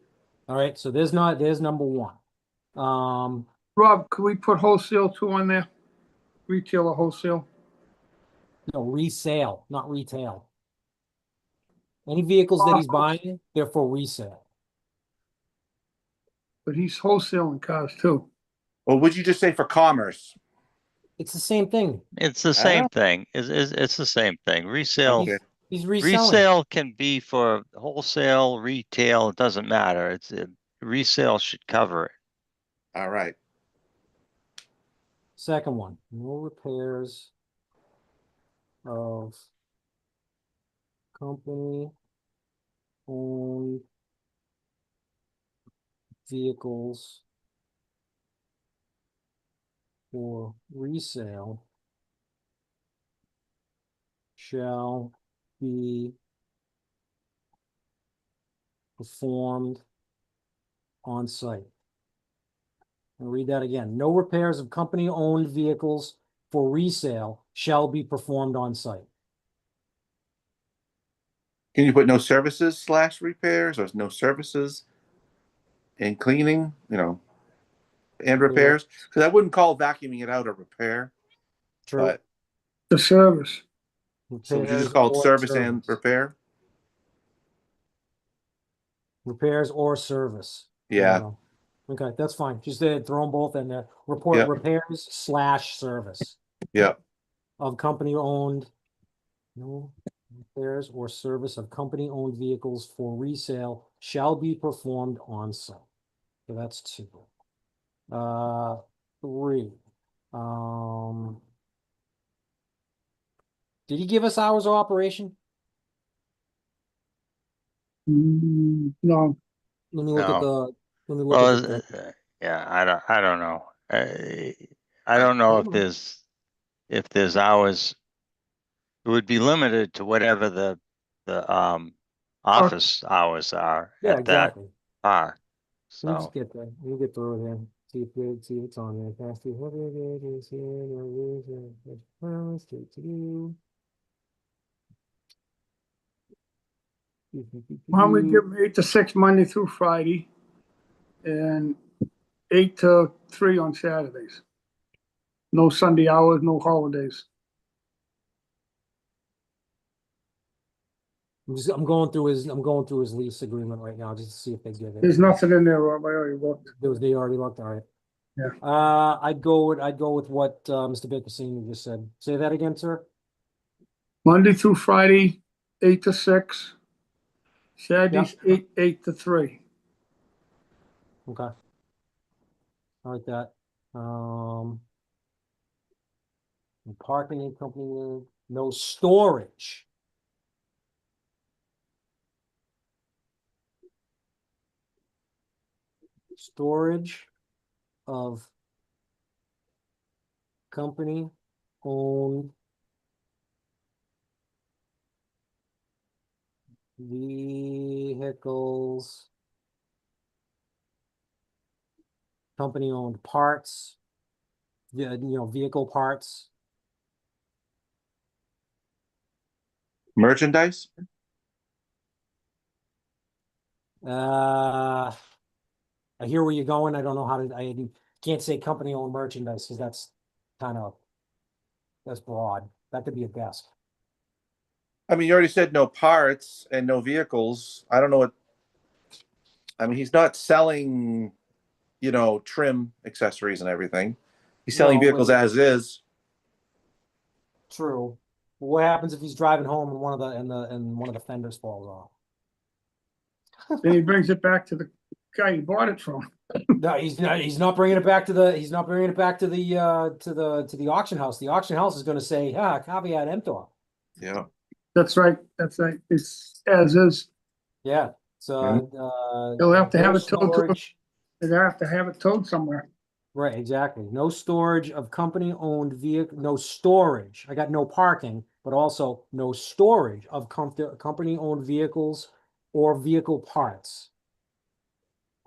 All right. So there's number one. Rob, could we put wholesale too on there? Retail or wholesale? No, resale, not retail. Any vehicles that he's buying, they're for resale. But he's wholesaling cars too. Or would you just say for commerce? It's the same thing. It's the same thing. It's the same thing. Resale. Okay. He's reselling. Resale can be for wholesale, retail. It doesn't matter. Resale should cover it. All right. Second one, no repairs of company-owned vehicles for resale shall be performed on site. I'll read that again. No repairs of company-owned vehicles for resale shall be performed on site. Can you put no services / repairs or no services and cleaning, and repairs? Because I wouldn't call vacuuming it out a repair. True. But The service. so would you just call it service and repair? Repairs or service. Yeah. Okay, that's fine. Just throw them both in there. Report Yep. repairs / service Yep. of company-owned. No repairs or service of company-owned vehicles for resale shall be performed on site. So that's 2. 3. Did he give us hours of operation? No. Let me look at the. Let me look Well, at the thing. yeah, I don't know. I don't know if there's hours. It would be limited to whatever the office hours are Yeah, at that exactly. park. Let me just So get that. Let me get through it here. See if it's on there. Fast food. What it is here. Straight to do. Why don't we give him 8 to 6 Monday through Friday? And 8 to 3 on Saturdays. No Sunday hours, no holidays. I'm going through his lease agreement right now just to see if they give it. There's nothing in there, Rob. I already looked. They already looked, all right. Yeah. I'd go with what, Mr. Baker Senior just said. Say that again, sir? Monday through Friday, 8 to 6. Saturdays, 8 to 3. Okay. I like that. Parking and company, no storage. Storage of company owned vehicles, company owned parts, vehicle parts. Merchandise? I hear where you're going. I don't know how to, I can't say company owned merchandise because that's broad. That could be a desk. I mean, you already said no parts and no vehicles. I don't know what, I mean, he's not selling, trim accessories and everything. He's selling No, vehicles as is. True. What happens if he's driving home and one of the fenders falls off? Then he brings it back to the guy he bought it from. No, he's not bringing it back to the auction house. The auction house is going to say, caveat emptor. Yeah. That's right. It's as is. Yeah. So He'll have to no have it towed to, storage. they'll have to have it towed somewhere. Right, exactly. No storage of company-owned vehicle, no storage. I got no parking, but also no storage of company-owned vehicles or vehicle parts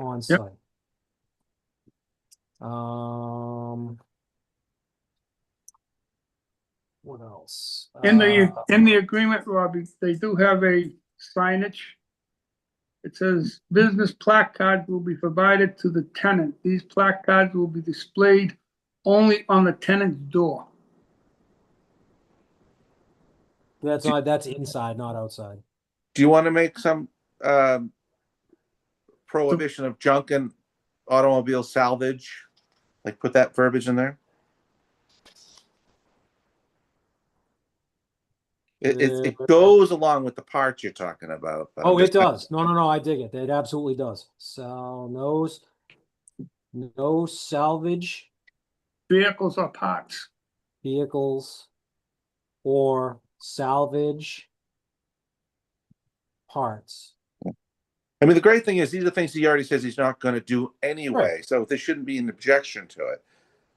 on Yep. site. What else? In the agreement, Robbie, they do have a signage. It says business placards will be provided to the tenant. These placards will be displayed only on the tenant's door. That's inside, not outside. Do you want to make some prohibition of junk and automobile salvage? Like put that verbiage in there? It goes along with the parts you're talking about. But Oh, it does. No, I dig it. It absolutely does. So no salvage Vehicles or parts. vehicles or salvage parts. I mean, the great thing is these are things he already says he's not going to do anyway. Right. So there shouldn't be an objection to it.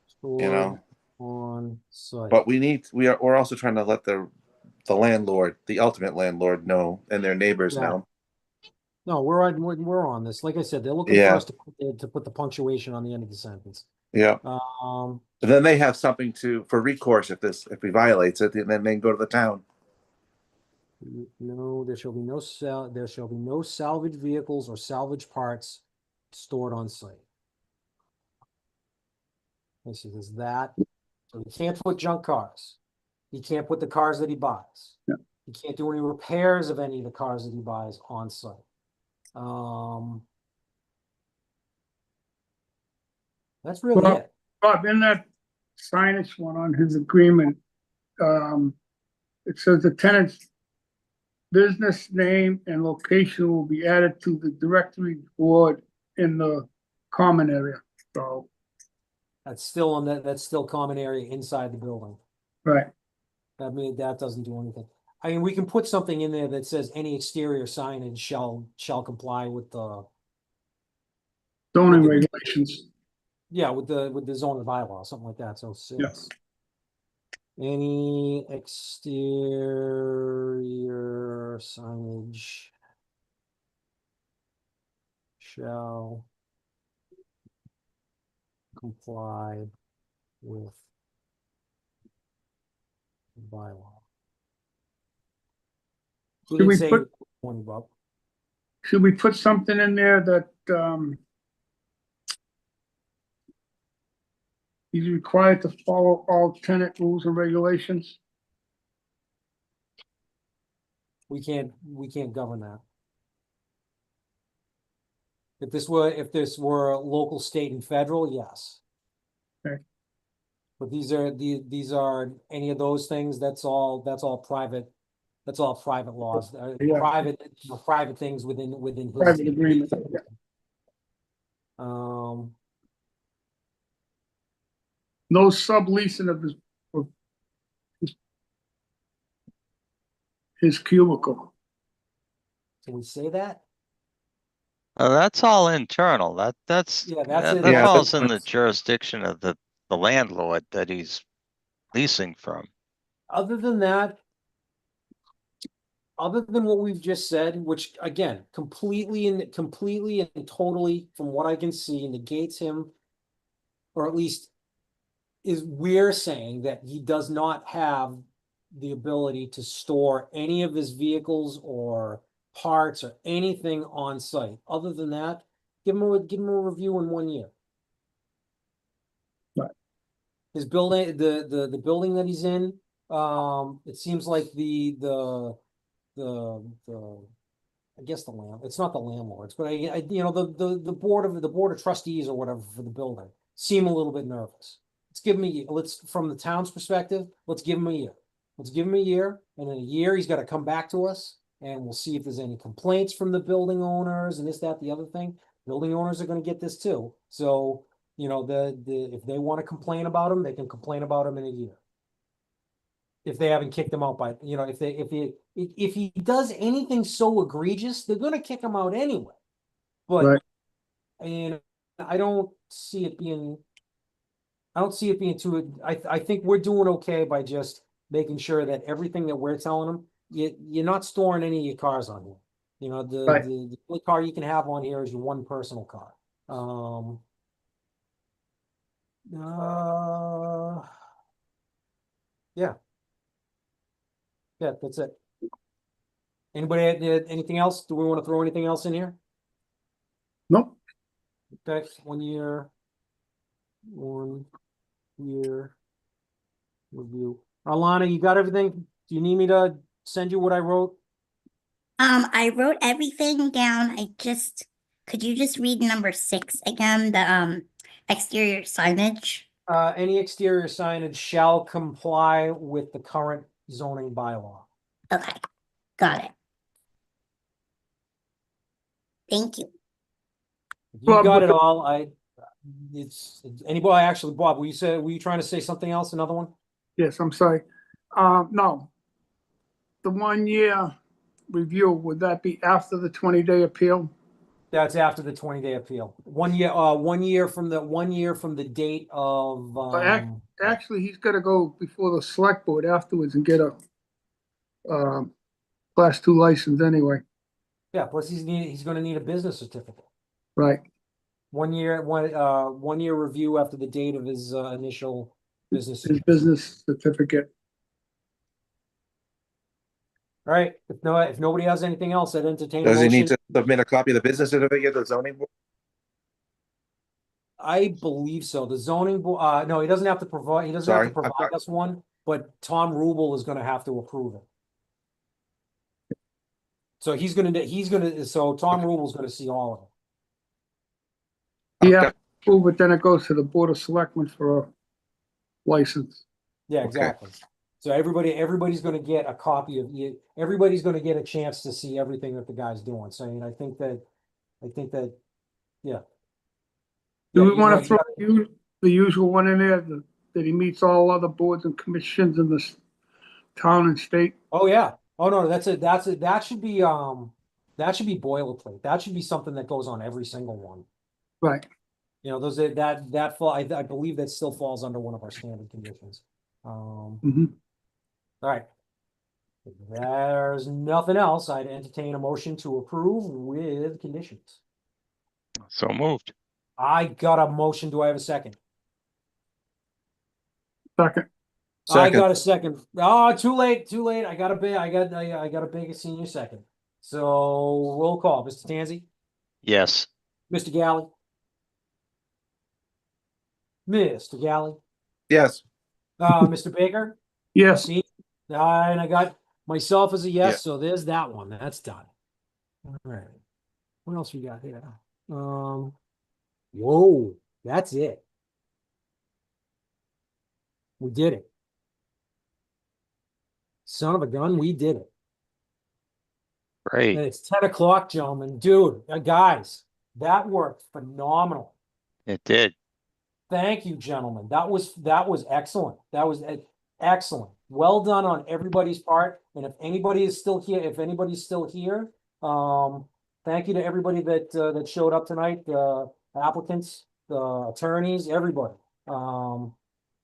Stored on site. But we're also trying to let the landlord, the ultimate landlord, know, and their neighbors know. No, we're on this. Like I said, they're looking for us to put the punctuation on the end of the sentence. Yeah. And then they have something for recourse if he violates it, and then they can go to the town. No, there shall be no salvage vehicles or salvage parts stored on site. Let's see, there's that. So he can't put junk cars. He can't put the cars that he buys. Yeah. He can't do any repairs of any of the cars that he buys on site. That's really it. Bob, in that signage one on his agreement, it says the tenant's business name and location will be added to the directory board in the common area. So, That's still common area inside the building. right. I mean, that doesn't do anything. I mean, we can put something in there that says any exterior signage shall comply with the Zoning regulations. yeah, with the zoning bylaw, something like that. So Yes. Any exterior signage shall comply with the bylaw. We Should can we say put- 20 bucks. Should we put something in there that, He's required to follow all tenant rules and regulations. We can't govern that. If this were local, state, and federal, yes. Okay. But these are any of those things, that's all private. That's all private laws, Yeah. private things within his. Private agreement. Yeah. No subleasing of his cubicle. Can we say that? That's all internal. That's Yeah, that's it. that Yeah, falls in the that's- jurisdiction of the landlord that he's leasing from. Other than that, other than what we've just said, which again, completely and totally, from what I can see, negates him, or at least we're saying that he does not have the ability to store any of his vehicles or parts or anything on site. Other than that, give him a review in 1 year. Right. His building, the building that he's in, it seems like the I guess it's not the landlords, but the board of trustees or whatever for the building seem a little bit nervous. From the town's perspective, let's give him a year. Let's give him a year, and in a year, he's got to come back to us, and we'll see if there's any complaints from the building owners and this, that, the other thing. Building owners are going to get this too. So, if they want to complain about him, they can complain about him in a year. If they haven't kicked him out by, if he does anything so egregious, they're going to kick him out anyway. But, Right. and I don't see it being too, I think we're doing okay by just making sure that everything that we're telling them, you're not storing any of your cars on here. Right. The only car you can have on here is your one personal car. Yeah. Yeah, that's it. Anybody, anything else? Do we want to throw anything else in here? Nope. Okay, 1 year. 1 year review. Alana, you got everything? Do you need me to send you what I wrote? I wrote everything down. Could you just read number 6 again, the exterior signage? Any exterior signage shall comply with the current zoning bylaw. Okay, got it. Thank you. If you Bob, got with it the- all, anybody, actually, Bob, were you trying to say something else, another one? Yes, I'm sorry. No. The 1 year review, would that be after the 20-day appeal? That's after the 20-day appeal. 1 year, 1 year from the date of, Actually, he's gotta go before the select board afterwards and get a class 2 license anyway. yeah, plus he's gonna need a business certificate. Right. 1 year, 1 year review after the date of his initial business. His business certificate. All right, if nobody has anything else, I'd entertain a Does he need motion. to submit a copy of the business certificate to the zoning board? I believe so. The zoning board, no, he doesn't have to provide Sorry, I'm provide us one, but Tom Rubel is gonna have to approve it. So so Tom Rubel's gonna see all of it. Yeah, but then it goes to the Board of Selectmen for a license. Yeah, Okay. exactly. So everybody's gonna get a copy of it. Everybody's gonna get a chance to see everything that the guy's doing. So I mean, I think that, yeah. Do Yeah, we want to you throw the usual one in there, that he meets all other boards and commissions in this town and state? Oh, yeah. Oh, no, that should be boilerplate. That should be something that goes on every single one. Right. I believe that still falls under one of our standard conditions. All Mhm. right. If there's nothing else, I'd entertain a motion to approve with conditions. So moved. I got a motion. Do I have a second? Second. I got a second. Oh, too late. I got a big senior second. So roll call. Mr. Tanzi, Yes. Mr. Galley, Mr. Galley, Yes. Mr. Baker? Yes, See, and I got myself as a yes, Yeah. so there's that one. That's done. All right. What else we got here? Whoa, that's it. We did it. Son of a gun, we did it. Great. And it's 10 o'clock, gentlemen. Dude, guys, that worked phenomenal. It did. Thank you, gentlemen. That was excellent. That was excellent. Well done on everybody's part. And if anybody is still here, thank you to everybody that showed up tonight, the applicants, the attorneys, everybody.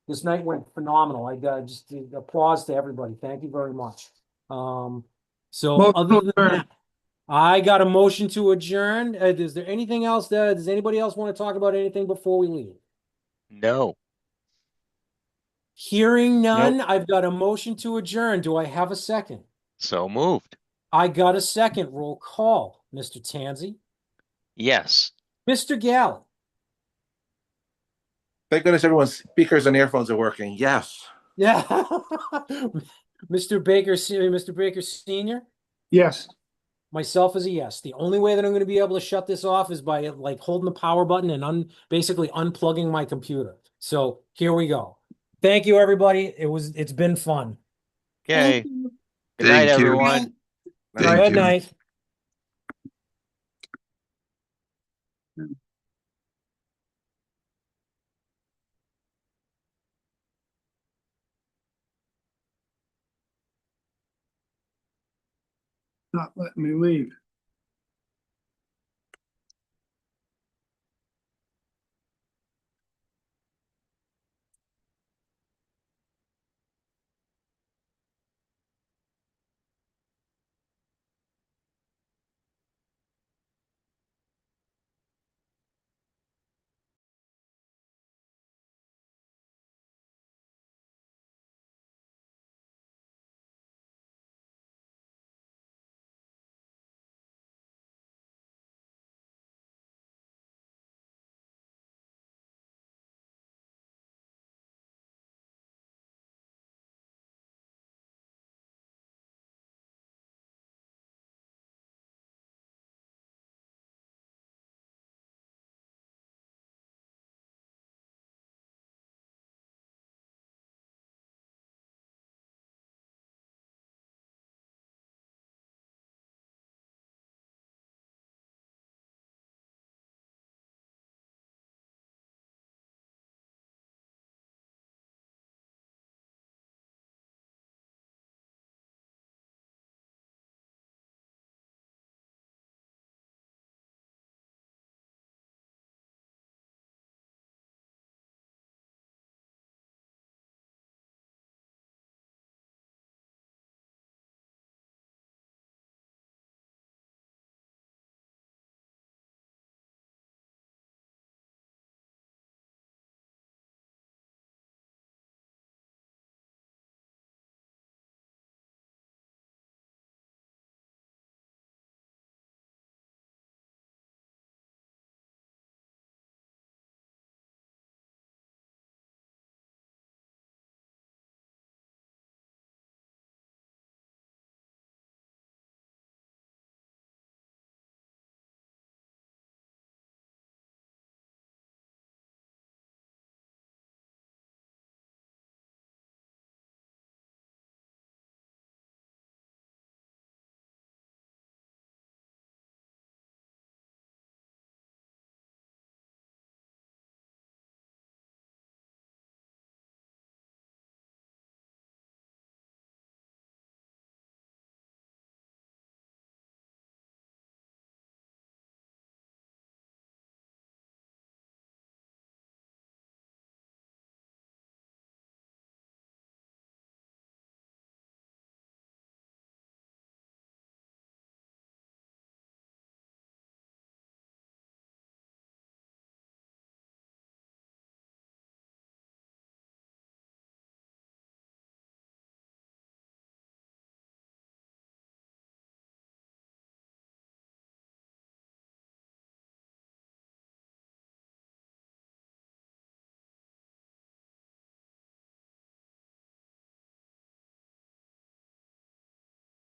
This night went phenomenal. I just applause to everybody. Thank you very much. So Motion other than adjourned. that, I got a motion to adjourn. Is there anything else does anybody else want to talk about anything before we leave? No. Hearing none, I've got a motion to adjourn. Do I have a second? So moved. I got a second. Roll call. Mr. Tansey, Yes. Mr. Galley, Thank goodness everyone's speakers and earphones are working. Yes. yeah, Mr. Baker, Mr. Baker Senior. yes. Myself is a yes. The only way that I'm going to be able to shut this off is by like holding the power button and basically unplugging my computer. So here we go. Thank you, everybody. It's been fun. Okay. Thank you. Good night, Thank you. everyone. Thank Good you. night. Not letting me leave.